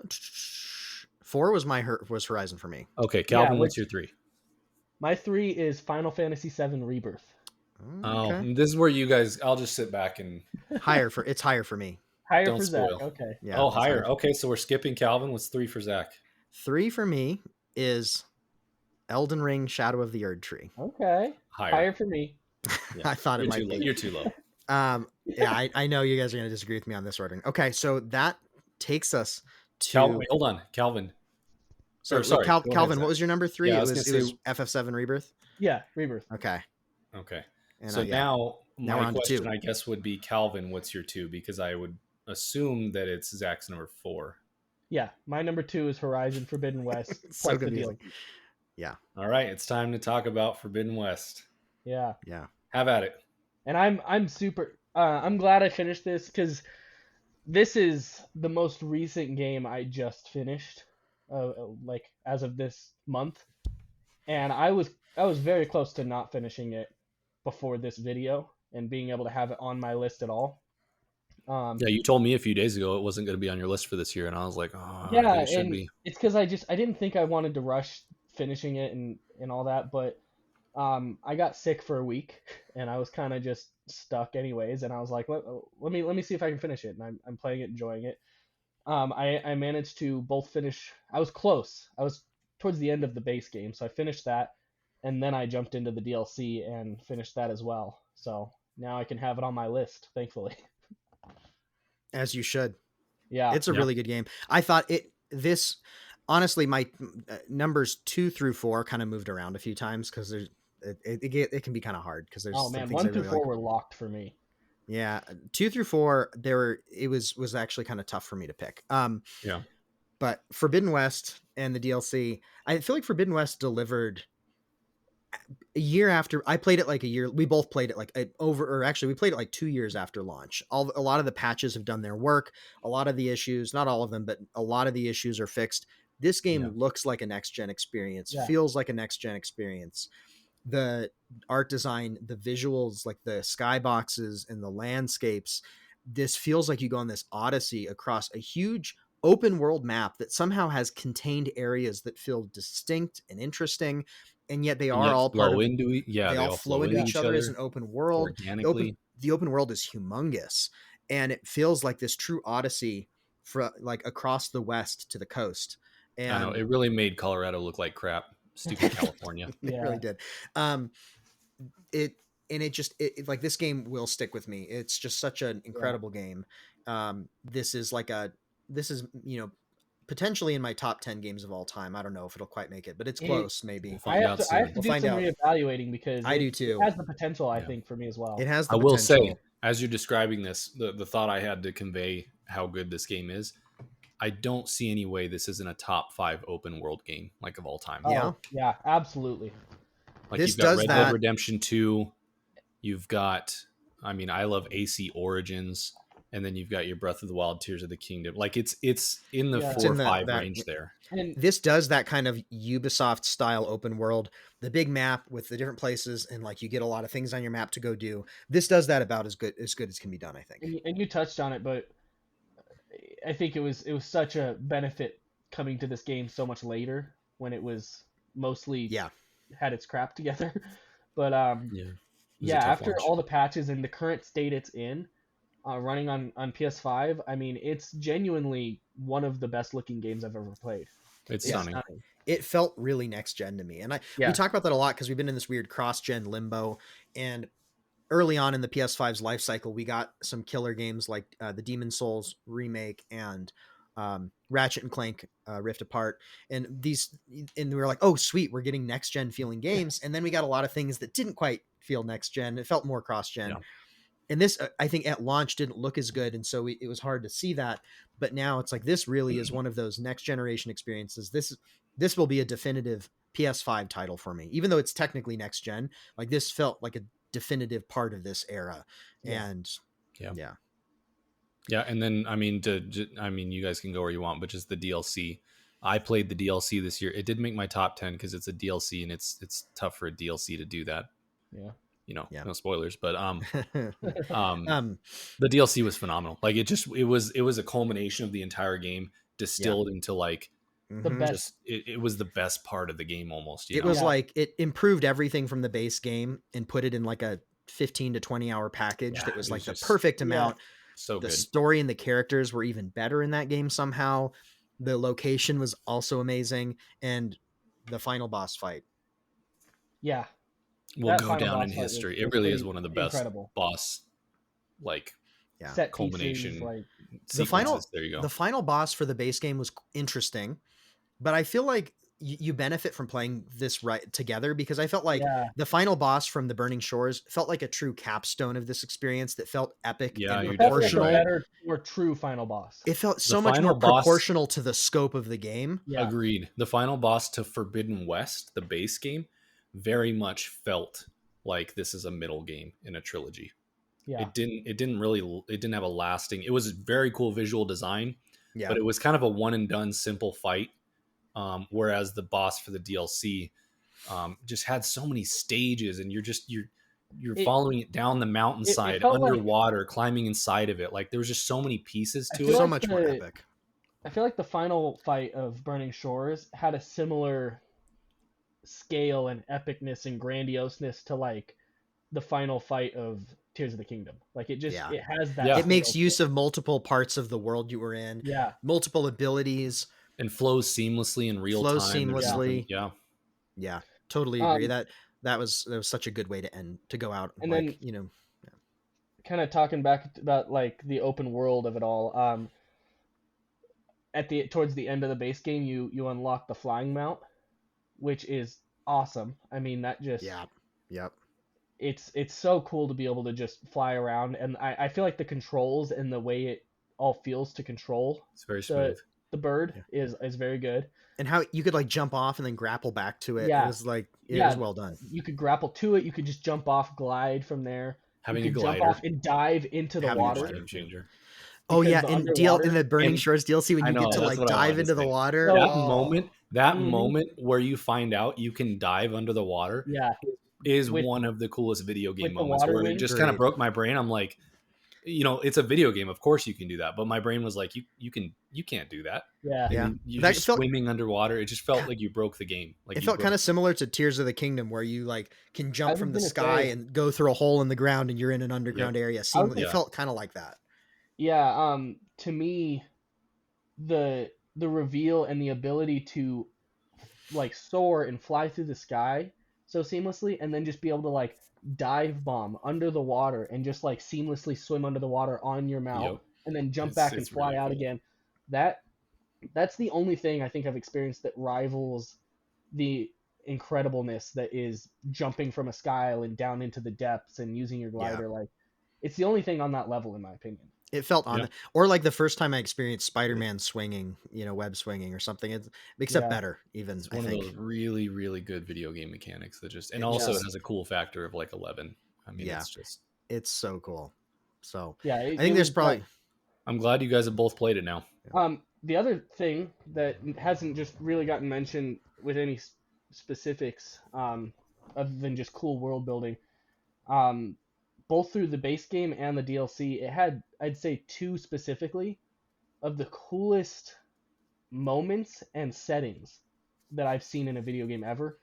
4 was Horizon for me. Okay, Calvin, Yeah, what's your 3? My 3 is Final Fantasy VII Rebirth. Oh, this is where you guys. I'll just sit back and It's higher for me. Higher don't for Zach. spoil. Okay. Yeah. Oh, it's higher. Okay, so we're skipping Calvin. What's 3 for Zach? 3 for me is Elden Ring: Shadow of the Erd Tree. Okay. Higher for me. Yeah. I thought it You're might too low. be. You're too low. Yeah, I know you guys are going to disagree with me on this ordering. Okay, so that takes us to Calvin, wait, hold on, Calvin. So, sorry, go Calvin, ahead, what was your number 3? Yeah, I it was was gonna say- FF7 Rebirth. Yeah, Rebirth. Okay. Okay. And, So yeah. now Now we're my on to question, 2. I guess, would be Calvin. What's your 2? Because I would assume that it's Zach's number 4. Yeah, my number 2 is Horizon Forbidden West. It's so plus the confusing. DLC. Yeah. All right, it's time to talk about Forbidden West. Yeah. Yeah. Have at it. And I'm super. I'm glad I finished this because this is the most recent game I just finished, like as of this month, and I was very close to not finishing it before this video and being able to have it on my list at all. Yeah, you told me a few days ago it wasn't going to be on your list for this year, and I was like, oh, Yeah, I think it should and be. it's because I didn't think I wanted to rush finishing it and all that, but I got sick for a week and I was kind of just stuck anyways, and I was like, let me see if I can finish it, and I'm playing it, enjoying it. I managed to both finish. I was close. I was towards the end of the base game, so I finished that, and then I jumped into the DLC and finished that as well. So now I can have it on my list, thankfully. As you should. Yeah, It's a really good game. I thought this honestly, my numbers 2 through 4 kind of moved around a few times because there's it can be kind of hard because there's oh some man, things 1 I through really 4 like. were locked for me. Yeah, 2 through 4 it was actually kind of tough for me to pick. Yeah. But Forbidden West and the DLC, I feel like Forbidden West delivered a year after I played it. Like a year, we both played it like we played it like 2 years after launch. A lot of the patches have done their work. A lot of the issues, not all of them, but a lot of the issues are fixed. This game looks like a next gen experience, feels like a next gen experience. The art design, the visuals, like the skyboxes and the landscapes, this feels like you go on this odyssey across a huge open world map that somehow has contained areas that feel distinct and interesting, and yet they are all part of they all flow into each other as an open world organically. The open world is humongous, and it feels like this true odyssey for like across the west to the coast. And I know it really made Colorado look like crap. Stupid California. It really did. It like this game will stick with me. It's just such an incredible game. This is potentially in my top 10 games of all time. I don't know if it'll quite make it, but it's close. Maybe I have to do some reevaluating because I do too. It has the potential, I think, for me as well. It has the I potential. will say, as you're describing this, the thought I had to convey how good this game is, I don't see any way this isn't a top 5 open world game, like of all time. Yeah, absolutely. Like you've got Red Dead Redemption 2, you've got, I love AC Origins, and then you've got your Breath of the Wild, Tears of the Kingdom. Like it's in the 4 or 5 range there. And this does that kind of Ubisoft style open world, the big map with the different places, and like you get a lot of things on your map to go do. This does that about as good as can be done, I think. And you touched on it, but I think it was such a benefit coming to this game so much later when it was mostly had its crap together. But after launch. All the patches and the current state it's in, running on PS5, it's genuinely one of the best looking games I've ever played. It's stunning. It felt really next gen to me, and we talk about that a lot because we've been in this weird cross gen limbo. And early on in the PS5's life cycle, we got some killer games like the Demon Souls remake and Ratchet and Clank Rift Apart, and we were like, oh sweet, we're getting next gen feeling games. And then we got a lot of things that didn't quite feel next gen. It felt more cross gen. And this, I think at launch didn't look as good. And so it was hard to see that, but now it's like, this really is one of those next generation experiences. This will be a definitive PS5 title for me, even though it's technically next gen. Like this felt like a definitive part of this era. And Yeah, and then I mean, you guys can go where you want, but just the DLC. I played the DLC this year. It did make my top 10 because it's a DLC, and it's tough for a DLC to do that. Yeah. Yeah. No spoilers, but um, the DLC was phenomenal. Like it was a culmination of the entire game distilled into like The mhm. best. it was the best part of the game almost. It was like it improved everything from the base game and put it in like a 15 to 20 hour package that was like the perfect amount. So the good. Story and the characters were even better in that game somehow. The location was also amazing, and the final boss fight. Yeah. Will That go final down boss in fight history. It was really is pretty one of the best incredible. boss like Set culmination pieces, like sequences. There you go. The final boss for the base game was interesting, but I feel like you benefit from playing this right together, because I felt like the final boss from the Burning Shores felt like a true capstone of this experience that felt epic Yeah, and you're proportional. definitely right. Better, more true final boss. It felt so The much final more boss- proportional to the scope of the game. Yeah. Agreed. The final boss to Forbidden West, the base game, very much felt like this is a middle game in a trilogy. Yeah. It didn't have a lasting. It was a very cool visual design, Yeah. but it was kind of a one and done simple fight. Whereas the boss for the DLC just had so many stages, and you're following it down the mountainside, underwater, climbing inside of it. Like there was just so many pieces to it. So much more epic. I feel like the final fight of Burning Shores had a similar scale and epicness and grandioseness to like the final fight of Tears of the Kingdom. Like it just it has that. Yeah. It makes use of multiple parts of the world you were in. Yeah. Multiple abilities. And flows seamlessly in real time. Flows seamlessly. Yeah. Yeah. Totally agree. That was such a good way to go out. And like, then, kind of talking back about like the open world of it all. Towards the end of the base game, you unlock the flying mount, which is awesome. I mean, that just Yep. It's so cool to be able to just fly around, and I feel like the controls and the way it all feels to control it's very smooth. The bird is very good. And how you could like jump off and then grapple back to it. It was like it was well done. You could grapple to it. You could just jump off, glide from there. Having you could a glider. Jump off and dive into the water. Game changer. Oh yeah, in the Burning Shores DLC when you get to like dive into the water. That moment where you find out you can dive under the water is one of the coolest video game moments where it just kind of broke my brain. I'm like, it's a video game. Of course you can do that. But my brain was like, you can't do that. Yeah. And you're just swimming underwater. It just felt like you broke the game. Like it felt kind of similar to Tears of the Kingdom, where you like can jump from the sky and go through a hole in the ground and you're in an underground area. It felt kind of like that. Yeah. To me, the reveal and the ability to like soar and fly through the sky so seamlessly, and then just be able to like dive bomb under the water and just like seamlessly swim under the water on your mount and then jump back and fly really out again. That's the only thing I think I've experienced that rivals the incredibleness that is jumping from a sky and down into the depths and using your glider. Like it's the only thing on that level, in my opinion. It felt on or like the first time I experienced Spider-Man swinging, web swinging or something. It makes it better even. It's one of those really, really good video game mechanics that just, and also it has a cool factor of like 11. I mean, it's so cool. So I think there's probably, I'm glad you guys have both played it now. The other thing that hasn't just really gotten mentioned with any specifics, other than just cool world building, both through the base game and the DLC, it had, I'd say, two specifically of the coolest moments and settings that I've seen in a video game ever.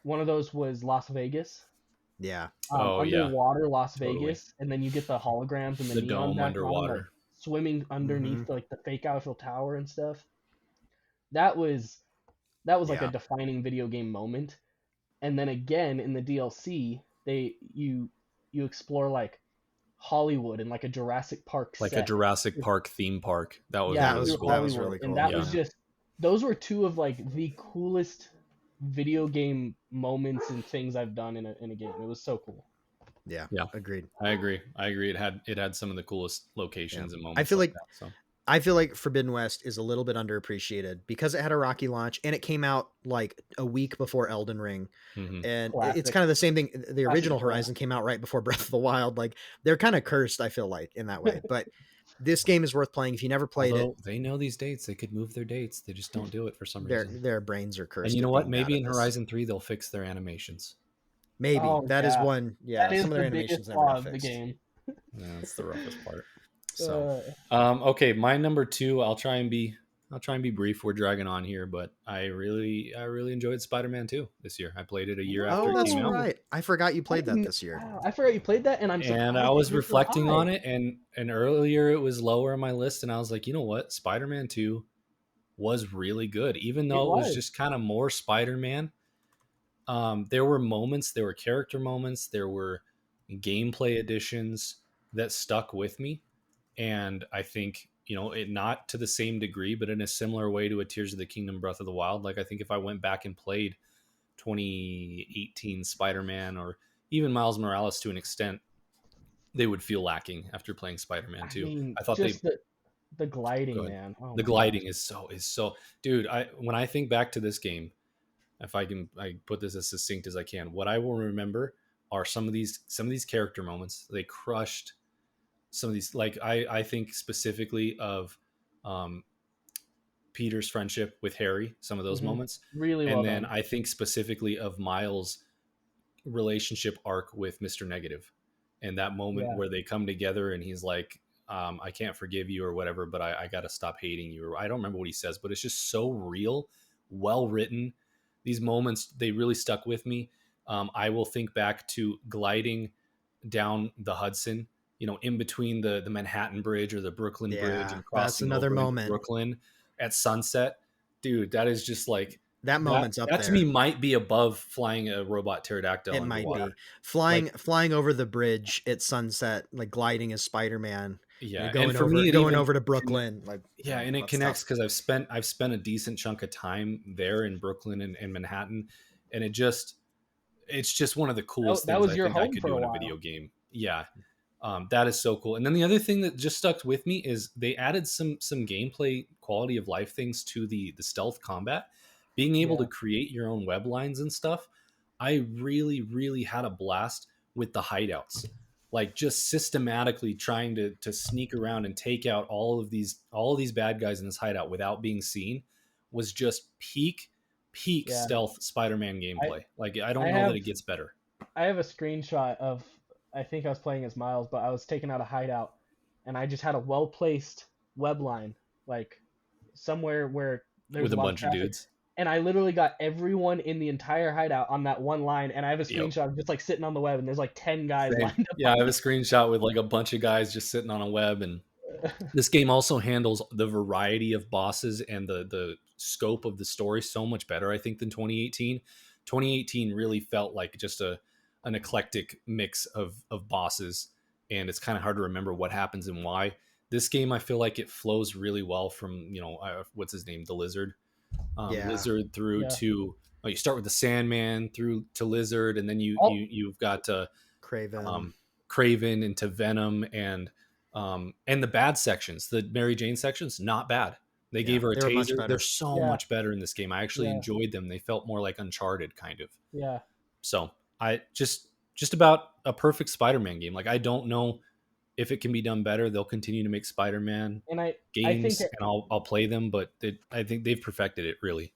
One of those was Las Vegas. Yeah. Underwater Las Vegas, and then you get the holograms and the neon dome underwater, like, swimming underneath like the fake Eiffel Tower and stuff. That was like a defining video game moment. And then again in the DLC, you explore like Hollywood and like a Jurassic Park like set. a Jurassic Park theme park. That was really cool. And that was just, those were two of like the coolest video game moments and things I've done in a game. It was so cool. Yeah. Agreed. I agree. It had some of the coolest locations and moments. I feel like that, so. I feel like Forbidden West is a little bit underappreciated because it had a rocky launch and it came out like a week before Elden Ring. Mm-hmm. And it's Classic. kind of the same thing. The original Classic. Horizon came out right before Breath of the Wild. Like they're kind of cursed, I feel like, in that way. But this game is worth playing if you never played Although they know these dates, they could move their dates. They just don't do it for some it. reason. Their brains are cursed. And you know at what? being bad Maybe at in this. Horizon 3 they'll fix their animations. Maybe Oh, that is yeah. one. Yeah, That is some of the their biggest animations never flaw got of the fixed. game. Yeah, that's the roughest part. So, Uh, okay, my number 2. I'll try and be brief. We're dragging on here, but I really enjoyed Spider-Man 2 this year. I played it a year after Oh, it that's came out, right. I forgot you played that this year. I forgot you played that, and I'm surprised and I was it hit so reflecting high. on it. And earlier it was lower on my list, and I was like, you know what, Spider-Man 2 was really good, even It though it was was. just kind of more Spider-Man. There were moments, there were character moments, there were gameplay additions that stuck with me. And I think, it not to the same degree, but in a similar way to a Tears of the Kingdom Breath of the Wild. Like, I think if I went back and played 2018 Spider-Man or even Miles Morales to an extent, they would feel lacking after playing Spider-Man 2. I mean, I thought just the gliding, man. Oh the my gliding gosh. is so, dude. When I think back to this game, if I put this as succinct as I can, what I will remember are some of these character moments. They crushed some of these. Like I think specifically of Peter's friendship with Harry, some of those moments, Really well and then done. I think specifically of Miles' relationship arc with Mr. Negative, and that moment Yeah. where they come together and he's like, I can't forgive you or whatever, but I got to stop hating you. Or I don't remember what he says, but it's just so real, well written. These moments, they really stuck with me. I will think back to gliding down the Hudson, in between the Manhattan Bridge or the Brooklyn Bridge, Yeah, and that's crossing another over into moment. Brooklyn at sunset. Dude, that is just like That moment's up that to there. me might be above flying a robot pterodactyl It might underwater. be flying over the bridge at sunset, like gliding as Spider-Man. Yeah, Going and for me, it going even over to Brooklyn, like and it that's connects tough. because I've spent a decent chunk of time there in Brooklyn and Manhattan, and it's just one of the coolest That things was I your think I home could for do a in a while. video game. Yeah, that is so cool. And then the other thing that just stuck with me is they added some gameplay quality of life things to the stealth combat, being able to Yeah. create your own web lines and stuff. I really had a blast with the hideouts, like just systematically trying to sneak around and take out all of these bad guys in this hideout without being seen was just peak Yeah. stealth Spider-Man I gameplay. Like, I I don't know that have it gets better. I have a screenshot of, I think I was playing as Miles, but I was taking out a hideout, and I just had a well placed web line, like somewhere where there was With a a lot of bunch of traffic, dudes. and I literally got everyone in the entire hideout on that one line, and I have a Yep. screenshot of just like sitting on the web, and there's like 10 guys Same. lined up Yeah, I on have a screenshot with like a bunch of guys just sitting on a web. And me. this game also handles the variety of bosses and the scope of the story so much better, I think, than 2018. 2018 really felt like just an eclectic mix of bosses, and it's kind of hard to remember what happens and why. This game, I feel like it flows really well from, what's his name, the Lizard, Yeah, Lizard through Yeah. to, you start with the Sandman through to Lizard, and then All you've got Craven. Craven into Venom, and the bad sections, the Mary Jane sections, not bad. They Yeah, gave her a they were much taser. They're better. so Yeah. much better in this game. I actually Yeah. enjoyed them. They felt more like Uncharted kind of. Yeah. So I just about a perfect Spider-Man game. Like, I don't know if it can be done better. They'll continue to make Spider-Man And I think games, and I'll play them, but I think they've perfected it really.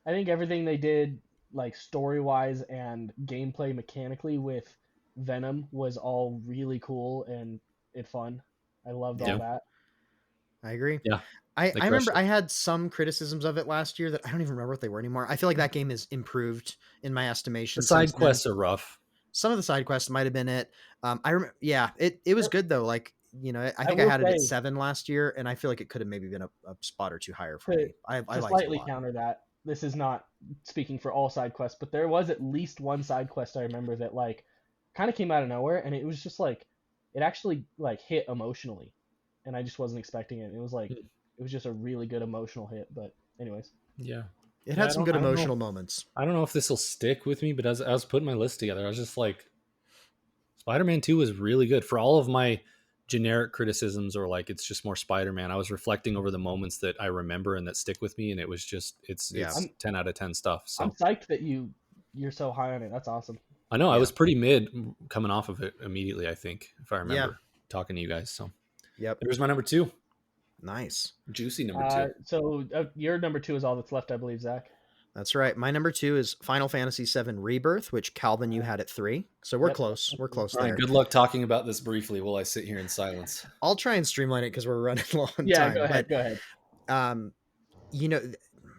I think everything they did, like story wise and gameplay mechanically with Venom, was all really cool and fun. I loved all Yeah, that. I agree. yeah, they I crushed remember it. I had some criticisms of it last year that I don't even remember what they were anymore. I feel like that game has improved in my The estimation side since then. quests are rough. Some of the side quests might have been it. I remember, yeah, it was good though. Like, I I think I will had it at say, 7 last year, and I feel like it could have maybe been a spot or two higher for to me. I to liked it a slightly lot. counter that, this is not speaking for all side quests, but there was at least one side quest I remember that like kind of came out of nowhere, and it was just like it actually like hit emotionally, and I just wasn't expecting it. It was like it was just a really good emotional hit. But anyways, Yeah. It Yeah, had some good I don't know. emotional moments. I don't know if this will stick with me, but as I was putting my list together, I was just like, Spider-Man 2 was really good for all of my generic criticisms or like it's just more Spider-Man. I was reflecting over the moments that I remember and that stick with me, and it was just it's 10 out of 10 stuff. So I'm psyched that you're so high on it. That's awesome. I know I was pretty mid coming off of it immediately, I think, if I remember talking to you guys. So there's my number 2. Nice. Juicy number 2. So your number 2 is all that's left, I believe, Zach. That's right. My number 2 is Final Fantasy VII Rebirth, which Calvin, you had at 3. So we're close. We're close there. Good luck talking about this briefly while I sit here in silence. I'll try and streamline it because we're running low on time. Yeah, go ahead. You know,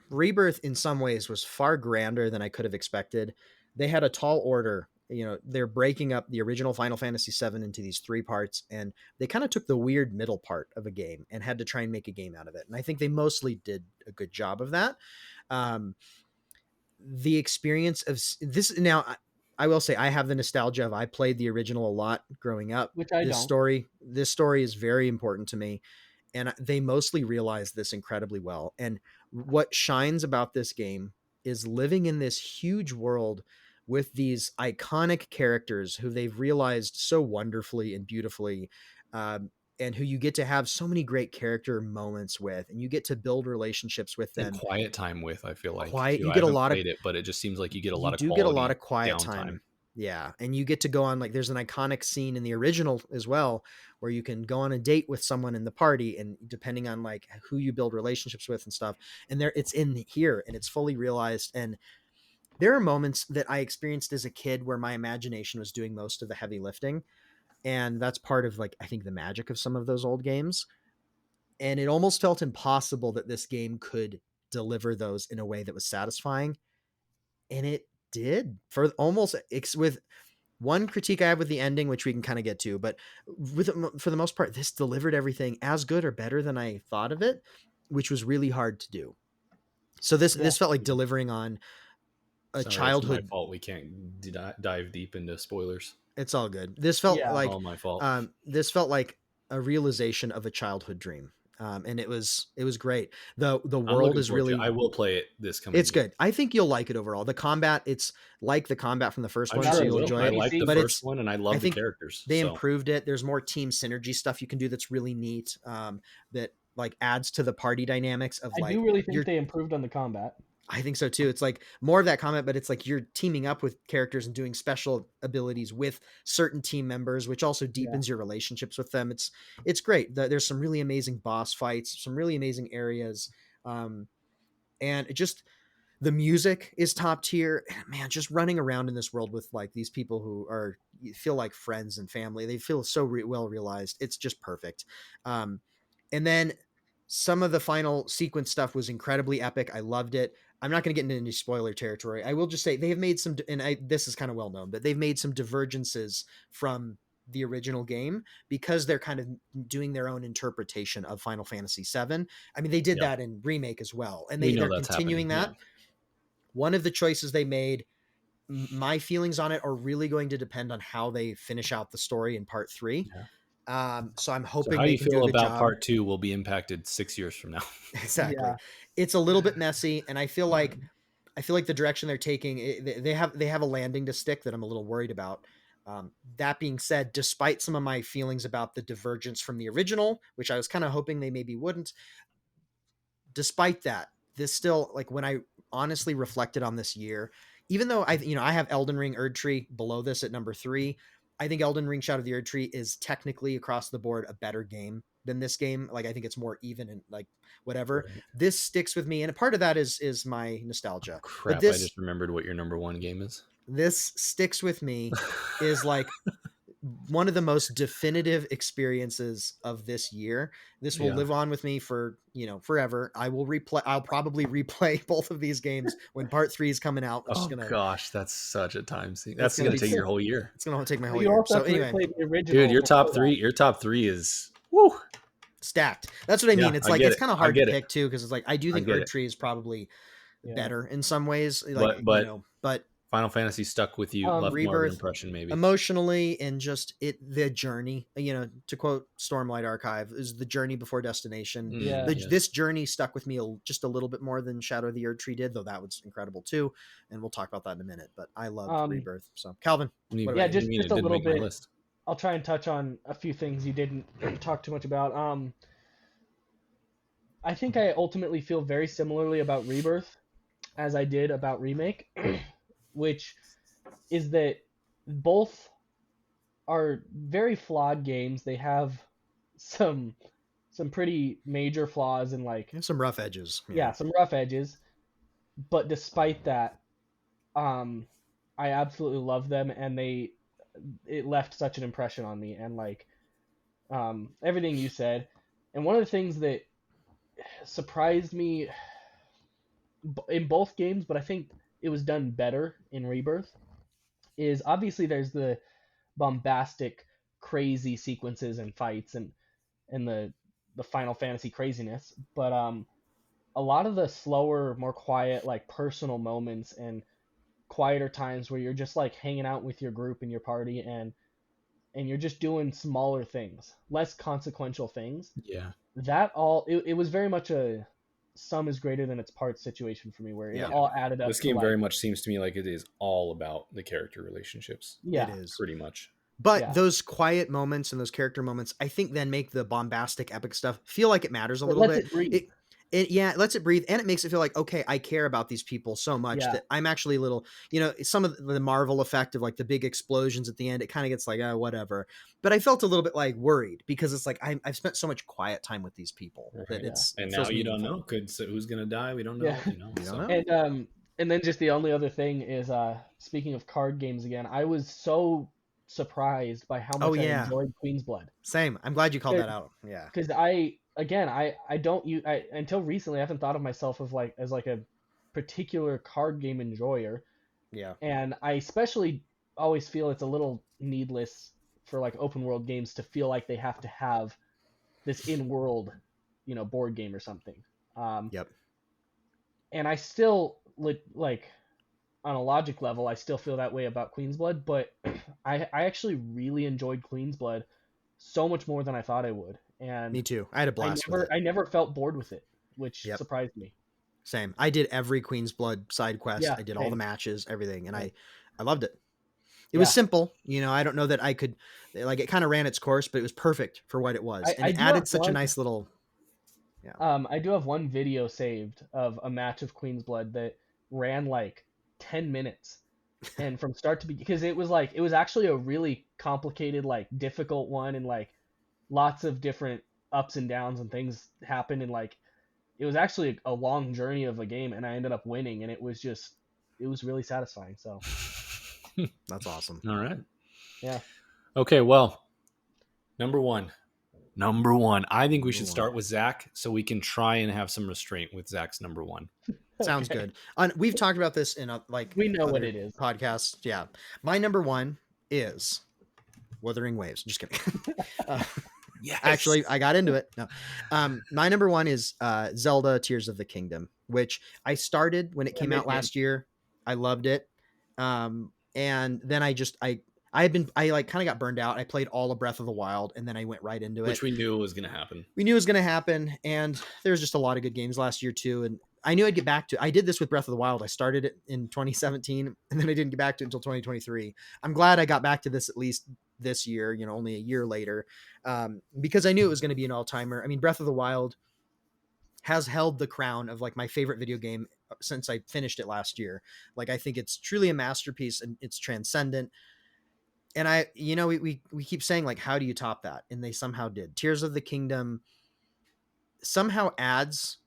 Rebirth in some ways was far grander than I could have expected. They had a tall order. You know, they're breaking up the original Final Fantasy VII into these 3 parts, and they kind of took the weird middle part of a game and had to try and make a game out of it. And I think they mostly did a good job of that. The experience of this now, I will say I have the nostalgia of I played the original a lot growing up. Which I don't. This story is very important to me, and they mostly realized this incredibly well. And what shines about this game is living in this huge world with these iconic characters who they've realized so wonderfully and beautifully, and who you get to have so many great character moments with, and you get to build relationships with them. And quiet time with, I feel like. You get a lot of it, but it just seems like you get a lot of quiet time. Yeah. And you get to go on, like, there's an iconic scene in the original as well, where you can go on a date with someone in the party, and depending on like who you build relationships with and stuff, and it's in here and it's fully realized. And there are moments that I experienced as a kid where my imagination was doing most of the heavy lifting. And that's part of, like, I think the magic of some of those old games. And it almost felt impossible that this game could deliver those in a way that was satisfying. And it did, for with one critique I have with the ending, which we can kind of get to, but for the most part, this delivered everything as good or better than I thought of it, which was really hard to do. So this felt like delivering on a childhood. It's my fault we can't dive deep into spoilers. It's all good. This felt like all my fault. This felt like a realization of a childhood dream. And it was great. The world is really, I will play it this coming. It's good. I think you'll like it overall. The combat, it's like the combat from the first one, so you'll enjoy it. I like the first one, and I love the characters. They improved it. There's more team synergy stuff you can do that's really neat. That like adds to the party dynamics of I do really think they improved on the combat. I think so too. It's like more of that combat, but it's like you're teaming up with characters and doing special abilities with certain team members, which also deepens your relationships with them. It's great. There's some really amazing boss fights, some really amazing areas. And it just, the music is top tier. And man, just running around in this world with like these people who feel like friends and family. They feel so well realized. It's just perfect. And then some of the final sequence stuff was incredibly epic. I loved it. I'm not going to get into any spoiler territory. I will just say they have made some, this is kind of well known, but they've made some divergences from the original game because they're kind of doing their own interpretation of Final Fantasy VII. I mean, they did that in Remake as well, and they're continuing that. Yeah. One of the choices they made, my feelings on it are really going to depend on how they finish out the story in part 3. Yeah. So I'm hoping. So how you feel about part 2 will be impacted 6 years from now. Exactly. Yeah. It's a little bit messy, and I feel like the direction they're taking, they have a landing to stick that I'm a little worried about. That being said, despite some of my feelings about the divergence from the original, which I was kind of hoping they maybe wouldn't, despite that, this still, like, when I honestly reflected on this year, even though I have Elden Ring Erdtree below this at number 3, I think Elden Ring Shadow of the Erdtree is technically across the board a better game than this game. Like, I think it's more even and like whatever. Right. This sticks with me, and a part of that is my nostalgia. Oh, crap, I just remembered what your number 1 game is. This sticks with me is like one of the most definitive experiences of this year. This will live on with me for, forever. I'll probably replay both of these games when part 3 is coming out. Gosh, that's such a time scene. That's going to take your whole year. It's going to take my whole year. So anyway, dude, your top 3 is stacked. That's what I mean. It's like, it's kind of hard to pick too. Cause it's like, I do think Erdtree is probably better in some ways. Like, but Final Fantasy stuck with you, left Rebirth, more of an impression maybe. Emotionally, and just the journey, to quote Stormlight Archive, is the journey before destination. This journey stuck with me just a little bit more than Shadow of the Erdtree did, though that was incredible too. And we'll talk about that in a minute, but I love Rebirth. So Calvin. Just a little bit. I'll try and touch on a few things you didn't talk too much about. I think I ultimately feel very similarly about Rebirth as I did about Remake, which is that both are very flawed games. They have some some pretty major flaws and like There's some rough edges. yeah, some rough edges. But despite that, um, I absolutely love them, and it left such an impression on me, and like everything you said. And one of the things that surprised me in both games, but I think it was done better in Rebirth, is obviously there's the bombastic, crazy sequences and fights and the Final Fantasy craziness, but a lot of the slower, more quiet, like personal moments and quieter times where you're just like hanging out with your group and your party and you're just doing smaller things, less consequential things. Yeah. That all it was very much a sum is greater than its parts situation for me, where it all added up This to game like very much seems to me like it is all about the character relationships. yeah, It is. Pretty much. But yeah. those quiet moments and those character moments, I think then make the bombastic epic stuff feel like it matters a It little lets bit. it breathe. It lets it breathe, and it makes it feel like, okay, I care about these people so much Yeah. that I'm actually a little, some of the Marvel effect of like the big explosions at the end, it kind of gets like, oh, whatever. But I felt a little bit like worried because it's like I've spent so much quiet time with these people that Yeah. And it feels now you meaningful. don't know. So who's gonna die? We don't know. Yeah. You know. You So. don't know. And then just the only other thing is speaking of card games again, I was so surprised by how Oh, much I yeah. enjoyed Queen's Blood. Same. I'm glad you called that out. Yeah. Because I don't use I until recently I haven't thought of myself of like as like a particular card game enjoyer, Yeah. and I especially always feel it's a little needless for like open world games to feel like they have to have this in world, board game or something. Yep. And I still like on a logic level, I still feel that way about Queen's Blood, but I actually really enjoyed Queen's Blood so much more than I thought I would. And Me too. I had a blast with it. I never felt bored with it, which Yep. surprised me. Same. I did every Queen's Blood side quest. Yeah, I did all same. the matches, everything, and I loved it. It Yeah. was simple, I don't know that I could like it kind of ran its course, but it was perfect for what it was. And it added such a nice little I do have one video saved of a match of Queen's Blood that ran like 10 minutes. And from start to because it was actually a really complicated, like difficult one, and like lots of different ups and downs and things happened, and like it was actually a long journey of a game, and I ended up winning, and it was really satisfying. So That's awesome. All right. yeah. Okay, well, number one. I think we should start with Zach so we can try and have some restraint with Zach's number one. Sounds good. We've talked about this in we know what other it is. podcasts. Yeah. My number one is Wuthering Waves. Just kidding. Yes. Actually, I got into it. No. My number one is Zelda Tears of the Kingdom, which I started when it came out last year. I loved it. And then I like kind of got burned out. I played all of Breath of the Wild and then I went right into it. Which we knew was going to happen. We knew it was going to happen. And there's just a lot of good games last year too. And I knew I'd get back to, I did this with Breath of the Wild. I started it in 2017 and then I didn't get back to it until 2023. I'm glad I got back to this at least this year, only a year later, because I knew it was going to be an all-timer. I mean, Breath of the Wild has held the crown of like my favorite video game since I finished it last year. Like, I think it's truly a masterpiece and it's transcendent. And we keep saying like, how do you top that? And they somehow did. Tears of the Kingdom somehow adds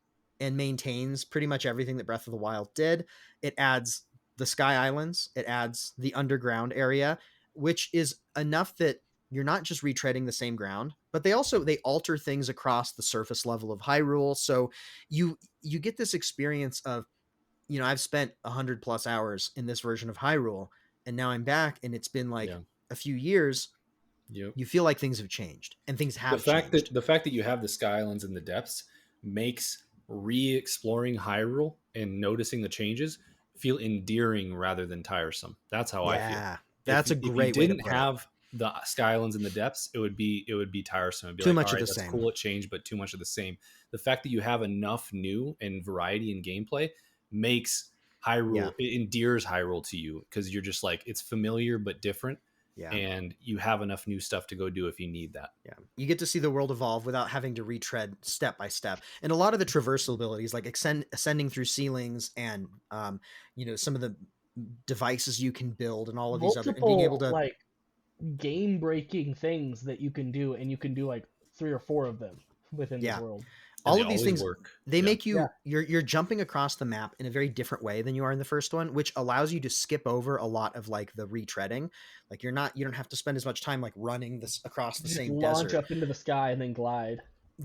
and maintains pretty much everything that Breath of the Wild did. It adds the Sky Islands. It adds the underground area, which is enough that you're not just retreading the same ground, but they alter things across the surface level of Hyrule. So you get this experience of, I've spent 100+ hours in this version of Hyrule and now I'm back and it's been like a few years. Yep. You feel like things have changed and things have changed. The fact that you have the Sky Islands in the depths makes re-exploring Hyrule and noticing the changes feel endearing rather than tiresome. That's how I feel. That's a great way to put it. If you didn't have the Sky Islands in the depths, it would be tiresome. It'd be too like, much of the same. Cool, it changed, but too much of the same. The fact that you have enough new and variety in gameplay makes Hyrule, it endears Hyrule to you because you're just like, it's familiar but different. Yeah. and you have enough new stuff to go do if you need that. Yeah. You get to see the world evolve without having to retread step by step. And a lot of the traversal abilities, like ascending through ceilings and, some of the devices you can build and all of these other, and being able Multiple to, like game breaking things that you can do, and you can do like 3 or 4 of them within this yeah, world. And all they of these always things, work. they Yeah. make you, Yeah. you're jumping across the map in a very different way than you are in the first one, which allows you to skip over a lot of like the retreading. Like you don't have to spend as much time like running this across the Just same launch desert. up into the sky and then glide.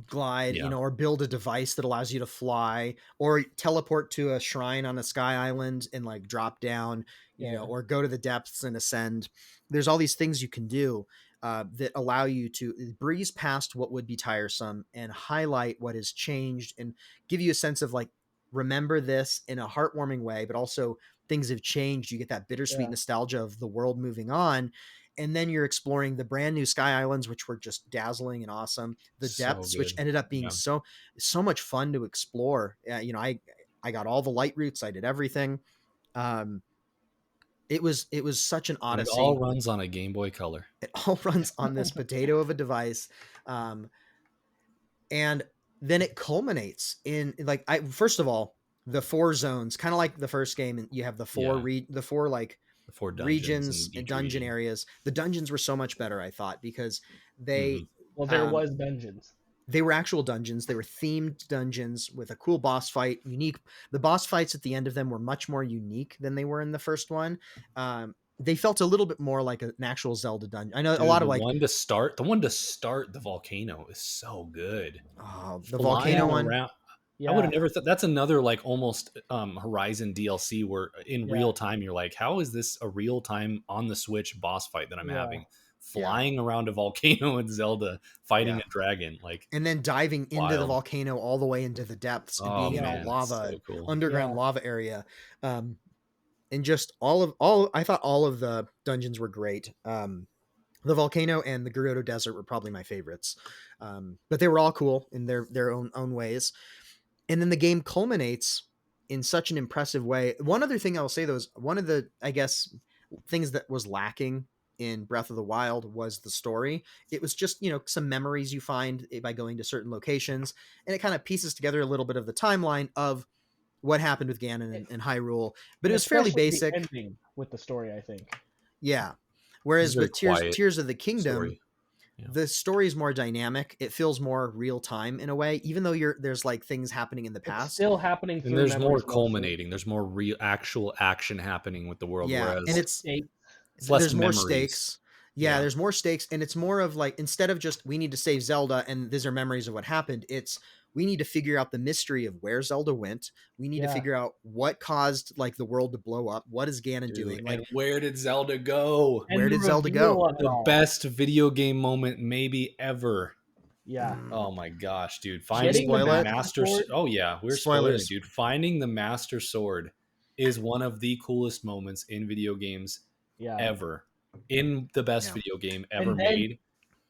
Glide, Yeah. or build a device that allows you to fly, or teleport to a shrine on a sky island and like drop down, Yeah. or go to the depths and ascend. There's all these things you can do that allow you to breeze past what would be tiresome and highlight what has changed and give you a sense of like, remember this in a heartwarming way, but also things have changed. You get that bittersweet Yeah. nostalgia of the world moving on. And then you're exploring the brand new sky islands, which were just dazzling and awesome. The So depths, which good. ended up being Yeah. so much fun to explore. I got all the light routes. I did everything. It was such an And it odyssey. all runs on a Game Boy Color. It all runs on this potato of a device. And then it culminates in like, first of all, the 4 zones, kind of like the first game. And you have the four Yeah. the 4 like The 4 dungeons regions and and each dungeon region. areas. The dungeons were so much better, I thought, because they Well, there was dungeons. they were actual dungeons. They were themed dungeons with a cool boss fight. Unique. The boss fights at the end of them were much more unique than they were in the first one. They felt a little bit more like an actual Zelda dungeon. I know a lot of like the one to start the volcano is so good. the Flying volcano one. around. Yeah. I would have never thought that's another like almost Horizon DLC where in Yeah. real time you're like, how is this a real time on the Switch boss fight that I'm Yeah. having? Flying around a volcano in Zelda, fighting Yeah. a dragon, like, And then diving into the wild. volcano all the way into the depths and Oh being in a man, lava so cool. underground Yeah. lava area. And just I thought all of the dungeons were great. The volcano and the Gerudo Desert were probably my favorites. But they were all cool in their own ways. And then the game culminates in such an impressive way. One other thing I'll say though is one of the, I guess, things that was lacking in Breath of the Wild was the story. It was just, some memories you find by going to certain locations, and it kind of pieces together a little bit of the timeline of what happened with Ganon and Hyrule, but it was fairly Especially basic. the ending with the story, I think. Yeah. Whereas very with quiet Tears of the Kingdom, story. Yeah. the story is more dynamic. It feels more real time in a way, even though there's like things happening in the It's past. still happening through And there's more memories mostly. culminating. There's more real actual action happening with the world. Yeah, Whereas and it's less there's more memories. stakes. Yeah, Yeah. there's more stakes, and it's more of like, instead of just we need to save Zelda and these are memories of what happened, it's we need to figure out the mystery of where Zelda went. We need to Yeah. figure out what caused like the world to blow up. What is Ganon Dude, doing? Like, and where did Zelda go? And where the did Zelda reveal go? of it The all. best video game moment maybe ever. Yeah. Oh my gosh, dude! Getting the Finding Master Master. Sword? Oh yeah, we're spoiling Spoilers. it, dude. Finding the Master Sword is one of the coolest moments in video games Yeah. ever. In the best Yeah. video game ever And then- made.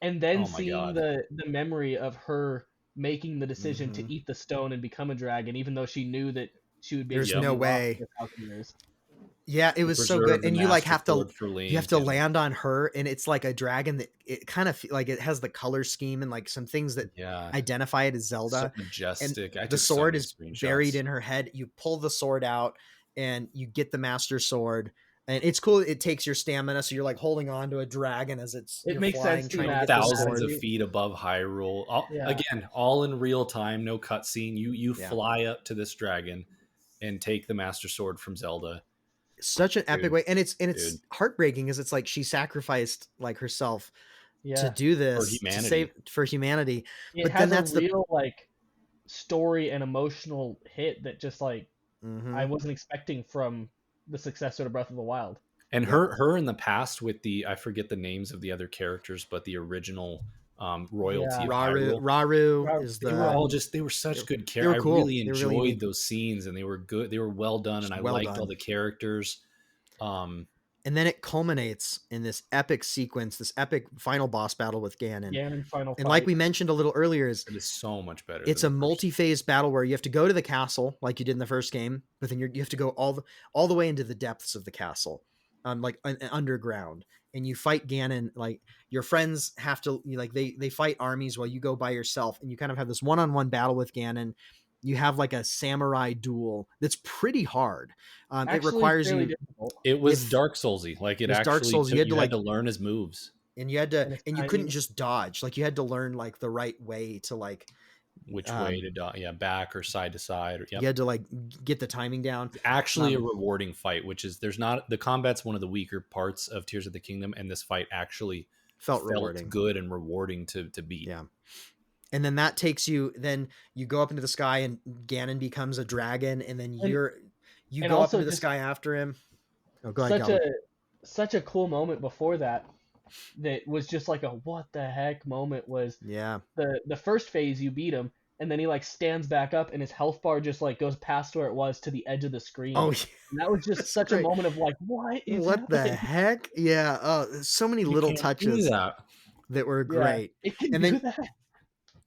And then Oh my seeing God. the memory of her making the decision Mhm. to eat the stone and become a dragon, even though she knew that she would be There's able to no be lost way. for 1,000 years. Yeah, it was so Preserve good, the and you like Master have to Sword for Link, you have to and- land on her, and it's like a dragon that it kind of like it has the color scheme and like some things that Yeah, identify it as so Zelda. majestic. I The took so sword many is screenshots. buried in her head. You pull the sword out, and you get the Master Sword, and it's cool. It takes your stamina, so you're like holding on to a dragon as It you're makes flying, sense to trying to Matt. get the Thousands sword. of feet above Hyrule. Yeah. Again, all in real time, no cutscene. You Yeah. fly up to this dragon and take the Master Sword from Zelda. Such an epic Dude, way, and it's dude. heartbreaking, as it's like she sacrificed like herself to Yeah. do this to humanity. save for humanity. It but has then that's a real like story and emotional hit that just like Mhm. I wasn't expecting from the successor to Breath of the Wild. And Yep. her in the past with I forget the names of the other characters, but the original royalty Yeah. of Raru Hyrule. is They were all the they were such they- good they characters. were cool. I really They were really enjoyed neat. those scenes, and they were good. They were well done, Just and I well liked all done. the characters. And then it culminates in this epic sequence, this epic final boss battle with Ganon. Ganon final And like fight. we mentioned a little earlier, is It is so much better. it's a than the first. multi-phase battle where you have to go to the castle like you did in the first game, but then you have to go all the way into the depths of the castle, like underground. and you fight Ganon. Like your friends have to like they fight armies while you go by yourself, and you kind of have this one-on-one battle with Ganon. You have like a samurai duel that's pretty hard. It Actually, requires fairly you. difficult. It was Dark Soulsy. Like it was Dark actually Souls. You had to you had like to learn his moves. and you had to And it's and you couldn't timing. just dodge. Like you had to learn like the right way to like Which way to back or side to side. Or, you had to like get the timing down. It's actually a rewarding fight, which is there's not the combat's one of the weaker parts of Tears of the Kingdom, and this fight actually felt rewarding, good and rewarding to beat. Yeah. And then that takes you. Then you go up into the sky, and Ganon becomes a dragon, and then you go up into the sky after him. Oh, go ahead. Such a cool moment before that was just like a what the heck moment was. Yeah. The first phase you beat him, and then he like stands back up, and his health bar just like goes past where it was to the edge of the screen. Oh, and that was just such a moment of like, what happening? The heck? Yeah. Oh, so many little touches that were great. It can and do then that.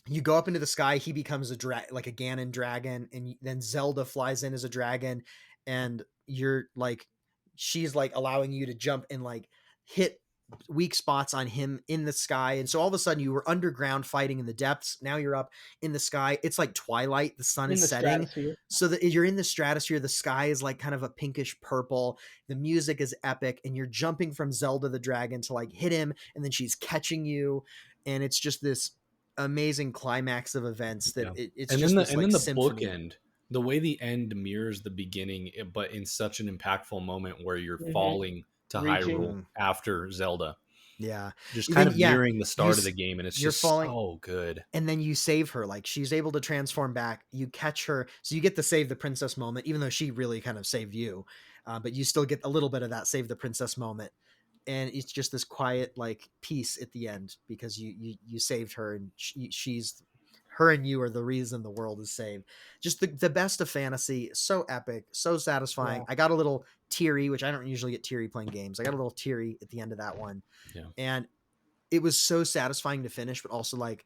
You go up into the sky. He becomes like a Ganon dragon, and then Zelda flies in as a dragon, and you're like, she's like allowing you to jump and like hit weak spots on him in the sky. And so all of a sudden you were underground fighting in the depths. Now you're up in the sky. It's like twilight. The sun is setting, so that you're in the stratosphere. The sky is like kind of a pinkish purple. The music is epic, and you're jumping from Zelda the dragon to like hit him, and then she's catching you, and it's just this amazing climax of events that it's and just then this, like, the symphony. bookend, the way the end mirrors the beginning, but in such an impactful moment where you're falling to Hyrule after Zelda. Yeah. Just kind of nearing the start of the game, and it's just falling, so good. And then you save her. Like she's able to transform back. You catch her. So you get the save the princess moment, even though she really kind of saved you. But you still get a little bit of that save the princess moment. And it's just this quiet like peace at the end because you saved her, and she's her and you are the reason the world is saved. Just the best of fantasy. So epic, so satisfying. I got a little teary, which I don't usually get teary playing games. I got a little teary at the end of that one. Yeah. And it was so satisfying to finish, but also like,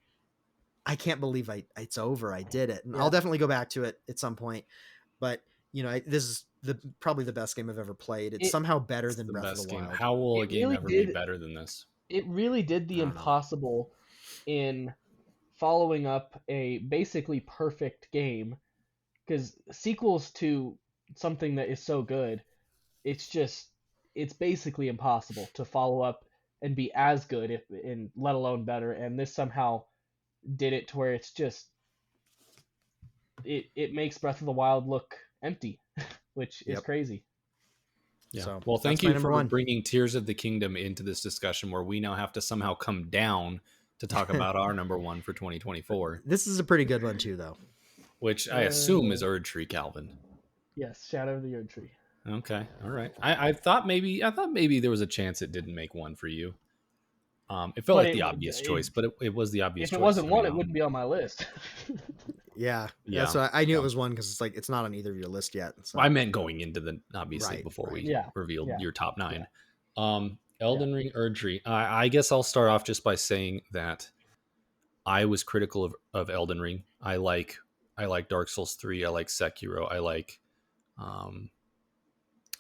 I can't believe it's over. I did it. And I'll definitely go back to it at some point, but this is probably the best game I've ever played. It's somehow better than Breath of the Wild. How will a game ever be better than this? It really did the impossible in following up a basically perfect game, because sequels to something that is so good, it's basically impossible to follow up and be as good, and let alone better. And this somehow did it to where it's just it makes Breath of the Wild look empty, which is crazy. Yeah. So, well, thank you for bringing Tears of the Kingdom into this discussion where we now have to somehow come down to talk about our number one for 2024. This is a pretty good one too, though. Which I assume is Erdtree, Calvin. Yes, Shadow of the Erdtree. Okay, all right. I thought maybe there was a chance it didn't make one for you. It felt like the obvious choice, but it was the obvious choice. If it wasn't one, it wouldn't be on my list. Yeah. So I knew it was one because it's not on either of your list yet. So. I meant going into the before we revealed your top 9. Yeah. Elden Ring, Erdtree. I guess I'll start off just by saying that I was critical of Elden Ring. I like Dark Souls 3. I like Sekiro.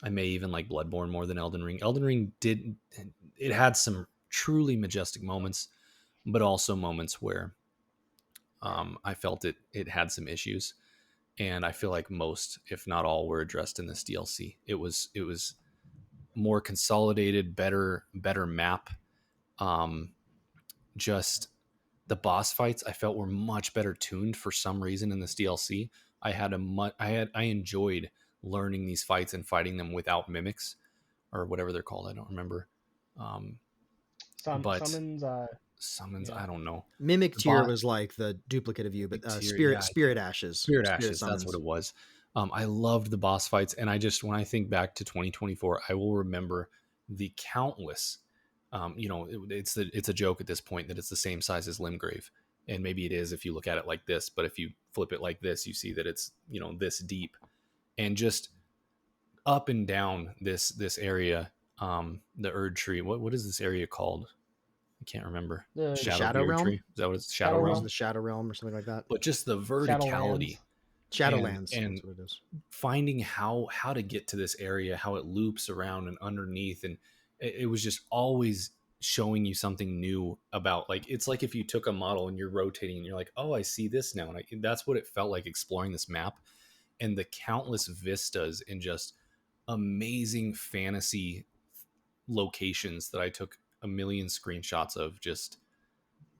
I may even like Bloodborne more than Elden Ring. Elden Ring it had some truly majestic moments, but also moments where I felt it had some issues, and I feel like most, if not all, were addressed in this DLC. It was more consolidated, better map. Just the boss fights I felt were much better tuned for some reason in this DLC. I enjoyed learning these fights and fighting them without mimics or whatever they're called. I don't remember. Summons. I don't know. Mimic tier was like the duplicate of you, but spirit ashes. Spirit ashes. That's what it was. I loved the boss fights, and when I think back to 2024, I will remember the countless. It's a joke at this point that it's the same size as Limgrave, and maybe it is if you look at it like this. But if you flip it like this, you see that it's this deep, and just up and down this area. The Erdtree. What is this area called? I can't remember. The Shadow Realm? Is that what it's? Shadow Realm? The Shadow Realm or something like that. But just the verticality. Shadowlands. And that's what it is. Finding how to get to this area, how it loops around and underneath, and it was just always showing you something new about, like, it's like if you took a model and you're rotating and you're like, oh, I see this now. And that's what it felt like exploring this map, and the countless vistas and just amazing fantasy locations that I took a million screenshots of, just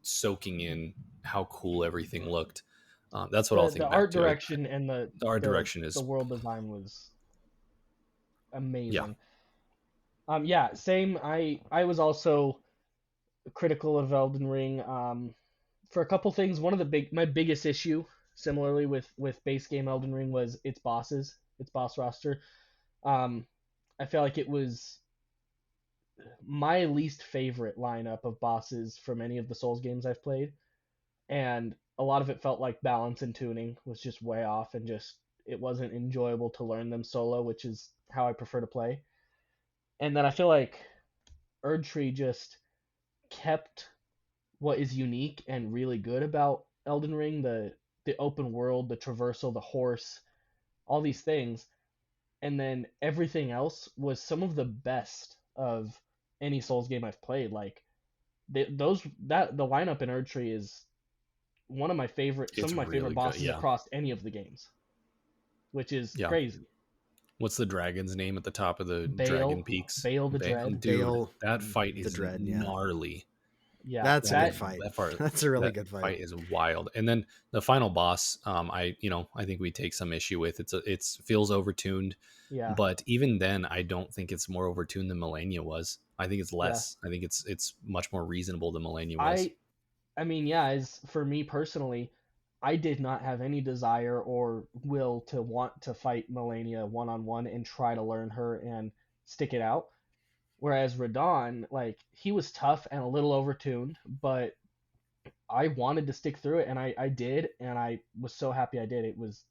soaking in how cool everything looked. That's what I'll The think back art to. direction and The art direction is, the world design was yeah, amazing. Yeah, same. I was also critical of Elden Ring for a couple things. One of my biggest issue, similarly with base game Elden Ring, was its bosses, its boss roster. Um, I felt like it was my least favorite lineup of bosses from any of the Souls games I've played, and a lot of it felt like balance and tuning was just way off, and just it wasn't enjoyable to learn them solo, which is how I prefer to play. And then I feel like Erdtree just kept what is unique and really good about Elden Ring, the open world, the traversal, the horse, all these things, and then everything else was some of the best of any Souls game I've played. Like the lineup in Erdtree is one of my favorite, some it's of my favorite really good. bosses Yeah. across any of the games, which is Yeah. crazy. What's the dragon's name at the top of the Dragon Bale, Peaks? Bale the Dread. Dude, Bale that fight the is Dread, yeah. gnarly. Yeah, That's a That good is, fight. that part, That's a really that good fight. fight is wild. And then the final boss, I think we take some issue with. It feels overtuned, yeah, but even then, I don't think it's more overtuned than Melania was. I think it's yeah. less. I think it's much more reasonable than Melania was. I mean, yeah, as for me personally, I did not have any desire or will to want to fight Melania one on one and try to learn her and stick it out. Whereas Radon, like, he was tough and a little overtuned, but I wanted to stick through it, and I did, and I was so happy I did. It was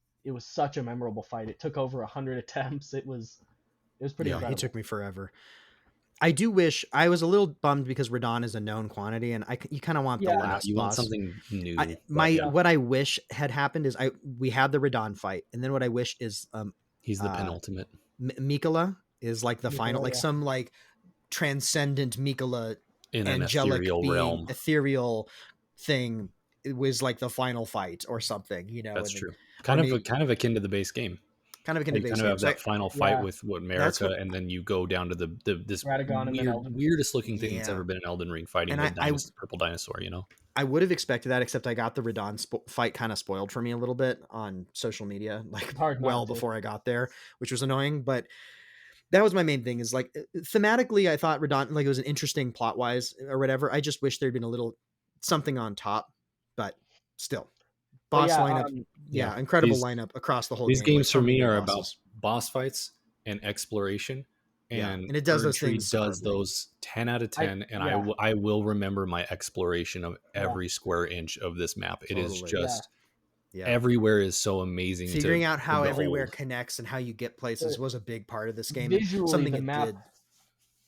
such a memorable fight. It took over 100 attempts. It was pretty Yeah, he incredible. took me forever. I do wish I was a little bummed because Radon is a known quantity, and you kind of want the Yeah. last You want boss. something new. What I wish had happened is we had the Radon fight, and then what I wish is He's the penultimate. Mikola is like the final, Mikola, like yeah. some like transcendent Mikola, In an angelic ethereal being, realm. ethereal thing. It was like the final fight or something, That's and true. then, Kind of akin to the base game. kind of akin You to base kind of game. have So that final fight Yeah. with what That's what- America, and then you go down to this Radagon and then Elden. weirdest looking thing that's Yeah. ever been an Elden Ring, fighting And the purple dinosaur. I would have expected that, except I got the Radon fight kind of spoiled for me a little bit on social media, like It's hard not well to. before I got there, which was annoying. But that was my main thing, is like thematically, I thought Radon, like, it was an interesting plot wise or whatever. I just wish there'd been a little something on top, but still, But boss yeah, lineup, Yeah. incredible These- lineup across the whole These game. games for me are bosses. about boss fights and exploration. Yeah, And it does those Erdtree things does superbly. those 10 out of 10, and yeah. I will remember my exploration of Yeah. every square inch of this map. It is Totally. just Yeah. everywhere is so amazing. Figuring to out how behold. everywhere connects and how you get places But was a big part of this game. And visually, something the it map did.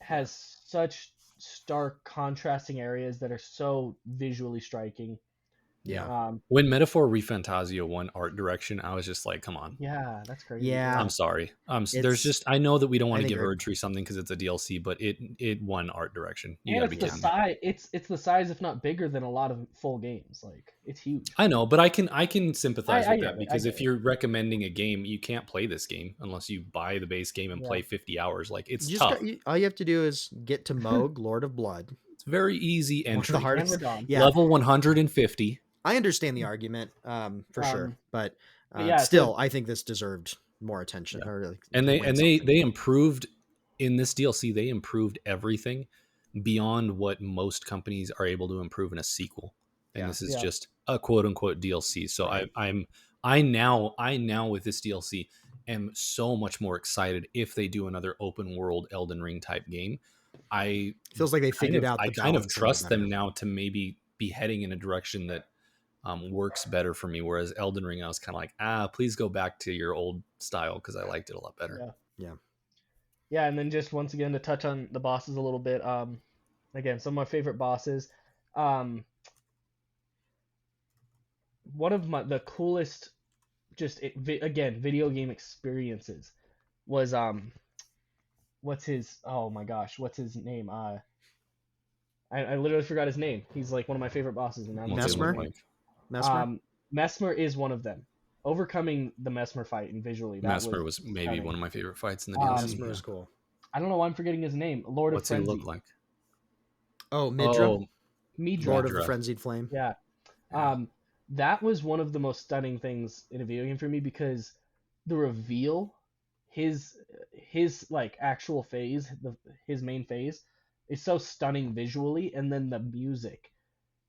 has such stark contrasting areas that are so visually striking. Yeah. When Metaphor ReFantazio won art direction, I was just like, come on. Yeah, that's crazy. Yeah. I'm sorry. There's It's- just, I know that we don't want I to think give Erdtree something because it's a DLC, but it won art direction. You And gotta be it's the kidding me. size. It's the size, if not bigger, than a lot of full games. Like, it's huge. I know, but I can sympathize I with get that, it, because I if get you're recommending a game, you can't play this game unless you buy the base game and Yeah. play 50 hours. Like, it's You tough. all you have to do is get to Moog, Lord of Blood. It's very easy One of entry. the And hardest. Radon. Yeah, Level 150. I understand the argument, for sure, but yeah, still, I think this deserved more attention. Yeah. Or like, And to they win and something. they improved in this DLC. They improved everything beyond what most companies are able to improve in a sequel. And Yeah. this is Yeah. just a quote unquote DLC. So Right. I now with this DLC am so much more excited if they do another open world Elden Ring type game. I Feels like they figured out. I The kind of balance trust them better. now to maybe be heading in a direction that works better for me. Whereas Elden Ring, I was kind of like, please go back to your old style because I liked it a lot better. Yeah, and then just once again to touch on the bosses a little bit. Again, some of my favorite bosses. One of the coolest, just again, video game experiences was what's his? Oh my gosh, what's his name? I literally forgot his name. He's like one of my favorite bosses, and I'm What's it forgetting his Mesmer? look name. like? Mesmer? Mesmer is one of them. Overcoming the Mesmer fight and visually, that Mesmer was was maybe stunning. one of my favorite fights in the DLC. Mesmer Yeah. is cool. I don't know why I'm forgetting his name. Lord of What's he Frenzy. look like? Oh, Midra? Oh, Midra. Lord of the Midra. Frenzied Flame. Yeah. Yeah. That was one of the most stunning things in a video game for me because the reveal, his like actual phase, his main phase, is so stunning visually, and then the music.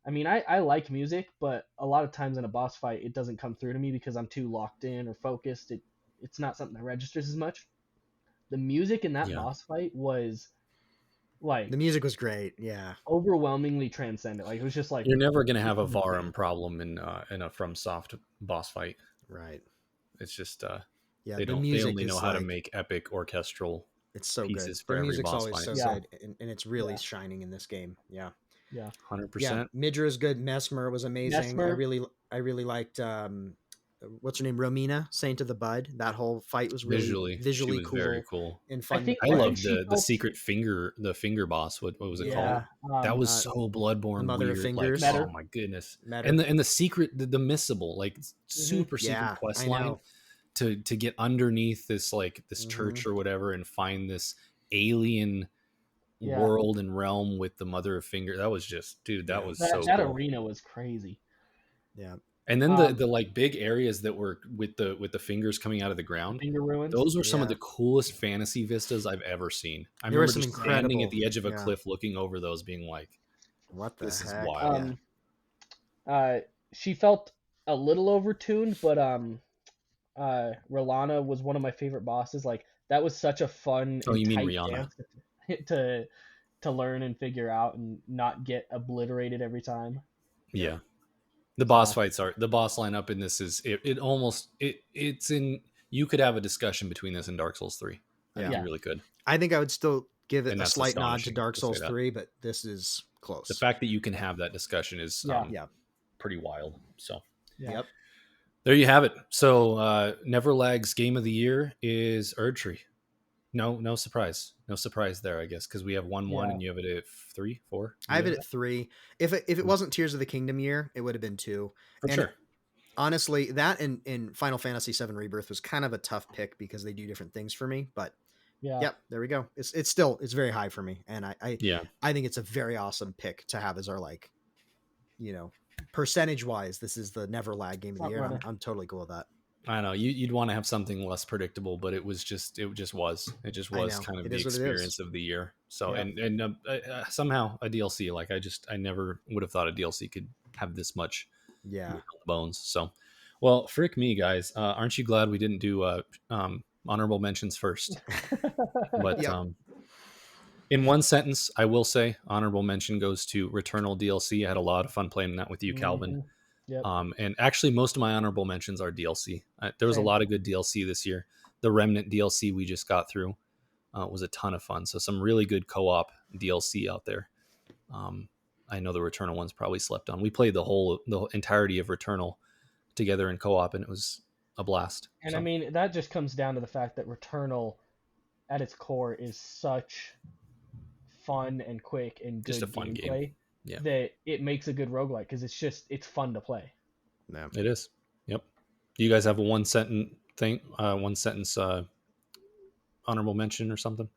I mean, I like music, but a lot of times in a boss fight, it doesn't come through to me because I'm too locked in or focused. It's not something that registers as much. The music in that Yeah. boss fight was The like music was great. Yeah. overwhelmingly transcendent. Like it was just like You're never gonna have this a is insane. Varum problem in a FromSoft boss fight. Right. It's just Yeah. they The don't they music only know is how to like, make epic orchestral it's so good. pieces for The every music's boss always fight. so Yeah, good, and it's really yeah, shining in this game. Yeah. yeah. 100%. Midra is good. Mesmer was amazing. Mesmer, I really liked what's her name? Romina, Saint of the Bud. That whole fight was really Visually, she visually was very cool cool. and I fun to think I I think play. love she the felt secret finger boss. What was it called? yeah. That was Uh, so the Bloodborne Mother of weird. Like, Fingers. oh Metter. my goodness. Matter. And the secret, the missable, like Hmm. super secret Yeah, quest I line know. to get underneath this like this Hmm. church or whatever and find this alien Yeah, world and realm with the Mother of Finger. That was just, dude, that Yeah. was that so that cool. arena was crazy. Yeah. And then Um, the like big areas that were with the fingers coming out of the the ground, finger ruins. those were some of Yeah. the coolest fantasy vistas I've ever seen. I There were remember some just standing at incredible. the edge of a Yeah. cliff looking over those being like, What the this is heck? wild. Yeah. Um, she felt a little overtuned, but Rolana was one of my favorite bosses. Like that was such a fun Oh, and you mean tight Rihanna? dance to to learn and figure out and not get obliterated every time. Yep. Yeah. The boss So fights are the boss lineup in this is it almost it's in you could have a discussion between this and Dark Souls 3. I think Yeah. you yeah, really could. I think I would still give it And a that's slight nod to astonishing Dark to say Souls that. 3, but this is The close. fact that you can have that discussion is yeah, Yeah. pretty wild. So yeah. Yep. there you have it. So Neverlag's game of the year is Erdtree. No surprise. No surprise there, I guess, because we have 1-1 Yeah. and you have it at 3, 4. I have You it at 3. If it Hmm. wasn't Tears of the Kingdom year, it would have been 2. For And sure. honestly, that in Final Fantasy VII Rebirth was kind of a tough pick because they do different things for me. But Yeah. yep, there we go. It's still it's very high for me, and Yeah. I think it's a very awesome pick to have as our like, percentage wise, this is the Neverlag game of the Front year. And runner. I'm totally cool with that. I know you'd want to have something less predictable, but it just was I know. kind of It the is what it is. experience of the year. So Yeah. and somehow a DLC, like I never would have thought a DLC could have this much Yeah. meat on the bones. So, well, frick me, guys, aren't you glad we didn't do honorable mentions first? But Yep. in one sentence, I will say honorable mention goes to Returnal DLC. I had a lot of fun playing that with you, Calvin. Mhm. Yep. And actually, most of my honorable mentions are DLC. There was a Same. lot of good DLC this year. The Remnant DLC we just got through was a ton of fun. So some really good co-op DLC out there. I know the Returnal one's probably slept on. We played the entirety of Returnal together in co-op, and it was a blast. And So I mean, that just comes down to the fact that Returnal, at its core, is such fun and quick and just good a fun game. gameplay Yeah, that it makes a good roguelike because it's fun to play. No. it is. Yep. Do you guys have a one sentence thing? One sentence honorable mention or something?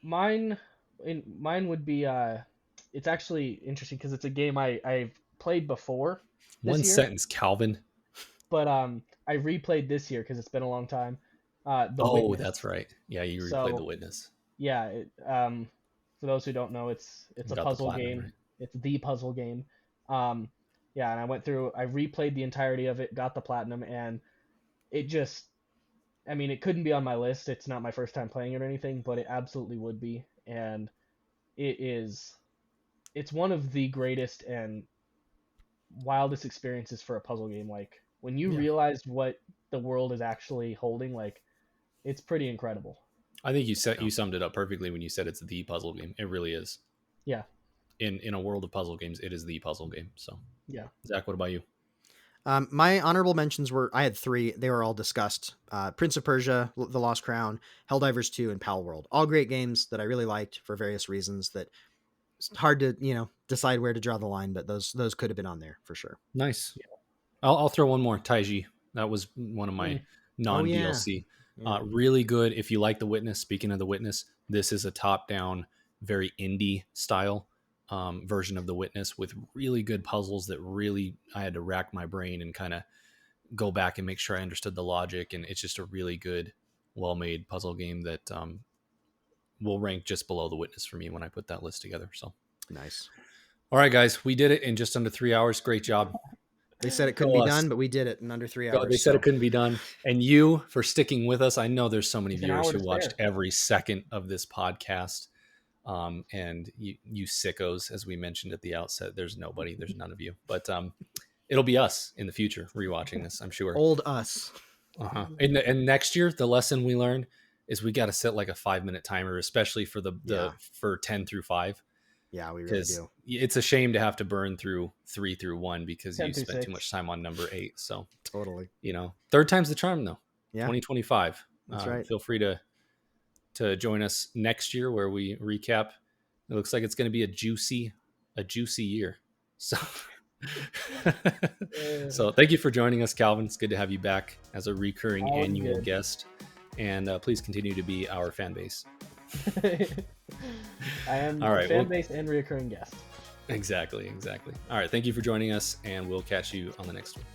Mine would be it's actually interesting because it's a game I've played before this One year, sentence, Calvin. but I replayed this year because it's been a long time. The Oh, Witness. that's right. Yeah, you replayed The So Witness. yeah, for those who don't know, it's a Got the puzzle platinum, game. right? It's the puzzle game. Yeah, and I replayed the entirety of it, got the platinum, and it just, I mean, it couldn't be on my list. It's not my first time playing it or anything, but it absolutely would be, and it's one of the greatest and wildest experiences for a puzzle game. Like when you Yeah. realize what the world is actually holding, like it's pretty incredible. I think you summed it up perfectly when you said it's the puzzle game. It really is. Yeah, In a world of puzzle games, it is the puzzle game. So, yeah. Zach, what about you? My honorable mentions I had 3. They were all discussed. Prince of Persia, The Lost Crown, Helldivers 2, and Pal World. All great games that I really liked for various reasons that it's hard to, decide where to draw the line, but those could have been on there for sure. Nice. Yeah. I'll throw one more. Taiji. That was one of my non-DLC. Really good. If you like The Witness, speaking of The Witness, this is a top-down, very indie style version of The Witness with really good puzzles that really I had to rack my brain and kind of go back and make sure I understood the logic. And it's just a really good, well-made puzzle game that will rank just below The Witness for me when I put that list together. So nice. All right, guys, we did it in just under 3 hours. Great job. They said it couldn't be done, but we did it in under 3 hours. They said it couldn't be done. And you for sticking with us. I know there's so many viewers who watched every second of this podcast. And you sickos, as we mentioned at the outset, there's none of you, but it'll be us in the future rewatching this, I'm sure. Old us. And next year, the lesson we learned is we got to set like a 5-minute timer, especially for for 10 through 5. Yeah, we really do. It's a shame to have to burn through 3 through 1 because you spent too much time on number 8. So totally, third time's the charm though. Yeah, 2025. That's right. Feel free to join us next year where we recap. It looks like it's going to be a juicy year. So, so thank you for joining us, Calvin. It's good to have you back as a recurring annual guest, and please continue to be our fan base. I am a fan base and recurring guest. Exactly. All right. Thank you for joining us, and we'll catch you on the next one.